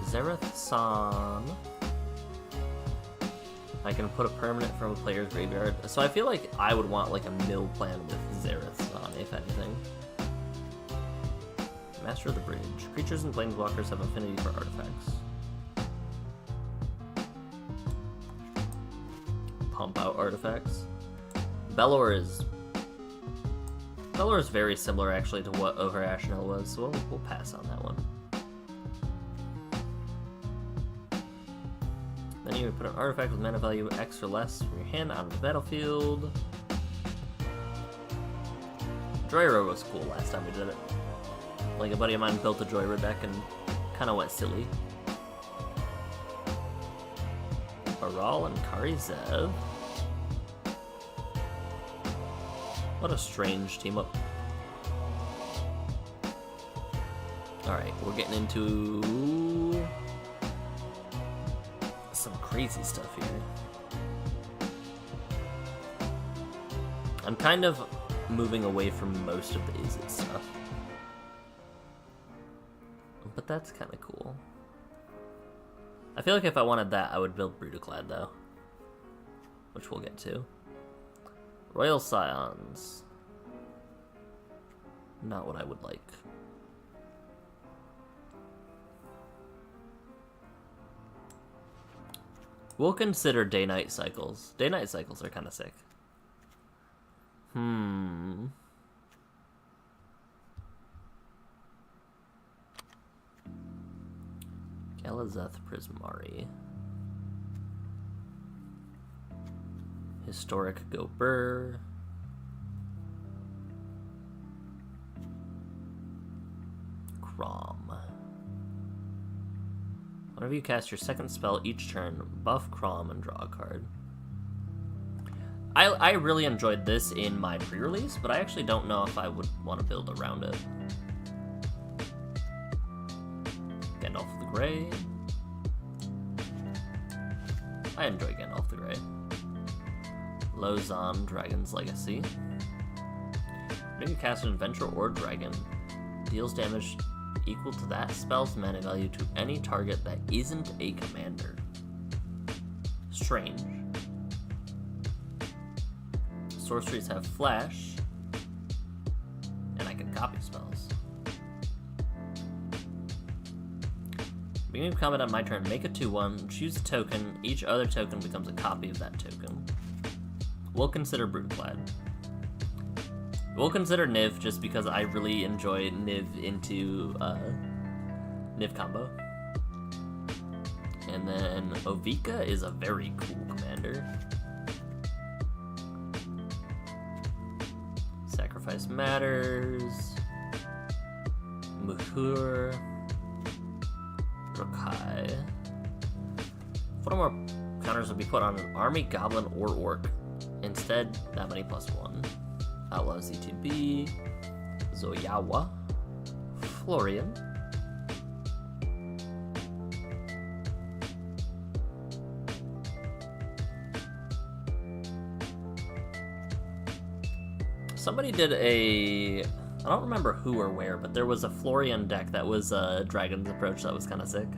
Zareth-san. I can put a permanent from a player's graveyard. So I feel like I would want like a mill plan with Zareth-san, if anything. Master of the Bridge. Creatures and planeswalkers have affinity for artifacts. Pump out artifacts. Belor is very similar actually to what Over Ashnell was, so we'll pass on that one. Then you would put an artifact with mana value X or less from your hand onto the battlefield. Joyra was cool last time we did it. Like, a buddy of mine built a Joyra deck and kind of went silly. Baral and Karizev. What a strange team up. Alright, we're getting into some crazy stuff here. I'm kind of moving away from most of the Izzet stuff. But that's kind of cool. I feel like if I wanted that, I would build Brutaclad, though. Which we'll get to. Royal Scions. Not what I would like. We'll consider day-night cycles. Day-night cycles are kind of sick. Galazeth Prismari. Historic Gobur. Crom. Whenever you cast your second spell each turn, buff Crom and draw a card. I really enjoyed this in my pre-release, but I actually don't know if I would want to build around it. Gandalf the Grey. I enjoy Gandalf the Grey. Lozan, Dragon's Legacy. Whenever you cast an adventure or dragon, deals damage equal to that spell's mana value to any target that isn't a commander. Strange. Sorceries have flash, and I can copy spells. Beginning of combat on my turn, make a 2/1, choose a token, each other token becomes a copy of that token. We'll consider Broodclad. We'll consider Niv just because I really enjoy Niv into Niv combo. And then Ovika is a very cool commander. Sacrifice Matters. Muhur. Rokai. What more counters would be put on an army, goblin, or orc? Instead, that many +1. Outlaw Z2B. Zoyawa. Florian. Somebody did a... I don't remember who or where, but there was a Florian deck that was a Dragon's Approach that was kind of sick.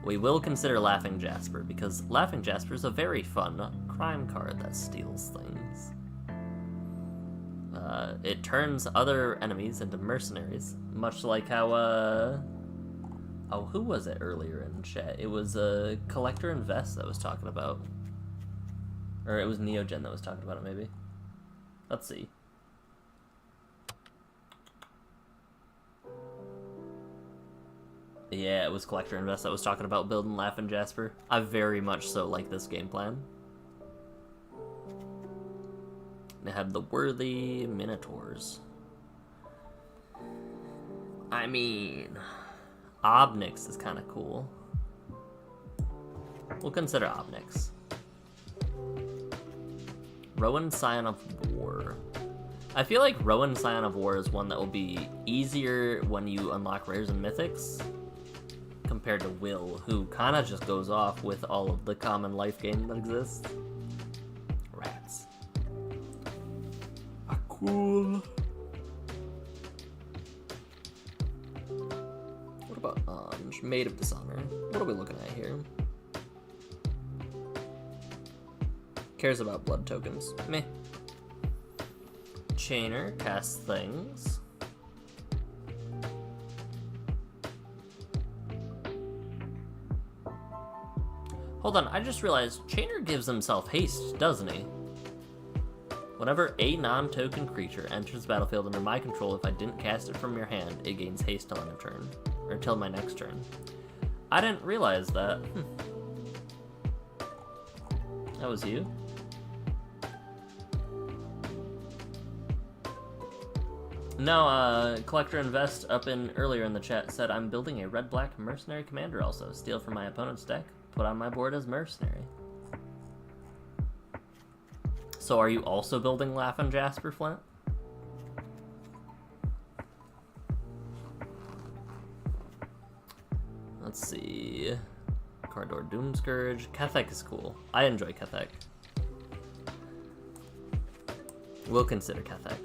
We will consider Laughing Jasper, because Laughing Jasper is a very fun crime card that steals things. It turns other enemies into mercenaries, much like how, oh, who was it earlier in chat? It was Collector Invest that was talking about. Or it was Neogen that was talking about it, maybe. Let's see. Yeah, it was Collector Invest that was talking about building Laughing Jasper. I very much so like this game plan. They have the Worthy Minotaurs. I mean, Obnix is kind of cool. We'll consider Obnix. Rowan Scion of War. I feel like Rowan Scion of War is one that will be easier when you unlock rares and mythics compared to Will, who kind of just goes off with all of the common life game that exists. Rats. Ah, cool. What about Anj? Maid of Dishonor. What are we looking at here? Cares about blood tokens. Meh. Chainer casts things. Hold on, I just realized Chainer gives himself haste, doesn't he? Whenever a non-token creature enters the battlefield under my control, if I didn't cast it from your hand, it gains haste till end of turn. Or till my next turn. I didn't realize that. That was you? No, Collector Invest up in earlier in the chat said, I'm building a red-black mercenary commander also. Steal from my opponent's deck, put on my board as mercenary. So are you also building Laughing Jasper, Flint? Let's see. Cardor Doomscourge. Kethek is cool. I enjoy Kethek. We'll consider Kethek.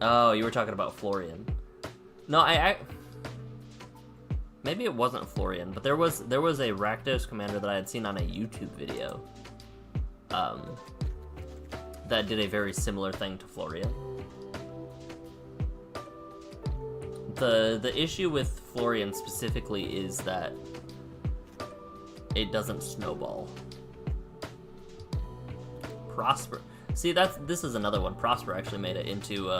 Oh, you were talking about Florian. No, I maybe it wasn't Florian, but there was a Rakdos commander that I had seen on a YouTube video that did a very similar thing to Florian. The issue with Florian specifically is that it doesn't snowball. Prosper. See, this is another one. Prosper actually made it into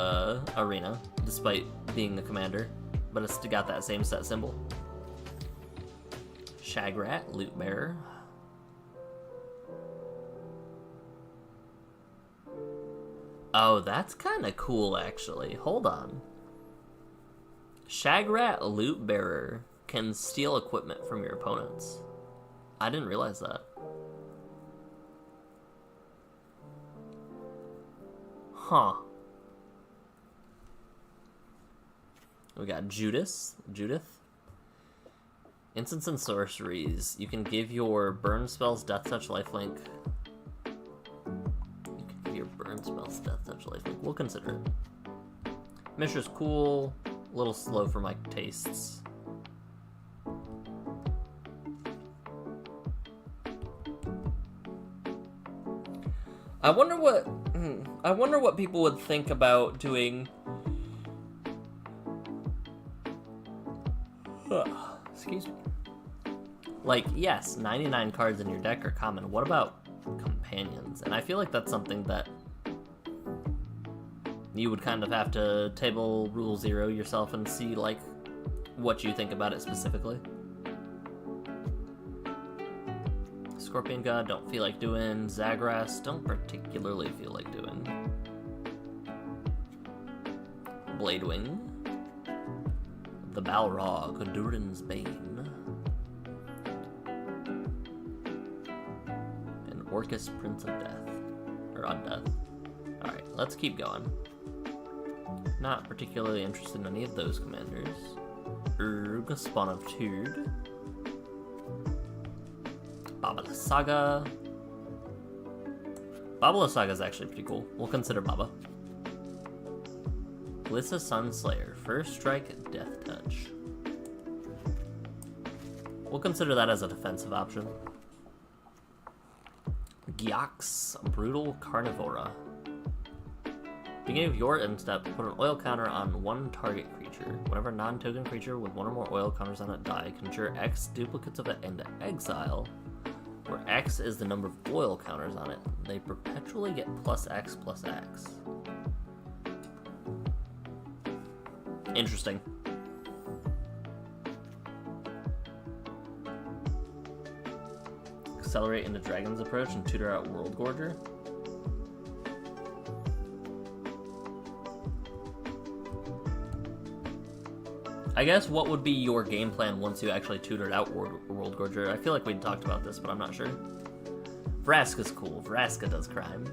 Arena, despite being the commander, but it's still got that same set symbol. Shagrat, Loot Bearer. Oh, that's kind of cool, actually. Hold on. Shagrat Loot Bearer can steal equipment from your opponents. I didn't realize that. Huh. We got Judith. Instants and sorceries. You can give your burn spells Death Touch Lifelink. You can give your burn spells Death Touch Lifelink. We'll consider it. Mishra's cool. A little slow for my tastes. I wonder what people would think about doing. Excuse me. Like, yes, 99 cards in your deck are common. What about companions? And I feel like that's something that you would kind of have to table rule 0 yourself and see, like, what you think about it specifically. Scorpion God, don't feel like doing. Zagras, don't particularly feel like doing. Bladewing. The Balrog, Durin's Bane. And Orcus, Prince of Death. Or Undeath. Alright, let's keep going. Not particularly interested in any of those commanders. Urg, Spawn of Tude. Baba Saga. Baba Saga is actually pretty cool. We'll consider Baba. Glissa Sunslayer. First Strike, Death Touch. We'll consider that as a defensive option. Gyox, Brutal Carnivora. Beginning of your end step, put an oil counter on one target creature. Whenever a non-token creature with one or more oil counters on it die, conjure X duplicates of it into exile, where X is the number of oil counters on it. They perpetually get +X +X. Interesting. Accelerate into Dragon's Approach and tutor out World Gorger. I guess what would be your game plan once you actually tutored out World Gorger? I feel like we talked about this, but I'm not sure. Vraska's cool. Vraska does crime.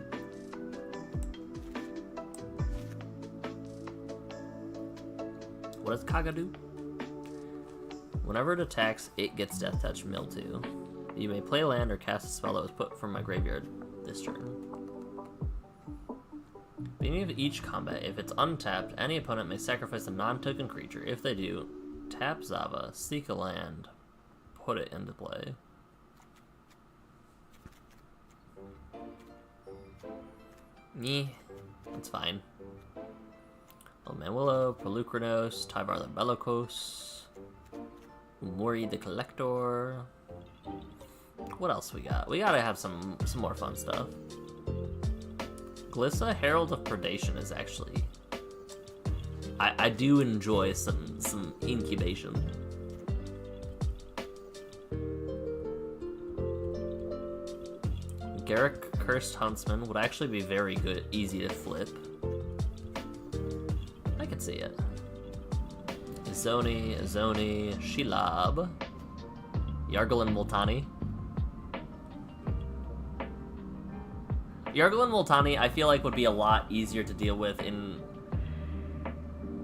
What does Kaga do? Whenever it attacks, it gets Death Touch Mildew. You may play land or cast a spell that was put from my graveyard this turn. Beginning of each combat, if it's untapped, any opponent may sacrifice a non-token creature. If they do, tap Zava, seek a land, put it into play. That's fine. Manwillow, Pelucranos, Tyvar the Bellicose, Umori the Collector. What else we got? We gotta have some more fun stuff. Glissa, Herald of Predation is actually... I do enjoy some incubation. Garrick, Cursed Huntsman would actually be very good, easy to flip. I could see it. Izoni, Shilab, Yargulin Multani. Yargulin Multani, I feel like would be a lot easier to deal with in...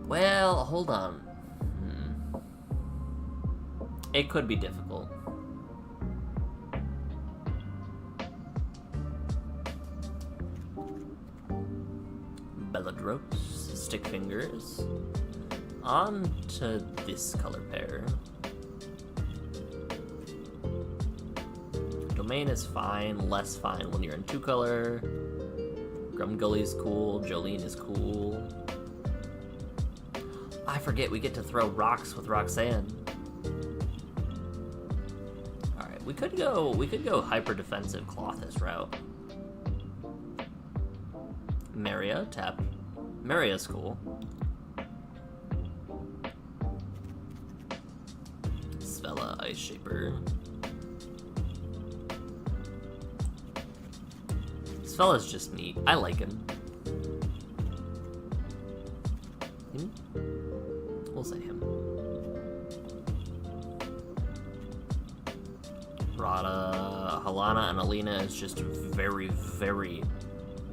Well, hold on. It could be difficult. Belladros, Stick Fingers. On to this color pair. Domain is fine, less fine when you're in 2-color. Grumgully's cool, Jolene is cool. I forget we get to throw rocks with Roxanne. Alright, we could go hyper defensive Clothis route. Maria, tap. Maria's cool. Svella, Ice Shaper. Svella's just neat. I like him. Him? We'll say him. Rada, Halana, and Alina is just very, very,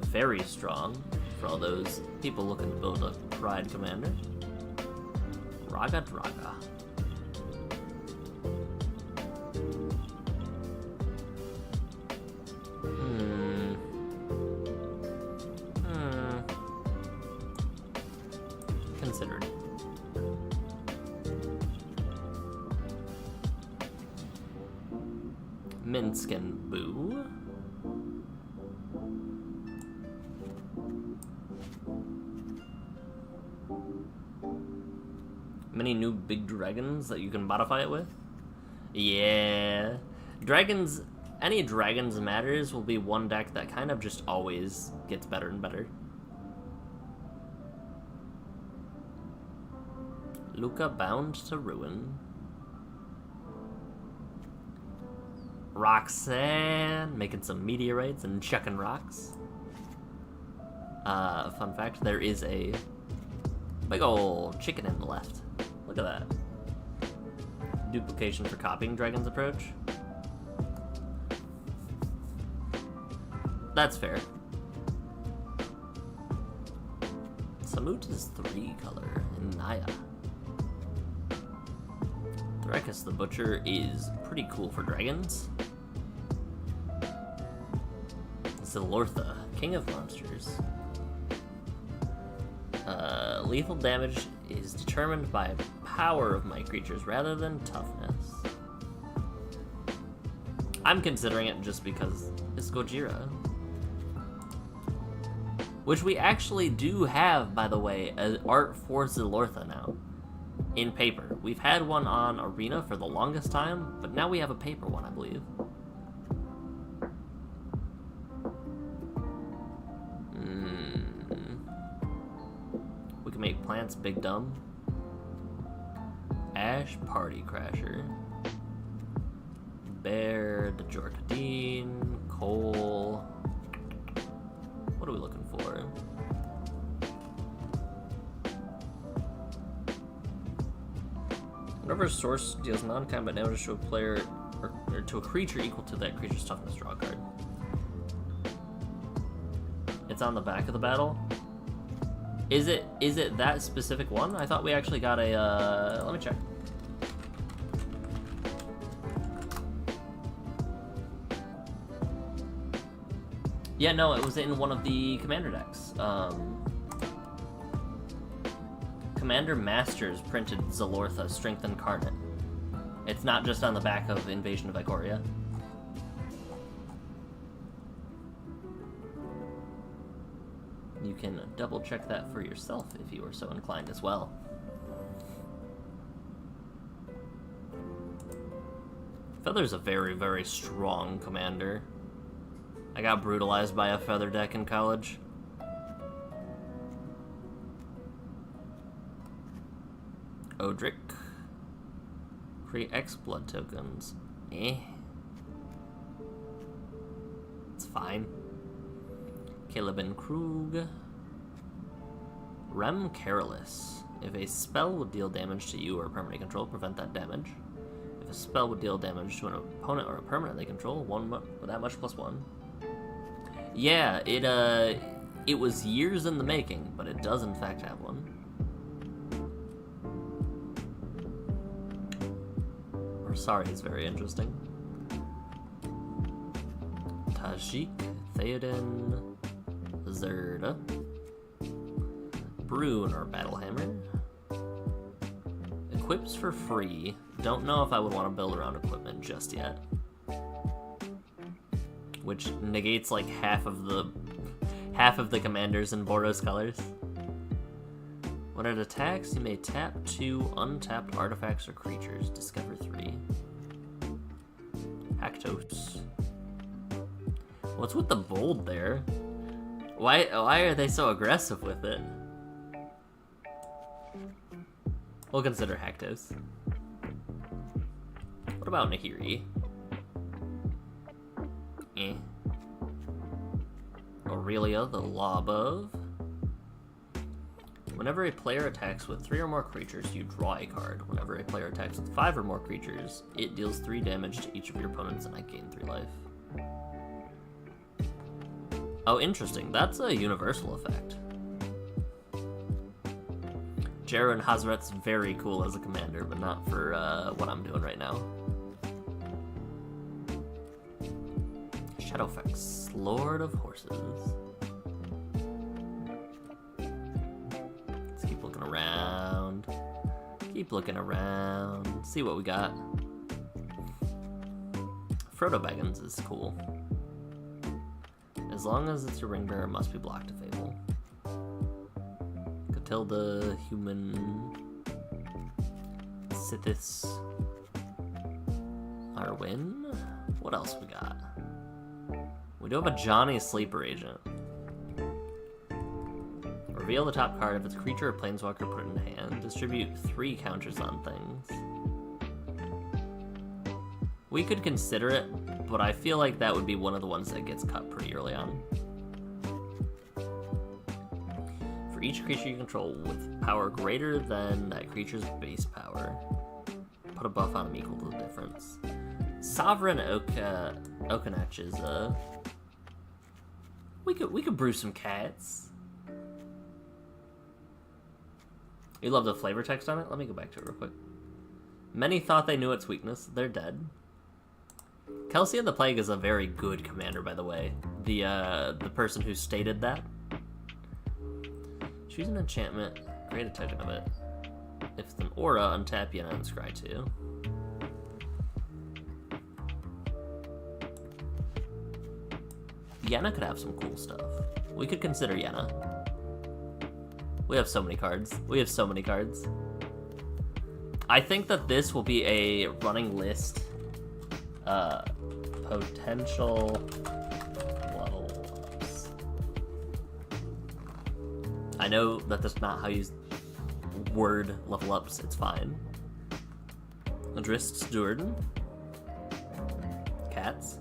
very strong for all those people looking to build a Pride Commander. Raga Draga. Considered. Minsk and Boo. Many new big dragons that you can modify it with? Yeah. Dragons, any dragons matters will be one deck that kind of just always gets better and better. Luca bound to ruin. Roxanne making some meteorites and chucking rocks. Fun fact, there is a big old chicken in the left. Look at that. Duplication for copying Dragon's approach. That's fair. Samut is 3 color in Naya. Threkus the Butcher is pretty cool for dragons. Zilortha, King of Monsters. Lethal damage is determined by power of my creatures rather than toughness. I'm considering it just because it's Gojira. Which we actually do have, by the way, an art for Zilortha now. In paper. We've had one on Arena for the longest time, but now we have a paper one, I believe. We can make plants big dumb. Ash Party Crasher. Bear the Jorkadine. Cole. What are we looking for? Whenever source deals non-combat damage to a player or to a creature equal to that creature's toughness, draw a card. It's on the back of the battle. Is it that specific one? I thought we actually got a. Let me check. Yeah, no, it was in one of the commander decks. Commander Masters printed Zilortha, Strength Incarnate. It's not just on the back of Invasion of Ikoria. You can double check that for yourself if you are so inclined as well. Feather's a very, very strong commander. I got brutalized by a Feather deck in college. Odric. Create X blood tokens. It's fine. Caleb and Krug. Rem Careless. If a spell would deal damage to you or permanent control, prevent that damage. If a spell would deal damage to an opponent or a permanent they control, that much +1. Yeah, it was years in the making, but it does in fact have one. Sorry, it's very interesting. Tajik, Theoden, Zerda, Brewing or Battlehammer. Equips for free. Don't know if I would want to build around equipment just yet. Which negates like half of the commanders in Boros colors. When it attacks, you may tap 2 untapped artifacts or creatures. Discover 3. Haktos. What's with the bold there? Why are they so aggressive with it? We'll consider Hectos. What about Nahiri? Eh. Aurelia, the Law Above. Whenever a player attacks with 3 or more creatures, you draw a card. Whenever a player attacks with 5 or more creatures, it deals 3 damage to each of your opponents and I gain 3 life. Oh, interesting. That's a universal effect. Jaren Hazaret's very cool as a commander, but not for what I'm doing right now. Shadowfax, Lord of Horses. Let's keep looking around. Keep looking around. See what we got. Frodo Baggins is cool. As long as it's a ring bearer, must be blocked to Fable. Catilda, Human, Sithis, Arwen. What else we got? We do have a Johnny Sleeper Agent. Reveal the top card of its creature or planeswalker, put it in hand. Distribute 3 counters on things. We could consider it, but I feel like that would be one of the ones that gets cut pretty early on. For each creature you control with power greater than that creature's base power, put a buff on them equal to the difference. Sovereign Okanach is we could brew some cats. You love the flavor text on it? Let me go back to it real quick. Many thought they knew its weakness. They're dead. Kelsey and the Plague is a very good commander, by the way. The person who stated that. Choose an enchantment. Create a token of it. If it's an aura, untap Yenna and scry 2. Yenna could have some cool stuff. We could consider Yenna. We have so many cards. We have so many cards. I think that this will be a running list. Potential level ups. I know that that's not how you word level ups. It's fine. Adrist Steward. Cats.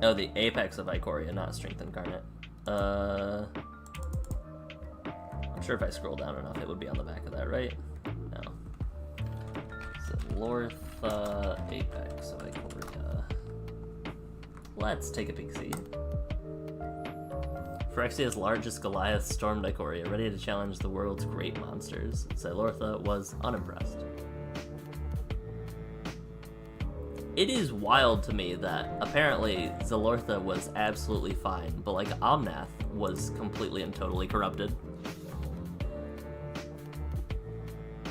Oh, the apex of Ikoria, not Strength Incarnate. I'm sure if I scroll down enough, it would be on the back of that, right? No. So Lortha, apex of Ikoria. Let's take a peek see. Phyrexia's largest Goliath stormed Ikoria, ready to challenge the world's great monsters. Zilortha was unimpressed. It is wild to me that apparently Zilortha was absolutely fine, but like Omnath was completely and totally corrupted.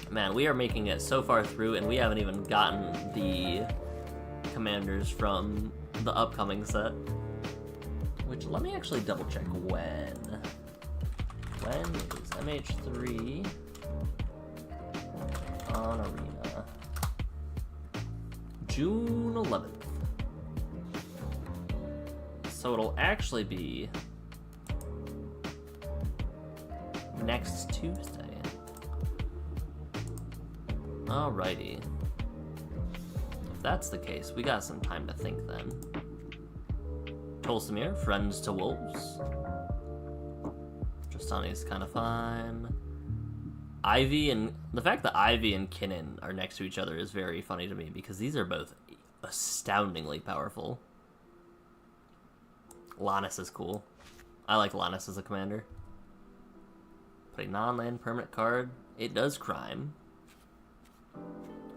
Man, we are making it so far through and we haven't even gotten the commanders from the upcoming set. Which, let me actually double check when. When is MH3 on Arena? June 11th. So it'll actually be next Tuesday. Alrighty. If that's the case, we got some time to think then. Tolsimir, Friends to Wolves. Tristani's kind of fine. Ivy and... The fact that Ivy and Kinnan are next to each other is very funny to me because these are both astoundingly powerful. Lannis is cool. I like Lannis as a commander. Put a non-land permanent card. It does crime.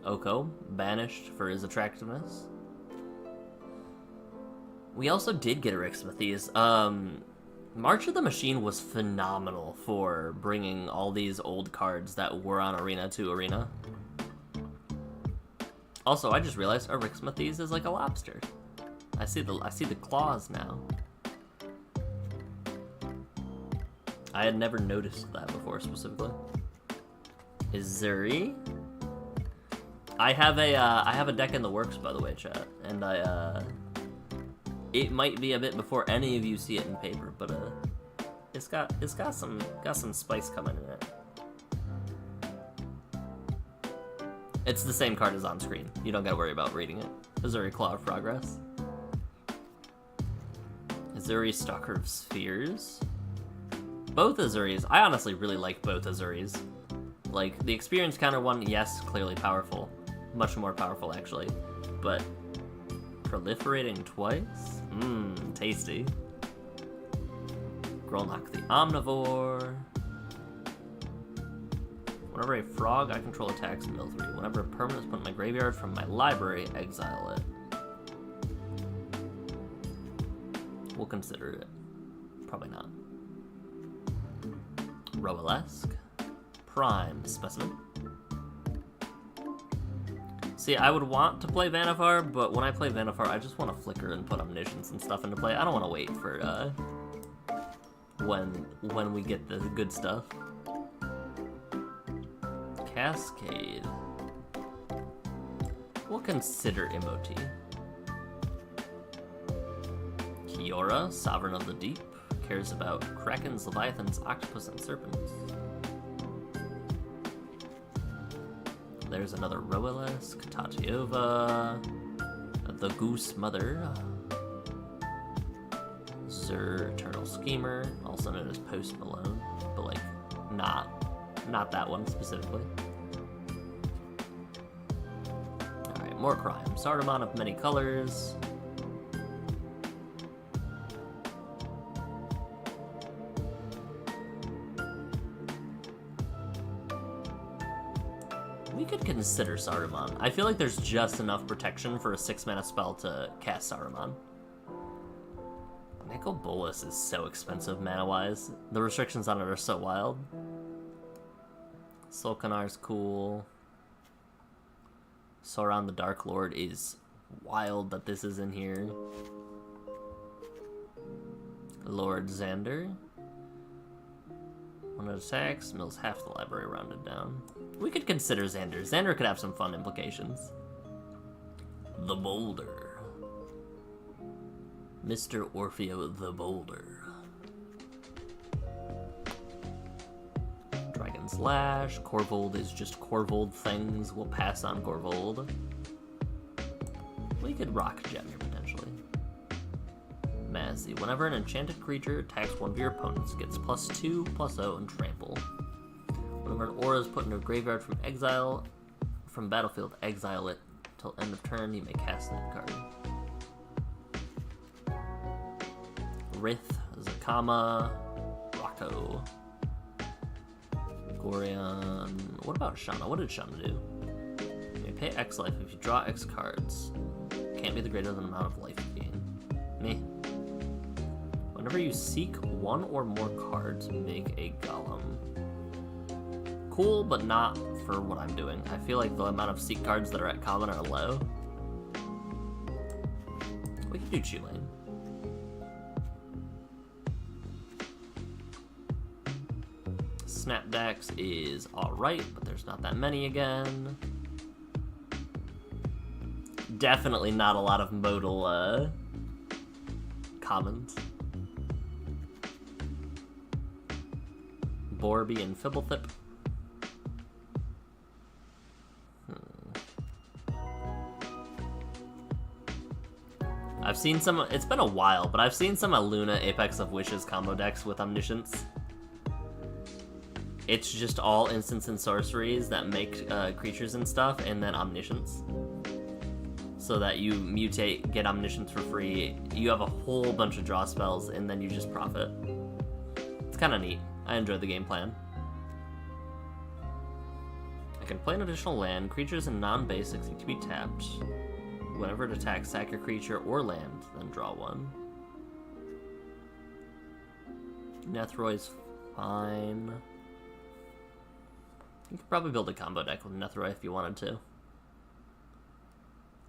Oko, banished for his attractiveness. We also did get Erixmathes. March of the Machine was phenomenal for bringing all these old cards that were on Arena to Arena. Also, I just realized Erixmathes is like a lobster. I see the claws now. I had never noticed that before specifically. Izuri. I have a deck in the works, by the way, chat, and it might be a bit before any of you see it in paper, but it's got some spice coming in it. It's the same card as on screen. You don't gotta worry about reading it. Azuri Claw of Progress. Azuri Stalker of Spheres. Both Azuris. I honestly really like both Azuris. Like, the experience counter one, yes, clearly powerful. Much more powerful, actually. But proliferating twice? Mmm, tasty. Grolnok the Omnivore. Whenever a frog I control attacks, mill 3. Whenever a permanent is put in my graveyard from my library, exile it. We'll consider it. Probably not. Roelesque. Prime Specimen. See, I would want to play Vanifar, but when I play Vanifar, I just want to flicker and put Omniscience and stuff into play. I don't want to wait for when we get the good stuff. Cascade. We'll consider Emoti. Kiora, Sovereign of the Deep, cares about Krakens, Leviathans, Octopus, and Serpents. There's another Roelesque, Tatiova, the Goose Mother, Zur Eternal Schemer, also known as Post Malone, but like not that one specifically. Alright, more crime. Saruman of many colors. We could consider Saruman. I feel like there's just enough protection for a 6-mana spell to cast Saruman. Nicol Bolas is so expensive mana-wise. The restrictions on it are so wild. Solkanar's cool. Sauron the Dark Lord is wild that this is in here. Lord Xander. When it attacks, mills half the library rounded down. We could consider Xander. Xander could have some fun implications. The Boulder. Mr. Orfeo the Boulder. Dragon's Lash. Corvold is just Corvold things. We'll pass on Corvold. We could rock Gem here potentially. Mazzy. Whenever an enchanted creature attacks one of your opponents, gets +2/+0 and trample. Whenever an aura is put into a graveyard from exile, from battlefield, exile it till end of turn. You may cast that card. Rith, Zakama, Rocco, Gorion. What about Shauna? What did Shauna do? You may pay X life if you draw X cards. Can't be the greater than the amount of life you gain. Meh. Whenever you seek one or more cards, make a golem. Cool, but not for what I'm doing. I feel like the amount of seek cards that are at common are low. We can do Chulane. Snapdax is alright, but there's not that many again. Definitely not a lot of modal commons. Borby and Fibblethip. I've seen some, it's been a while, but I've seen some Luna Apex of Wishes combo decks with Omniscience. It's just all instants and sorceries that make creatures and stuff, and then Omniscience. So that you mutate, get Omniscience for free, you have a whole bunch of draw spells, and then you just profit. It's kind of neat. I enjoyed the game plan. I can play an additional land. Creatures and non-basics need to be tapped. Whenever it attacks, sack your creature or land, then draw one. Nethroid's fine. You could probably build a combo deck with Nethroid if you wanted to.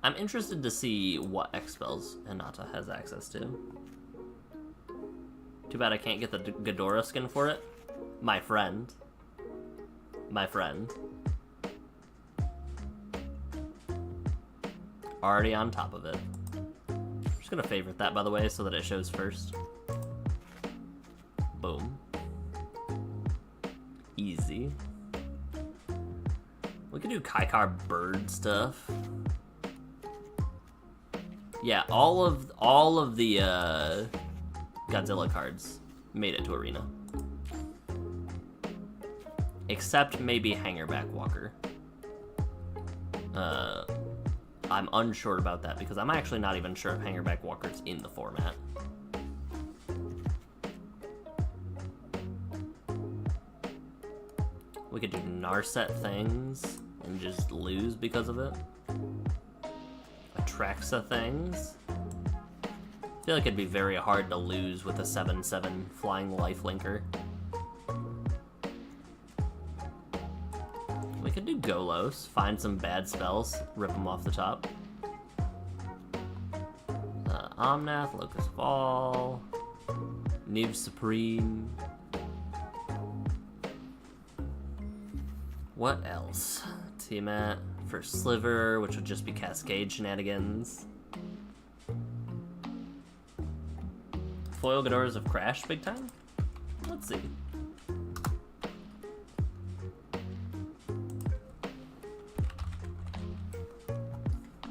I'm interested to see what X spells Hinata has access to. Too bad I can't get the Ghidorah skin for it. My friend. My friend. already on top of it. I'm just gonna favorite that, by the way, so that it shows first. Boom. Easy. We could do Kaikar bird stuff. Yeah, all of the Godzilla cards made it to Arena. Except maybe Hangerback Walker. I'm unsure about that because I'm actually not even sure if Hangerback Walker's in the format. We could do Narset things and just lose because of it. Atraxa things. I feel like it'd be very hard to lose with a 7/7 flying lifelinker. We could do Golos, find some bad spells, rip them off the top. Omnath, Locust Fall, Niv Supreme. What else? Tiamat for Sliver, which would just be Cascade shenanigans. Foil Ghidorahs of Crash big time? Let's see.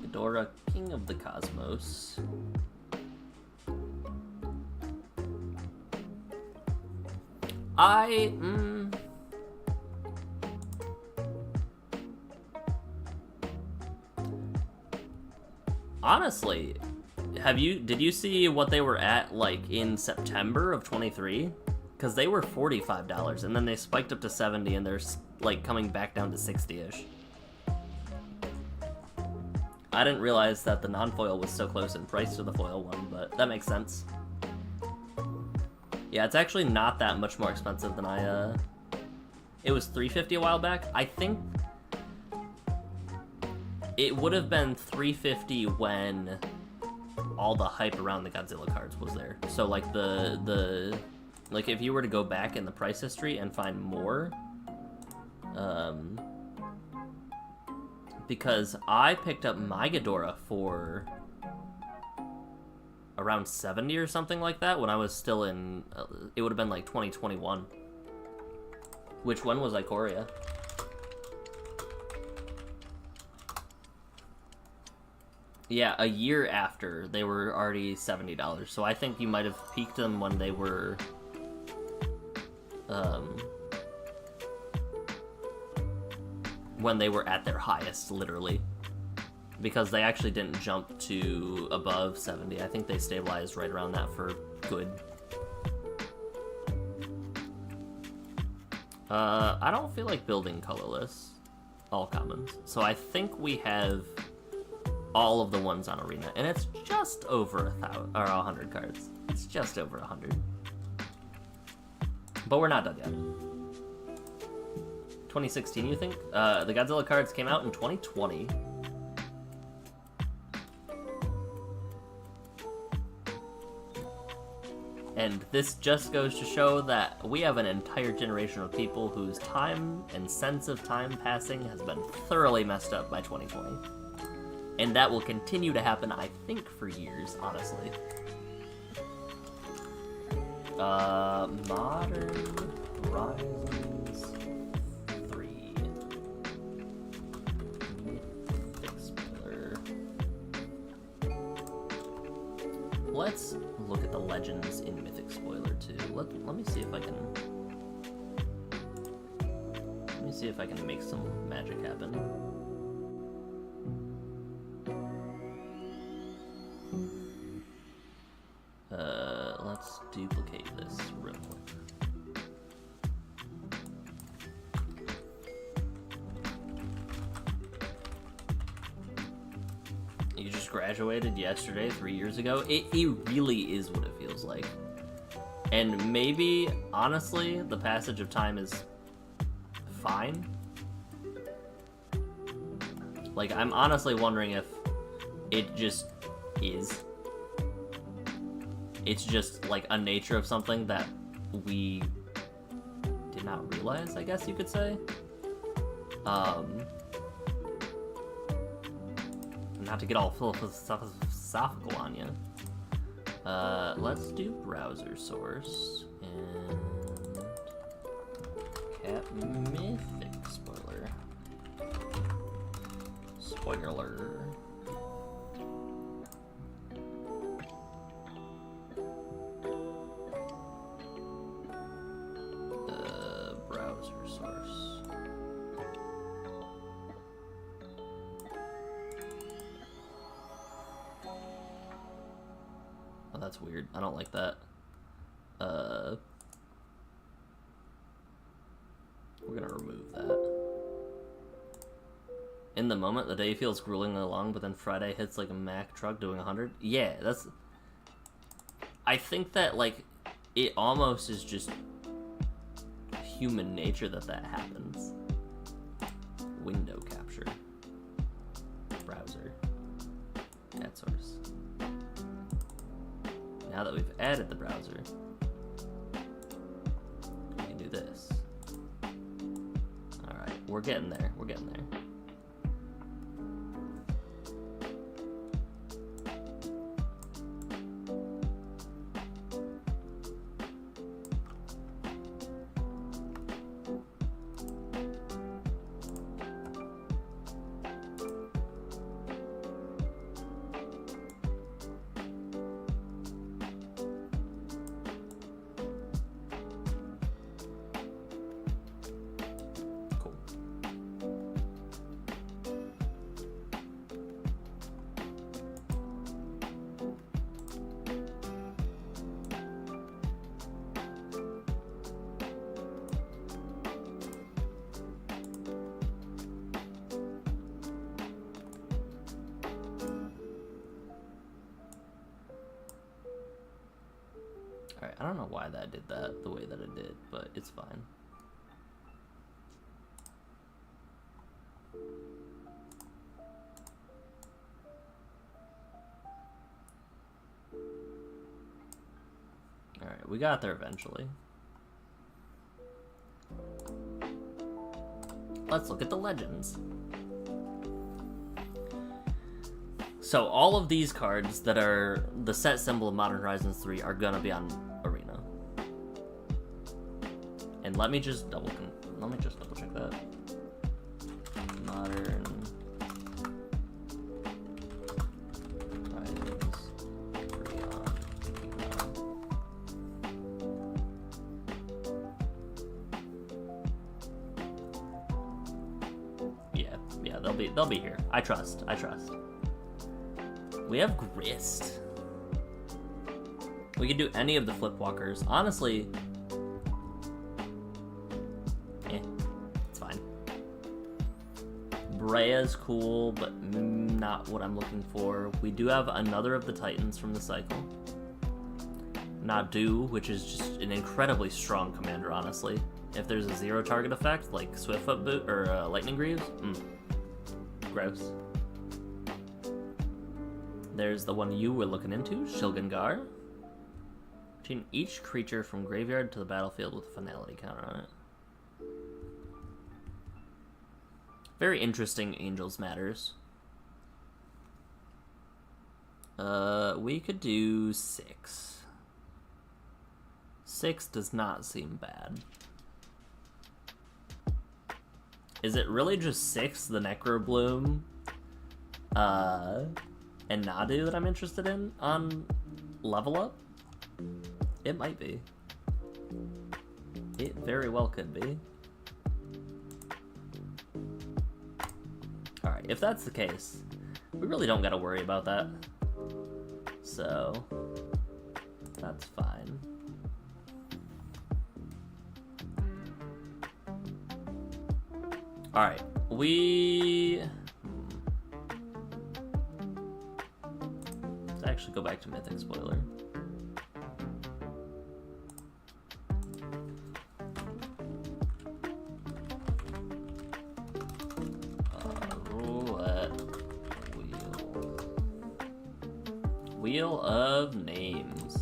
Ghidorah, King of the Cosmos. Honestly, did you see what they were at, like, in September of 23? Because they were $45, and then they spiked up to 70, and they're, like, coming back down to 60-ish. I didn't realize that the non-foil was so close in price to the foil one, but that makes sense. Yeah, it's actually not that much more expensive than it was $350 a while back. I think it would have been $350 when all the hype around the Godzilla cards was there. So like like if you were to go back in the price history and find more, because I picked up my Ghidorah for around 70 or something like that when I was still in, it would have been like 2021. Which one was Ikoria? Yeah, a year after, they were already $70. So I think you might have peaked them when they were, at their highest, literally. Because they actually didn't jump to above 70. I think they stabilized right around that for good. I don't feel like building colorless. All commons. So I think we have all of the ones on Arena, and it's just over 100 cards. It's just over 100. But we're not done yet. 2016, you think? The Godzilla cards came out in 2020. And this just goes to show that we have an entire generation of people whose time and sense of time passing has been thoroughly messed up by 2020. And that will continue to happen, I think, for years, honestly. Modern Horizons 3. Mythic Spoiler. Let's look at the legends in Mythic Spoiler 2. Let me see if I can... Let me see if I can make some magic happen. Let's duplicate this real quick. You just graduated yesterday, 3 years ago. It really is what it feels like. And maybe, honestly, the passage of time is fine. Like, I'm honestly wondering if it just is. It's just, like, a nature of something that we did not realize, I guess you could say. not to get all philosophical on you. Let's do browser source and cat mythic spoiler. Spoiler. Browser source. Oh, that's weird. I don't like that. We're gonna remove that. In the moment, the day feels grueling along, but then Friday hits like a Mack truck doing 100. Yeah, that's... I think that, like, it almost is just human nature that happens. Window capture. Browser. Cat source. Now that we've added the browser, we can do this. Alright, we're getting there. We're getting there. Alright, I don't know why that did that the way that it did, but it's fine. Alright, we got there eventually. Let's look at the legends. So all of these cards that are the set symbol of Modern Horizons 3 are gonna be on Arena. And let me just double check that. Modern Horizons 3 on Arena. Yeah, they'll be here. I trust. We have Grist. We could do any of the Flipwalkers. Honestly, it's fine. Brea's cool, but not what I'm looking for. We do have another of the Titans from the cycle. Nadu, which is just an incredibly strong commander, honestly. If there's a zero target effect, like Swiftfoot Boot or Lightning Greaves, gross. There's the one you were looking into, Shilgangar. Return each creature from graveyard to the battlefield with a finality counter on it. Very interesting Angels Matters. We could do 6. 6 does not seem bad. Is it really just 6, the Necrobloom, and Nadu that I'm interested in on Level Up? It might be. It very well could be. Alright, if that's the case, we really don't gotta worry about that. So, that's fine. Alright, let's actually go back to Mythic Spoiler. Roulette wheel. Wheel of names.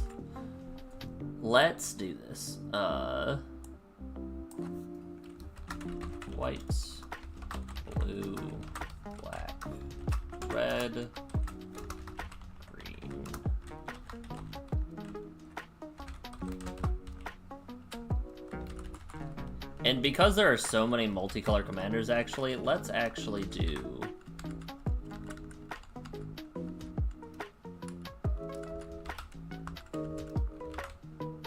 Let's do this. White, blue, black, red, green. And because there are so many multicolor commanders, actually, let's actually do...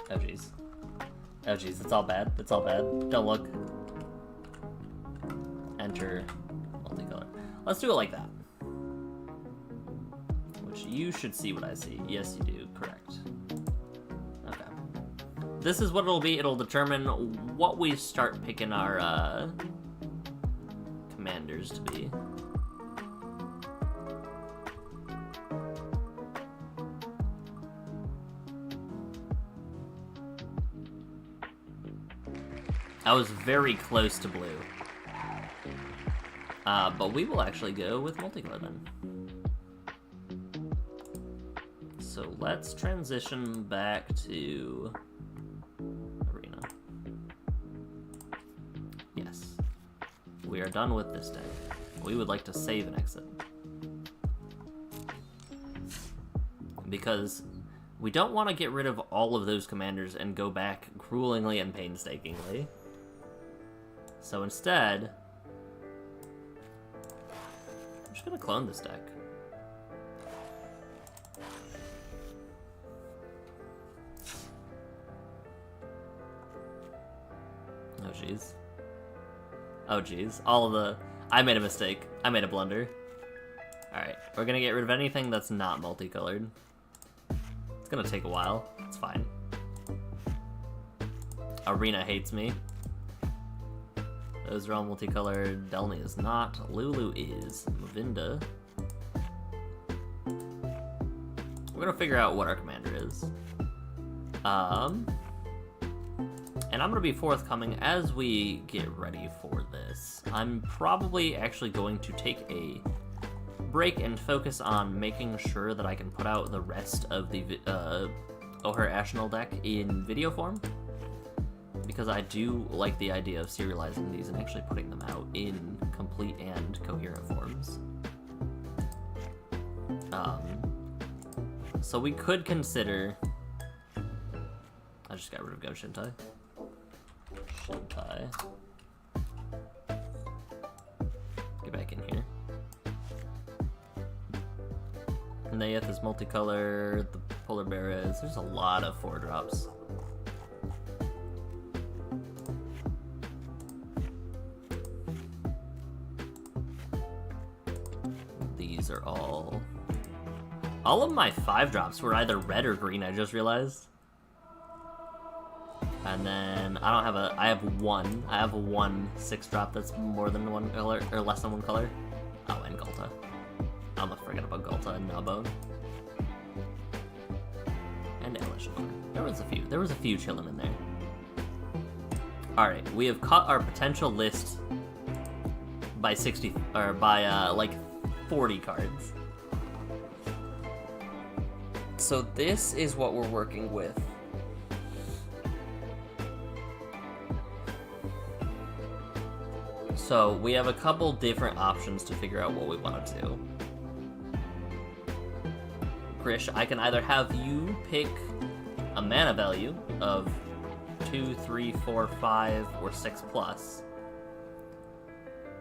Oh, jeez. Oh, jeez, it's all bad. It's all bad. Don't look. Enter multicolor. Let's do it like that. Which you should see what I see. Yes, you do. Correct. Okay. This is what it'll be. It'll determine what we start picking our commanders to be. I was very close to blue. But we will actually go with multicolor then. So let's transition back to arena. Yes. We are done with this deck. We would like to save and exit. Because we don't want to get rid of all of those commanders and go back gruelingly and painstakingly. So instead, I'm just gonna clone this deck. Oh jeez. Oh jeez. All of the... I made a mistake. I made a blunder. Alright, we're gonna get rid of anything that's not multicolored. It's gonna take a while. It's fine. Arena hates me. Those are all multicolored. Delny is not. Lulu is. Mavinda. We're gonna figure out what our commander is. And I'm gonna be forthcoming as we get ready for this. I'm probably actually going to take a break and focus on making sure that I can put out the rest of the O'Hare Ashnell deck in video form. Because I do like the idea of serializing these and actually putting them out in complete and coherent forms. So we could consider... I just got rid of Go Shintai. Shintai. Get back in here. Nayeth is multicolored, the Polar Bear is... There's a lot of 4-drops. These are all of my 5-drops were either red or green, I just realized. And then I don't have a, I have one. I have a 1 6-drop that's more than one color, or less than one color. Oh, and Gulta. I'm gonna forget about Gulta and Nabone. And Elishmar. There was a few chilling in there. Alright, we have cut our potential list by 60, or by like 40 cards. So this is what we're working with. So we have a couple different options to figure out what we want to do. Grish, I can either have you pick a mana value of 2, 3, 4, 5, or 6 plus.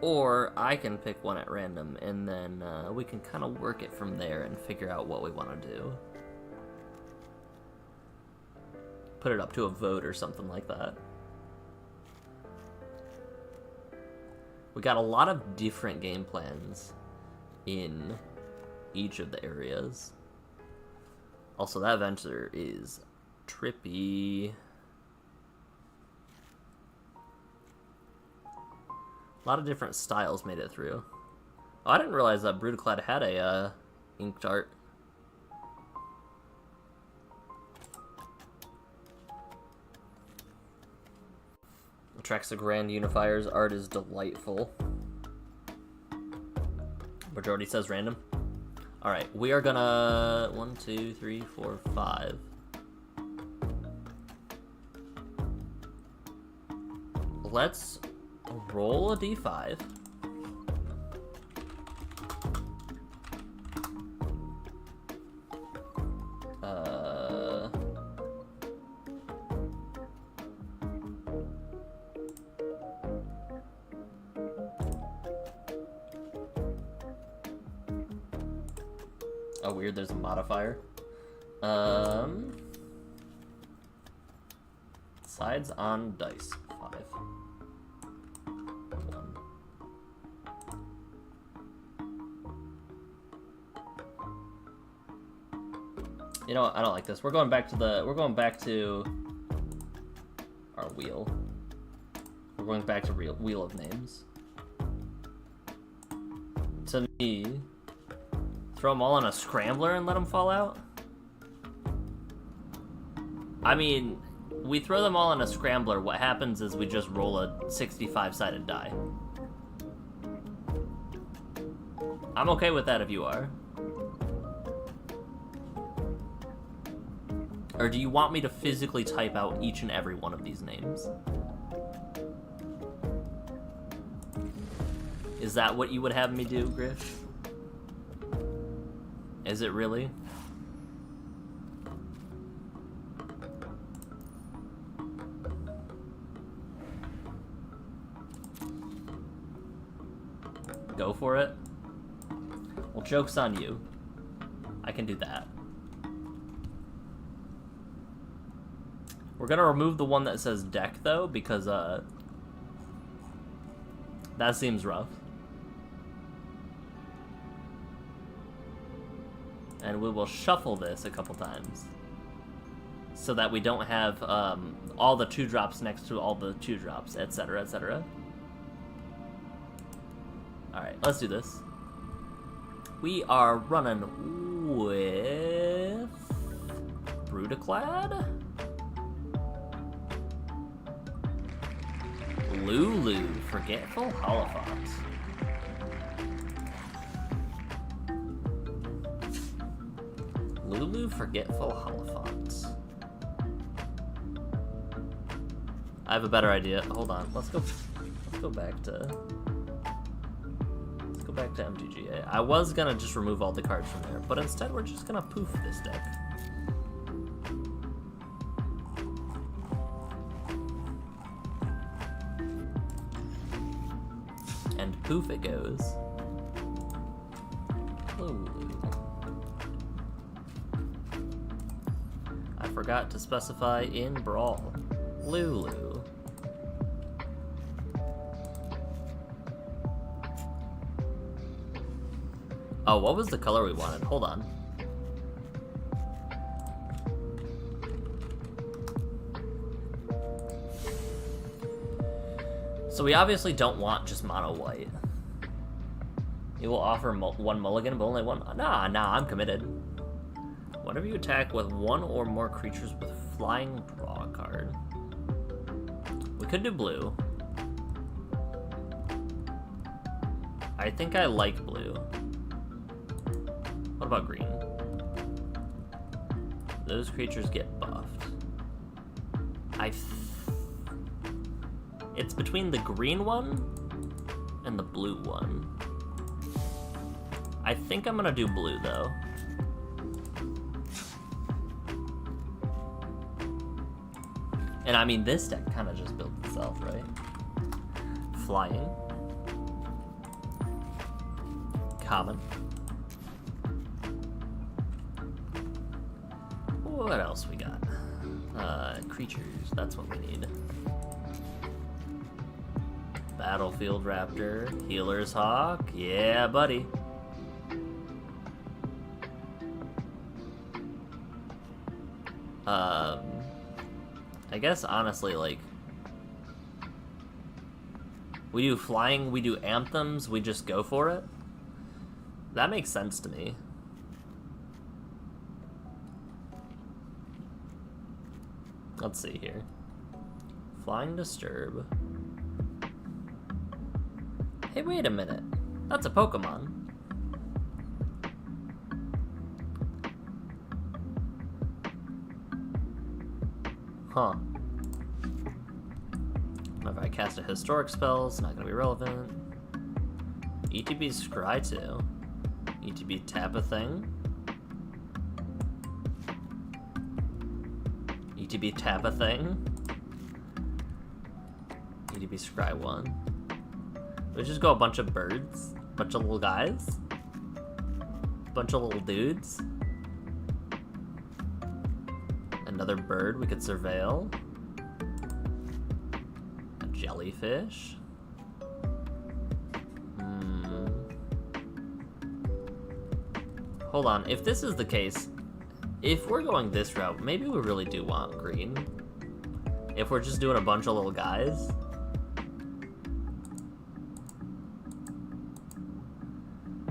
Or I can pick one at random, and then we can kind of work it from there and figure out what we want to do. Put it up to a vote or something like that. We got a lot of different game plans in each of the areas. Also, that Venture is trippy. A lot of different styles made it through. Oh, I didn't realize that Brutaclad had a inked art. Attracts the Grand Unifier's art is delightful. Majority says random. Alright, we are gonna... 1, 2, 3, 4, 5. Let's roll a d5. Oh, weird, there's a modifier. Sides on dice. 5. 1. You know what? I don't like this. We're going back to our wheel. We're going back to wheel of names. To me, throw them all on a scrambler and let them fall out? I mean, we throw them all on a scrambler, what happens is we just roll a 65-sided die. I'm okay with that if you are. Or do you want me to physically type out each and every one of these names? Is that what you would have me do, Griff? Is it really? Go for it? Well, joke's on you. I can do that. We're gonna remove the one that says deck, though, because, that seems rough. And we will shuffle this a couple times, so that we don't have, all the 2-drops next to all the 2-drops, etc., etc. Alright, let's do this. We are running with Brutaclad, Lulu, Forgetful Holophant, Lulu, Forgetful Holophant. I have a better idea. Hold on. Let's go back to MTGA. I was gonna just remove all the cards from there, but instead we're just gonna poof this deck. And poof it goes. Lulu. I forgot to specify in Brawl. Lulu. Oh, what was the color we wanted? Hold on. So we obviously don't want just mono white. It will offer one mulligan, but only one. Nah, I'm committed. Whenever you attack with one or more creatures with flying, draw a card. We could do blue. I think I like blue. What about green? Those creatures get buffed. It's between the green one and the blue one. I think I'm gonna do blue, though. And I mean, this deck kind of just built itself, right? Flying. Common. What else we got? Creatures, that's what we need. Battlefield Raptor, Healer's Hawk, yeah, buddy. I guess, honestly, like, we do flying, we do anthems, we just go for it. That makes sense to me. Let's see here. Flying Disturb. Hey, wait a minute. That's a Pokemon. Huh. If I cast a historic spell, it's not gonna be relevant. ETB Scry 2. ETB tap a thing. ETB tap a thing. ETB Scry 1. We just go a bunch of birds, bunch of little guys. Bunch of little dudes. Another bird we could surveil. A jellyfish. Hold on, if this is the case, if we're going this route, maybe we really do want green. If we're just doing a bunch of little guys.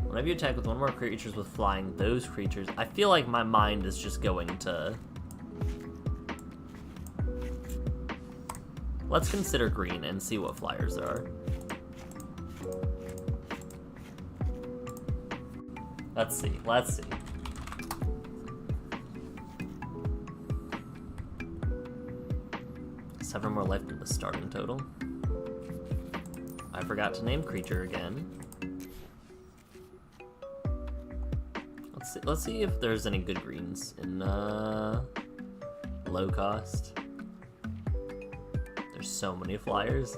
Whenever you attack with one more creatures with flying, those creatures, I feel like my mind is just going to... Let's consider green and see what flyers there are. Let's see, let's see. Seven more left in the starting total. I forgot to name creature again. Let's see if there's any good greens in low cost. There's so many flyers.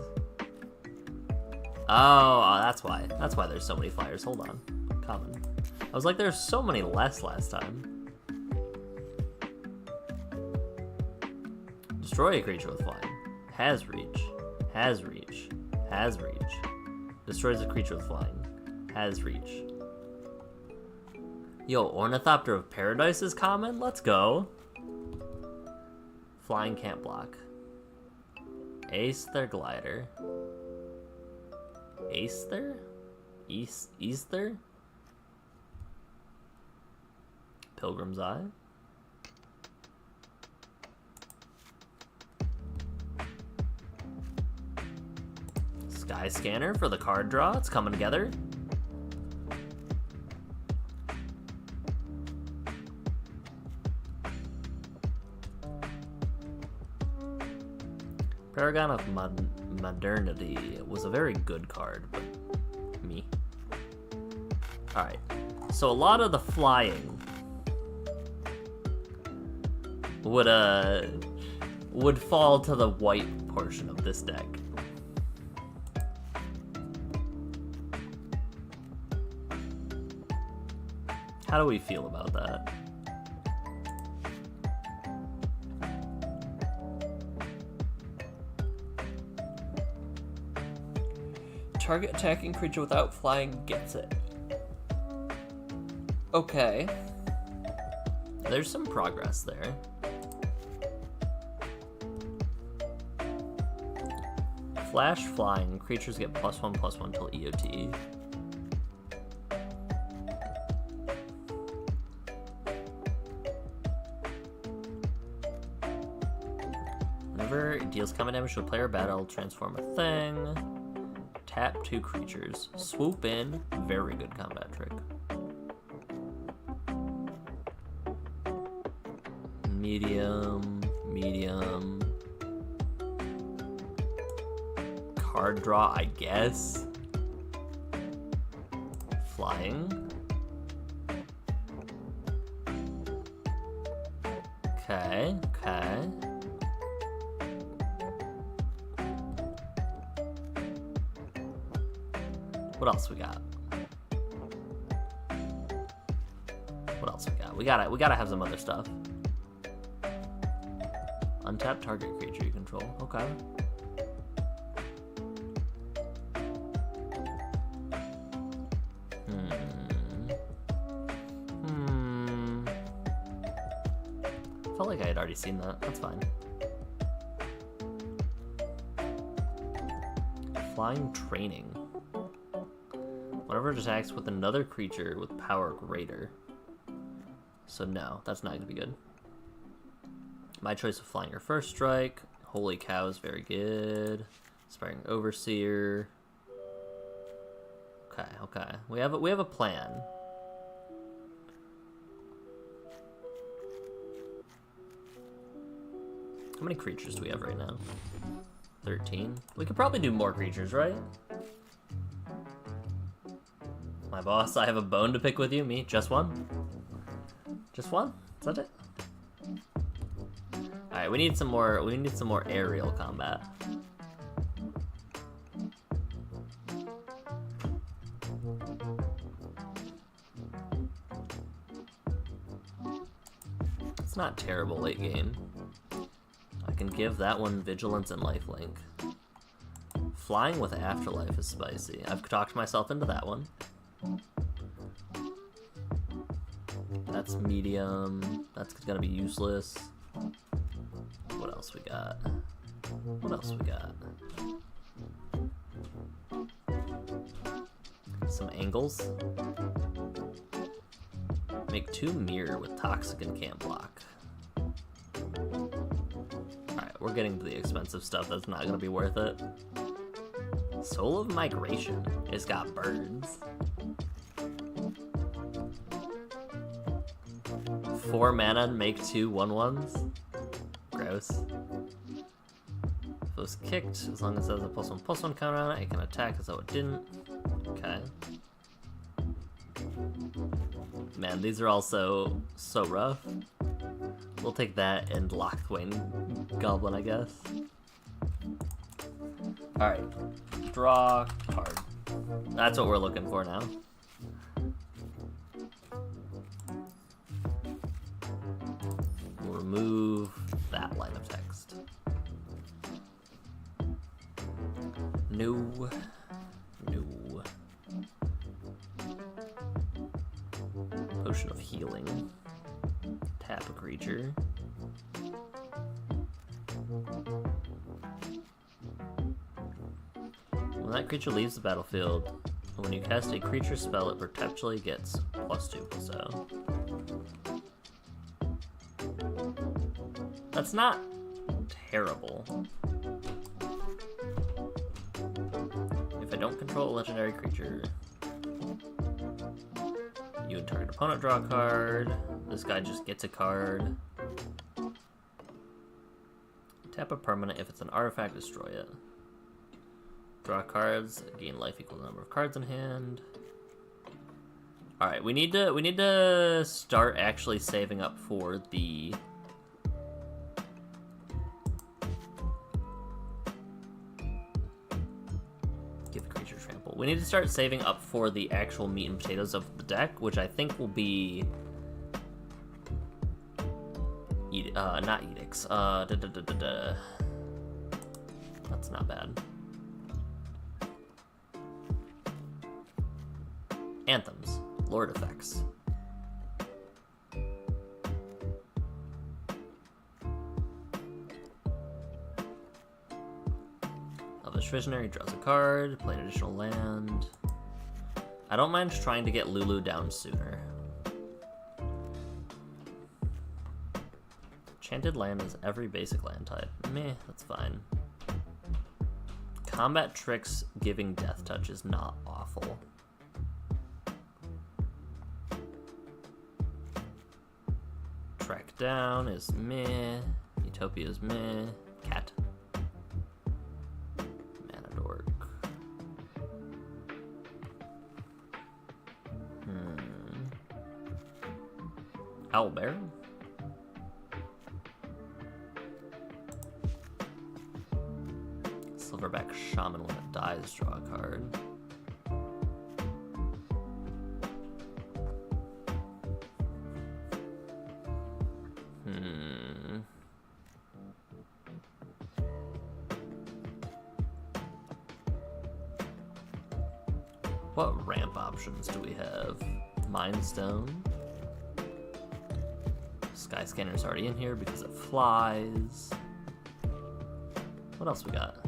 Oh, that's why. That's why there's so many flyers. Hold on. Common. I was like, there's so many less last time. Destroy a creature with flying. Has reach. Has reach. Has reach. Destroys a creature with flying. Has reach. Yo, Ornithopter of Paradise is common? Let's go. Flying can't block. Aether Glider. Aether? Aether? Pilgrim's Eye. Sky Scanner for the card draw. It's coming together. Paragon of Modernity was a very good card, but me. Alright, so a lot of the flying would fall to the white portion of this deck. How do we feel about that? Target attacking creature without flying gets it. Okay. There's some progress there. Flash flying, creatures get +1/+1 till EOT. Whenever it deals combat damage to a player battle, transform a thing. Tap 2 creatures. Swoop in. Very good combat trick. Medium. Medium. Card draw, I guess. Flying. Okay, okay. What else we got? What else we got? We gotta have some other stuff. Untap target creature you control. Okay. Felt like I had already seen that. That's fine. Flying training. Whenever it attacks with another creature with power greater. So no, that's not gonna be good. My choice of flying or first strike. Holy cow is very good. Inspiring Overseer. Okay, okay. We have a plan. How many creatures do we have right now? 13. We could probably do more creatures, right? My boss, I have a bone to pick with you. Me, just one? Just one? Is that it? Alright, we need some more aerial combat. It's not terrible late game. I can give that one Vigilance and Lifelink. Flying with Afterlife is spicy. I've talked myself into that one. That's medium. That's gonna be useless. What else we got? What else we got? Some angles. Make 2 mirror with Toxic and Can't Block. Alright, we're getting to the expensive stuff that's not gonna be worth it. Soul of Migration. It's got birds. 4 mana and make 2 1/1s. Gross. If it was kicked, as long as it has a +1/+1 counter on it, it can attack as though it didn't. Okay. Man, these are all so rough. We'll take that and Locthwain Goblin, I guess. Alright. Draw card. That's what we're looking for now. We'll remove that line of text. No. No. Potion of Healing. Tap a creature. When that creature leaves the battlefield, when you cast a creature spell, it perpetually gets +2/+0. That's not terrible. If I don't control a legendary creature, you and target opponent draw a card. This guy just gets a card. Tap a permanent. If it's an artifact, destroy it. Draw cards. Gain life equal to the number of cards in hand. All right, we need to start actually saving up for the. Give creature trample. We need to start saving up for the actual meat and potatoes of the deck, which I think will be. Not edicts. That's not bad. Anthems. Lord effects. Elvish Visionary draws a card, play an additional land. I don't mind trying to get Lulu down sooner. Enchanted land is every basic land type. Meh, that's fine. Combat Tricks giving Death Touch is not awful. Track Down is meh. Utopia is meh. Cat. Mana Dork. Owlbear. Silverback Shaman, when it dies, draw a card. What ramp options do we have? Mind Stone. Sky Scanner's already in here because it flies. What else we got?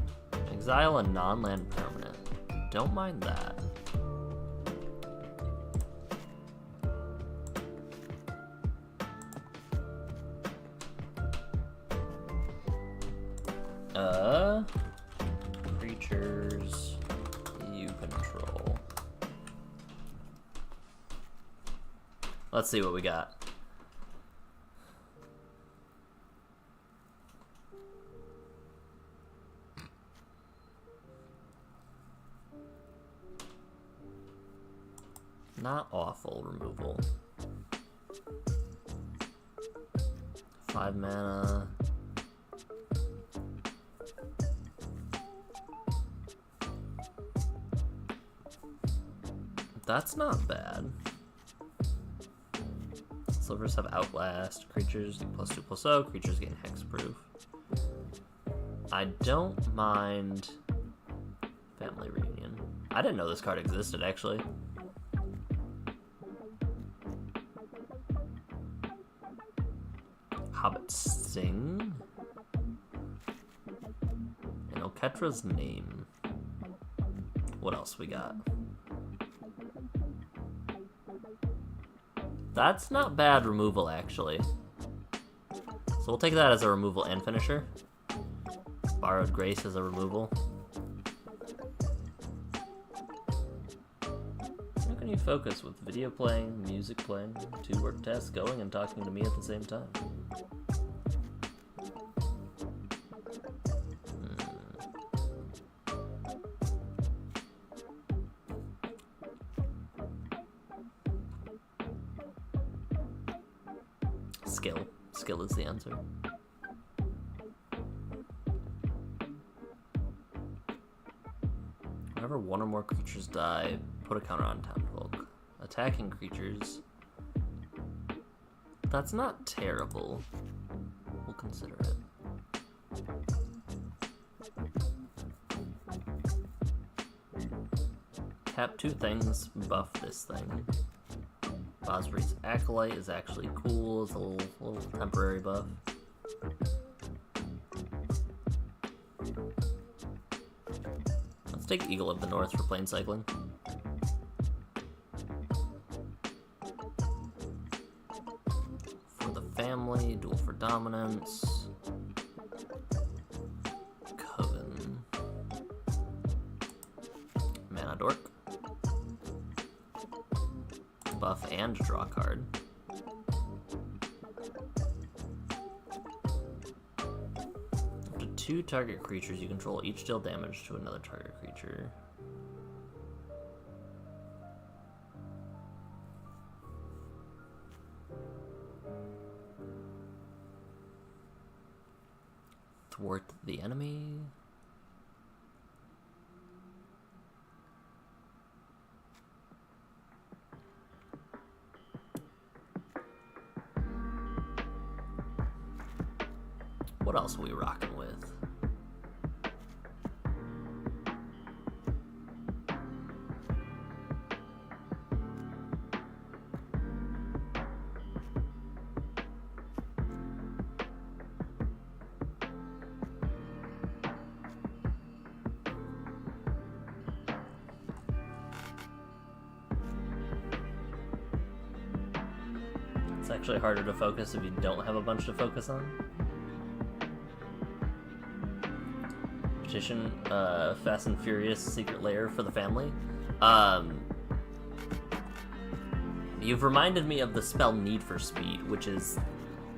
Exile a non-land permanent. Don't mind that. Creatures you control. Let's see what we got. Not awful removal. 5 mana. That's not bad. Slivers have Outlast. Creatures get +2/+0. Creatures gain Hexproof. I don't mind Family Reunion. I didn't know this card existed, actually. Hobbit Sing. And Oketra's Name. What else we got? That's not bad removal, actually. So we'll take that as a removal and finisher. Borrowed Grace as a removal. How can you focus with video playing, music playing, 2 work tasks going, and talking to me at the same time? Skill. Skill is the answer. Whenever 1 or more creatures die, put a counter on Townfolk. Attacking creatures. That's not terrible. We'll consider it. Tap 2 things, buff this thing. Bosbury's Acolyte is actually cool. It's a little temporary buff. Let's take Eagle of the North for plane cycling. For the family, duel for dominance. Coven. Mana Dork. Buff and draw a card. Up to 2 target creatures you control each deal damage to another target creature. Thwart the enemy. What else are we rocking with? It's actually harder to focus if you don't have a bunch to focus on. Petition, Fast and Furious Secret Lair for the family. You've reminded me of the spell Need for Speed, which is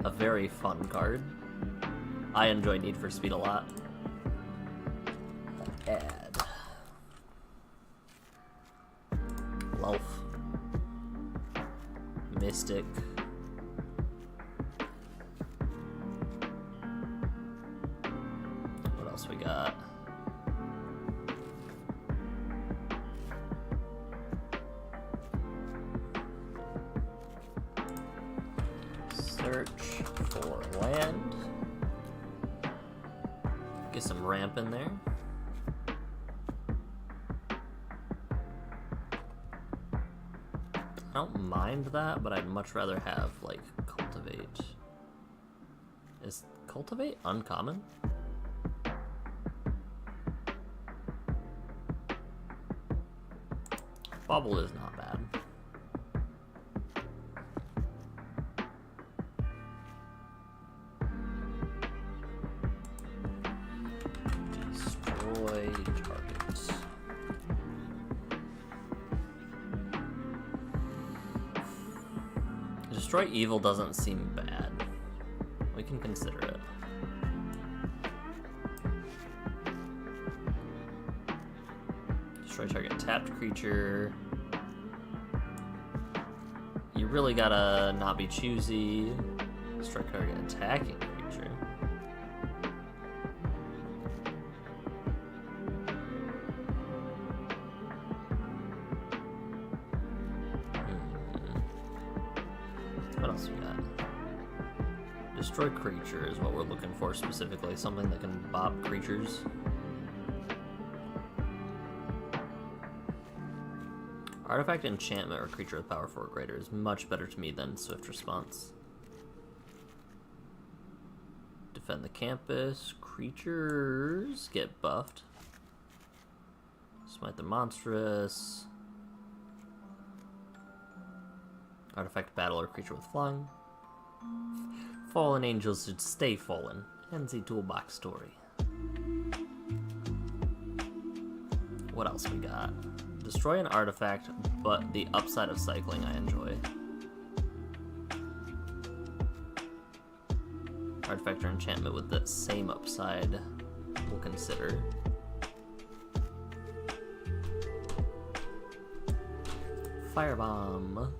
a very fun card. I enjoy Need for Speed a lot. Add. Lulf. Mystic. What else we got? Search for land. Get some ramp in there. I don't mind that, but I'd much rather have, like, Cultivate. Is Cultivate uncommon? Bobble is not bad. Destroy targets. Destroy evil doesn't seem bad. We can consider it. Destroy target tapped creature. You really gotta not be choosy. Destroy target attacking creature. What else we got? Destroy creature is what we're looking for specifically. Something that can bop creatures. Artifact, enchantment, or creature with power 4 or greater is much better to me than swift response. Defend the campus. Creatures get buffed. Smite the monstrous. Artifact, battle, or creature with flying. Fallen angels should stay fallen. Ends the toolbox story. What else we got? Destroy an artifact, but the upside of cycling I enjoy. Artifact or enchantment with the same upside we'll consider. Firebomb.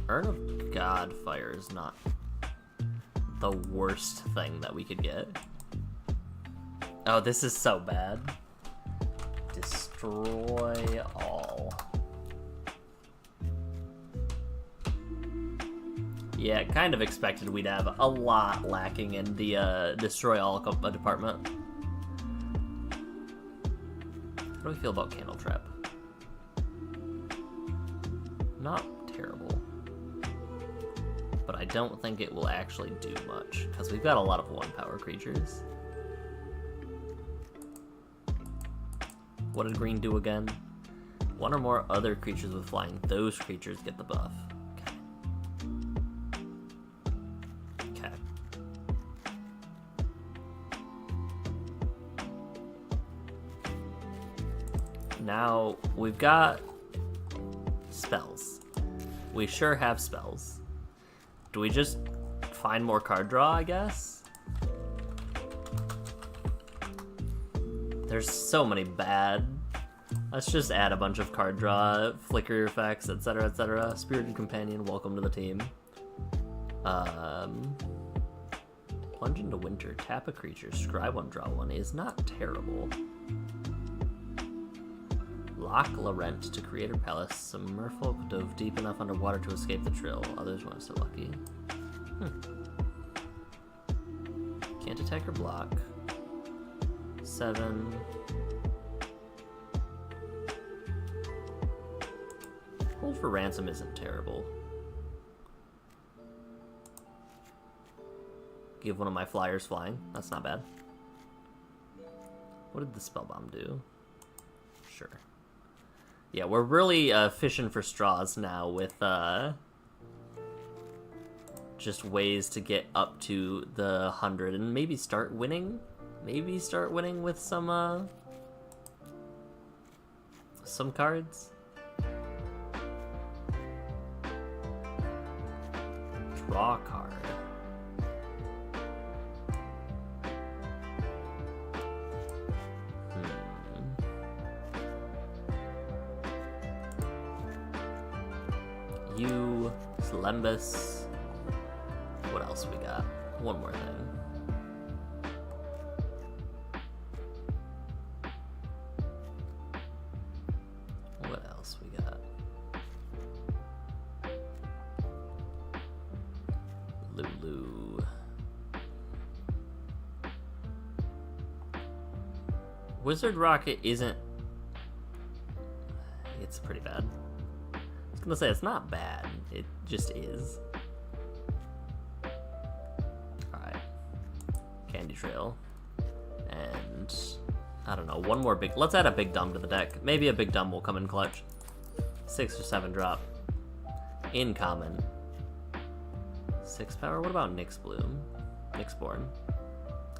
Urn of Godfire is not the worst thing that we could get. Oh, this is so bad. Destroy all. Yeah, kind of expected we'd have a lot lacking in the destroy all department. How do we feel about Candle Trap? Not terrible. But I don't think it will actually do much, because we've got a lot of 1-power creatures. What did green do again? 1 or more other creatures with flying. Those creatures get the buff. Okay. Now, we've got spells. We sure have spells. Do we just find more card draw, I guess? There's so many bad. Let's just add a bunch of card draw, flicker effects, etc., etc. Spirited Companion, welcome to the team. Plunge into Winter, tap a creature, scry 1, draw 1 is not terrible. Lock Laurent to create her palace. Some merfolk dove deep enough underwater to escape the trill. Others weren't so lucky. Can't attack or block. 7. Hold for ransom isn't terrible. Give one of my flyers flying. That's not bad. What did the spell bomb do? Sure. Yeah, we're really fishing for straws now with just ways to get up to the 100 and maybe start winning. Maybe start winning with some cards. Draw a card. You, Slembus. What else we got? One more thing. What else we got? Lulu. Wizard Rocket isn't... It's pretty bad. I was gonna say, it's not bad. It just is. Alright. Candy Trail. And... I don't know, one more big... Let's add a big dumb to the deck. Maybe a big dumb will come in clutch. 6 or 7 drop. In common. 6 power? What about Nyx Bloom? Nyxborn.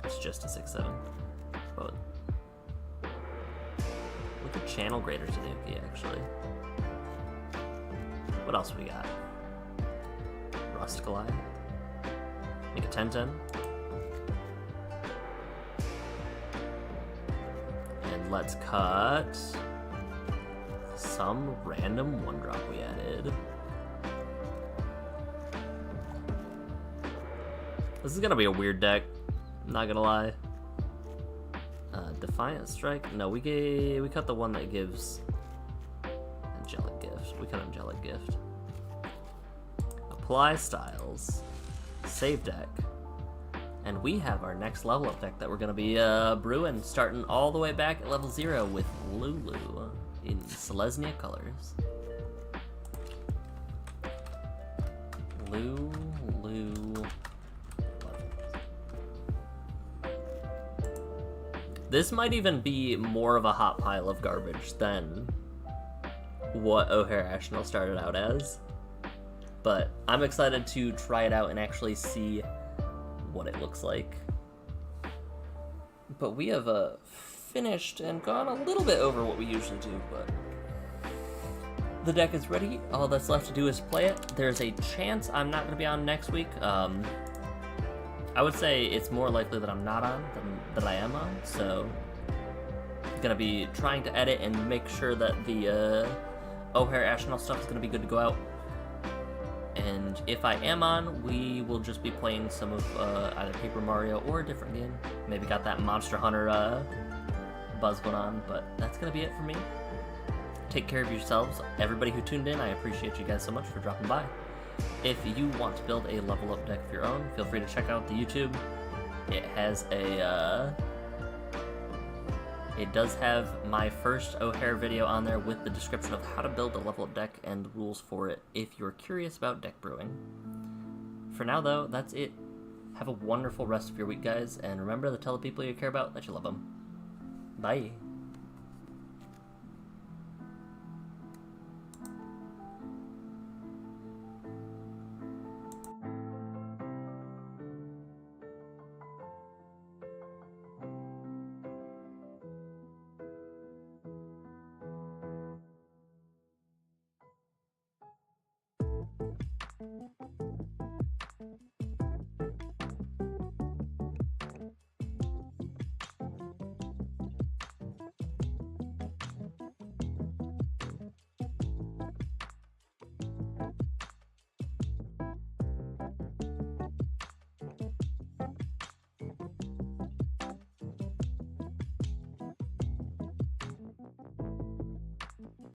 It's just a 6/7. But... we could channel Greater Tanuki, actually. What else we got? Rust Goliath. Make a 10/10. And let's cut some random 1-drop we added. This is gonna be a weird deck, I'm not gonna lie. Defiant Strike? No, we cut the one that gives gift. We can angelic gift. Apply styles. Save deck. And we have our next level up deck that we're going to be brewing, starting all the way back at level 0 with Lulu in Selesnya colors. Lulu. This might even be more of a hot pile of garbage than what O'Hare Ashnell started out as. But I'm excited to try it out and actually see what it looks like. But we have finished and gone a little bit over what we usually do, but the deck is ready. All that's left to do is play it. There's a chance I'm not going to be on next week. I would say it's more likely that I'm not on than that I am on, so I'm going to be trying to edit and make sure that the O'Hare Ashnell stuff is going to be good to go out. And if I am on, we will just be playing some of either Paper Mario or a different game. Maybe got that Monster Hunter buzz going on, but that's going to be it for me. Take care of yourselves. Everybody who tuned in, I appreciate you guys so much for dropping by. If you want to build a level up deck of your own, feel free to check out the YouTube. It has it does have my first O'Hare video on there with the description of how to build a level up deck and the rules for it if you're curious about deck brewing. For now though, that's it. Have a wonderful rest of your week, guys, and remember to tell the people you care about that you love them. Bye.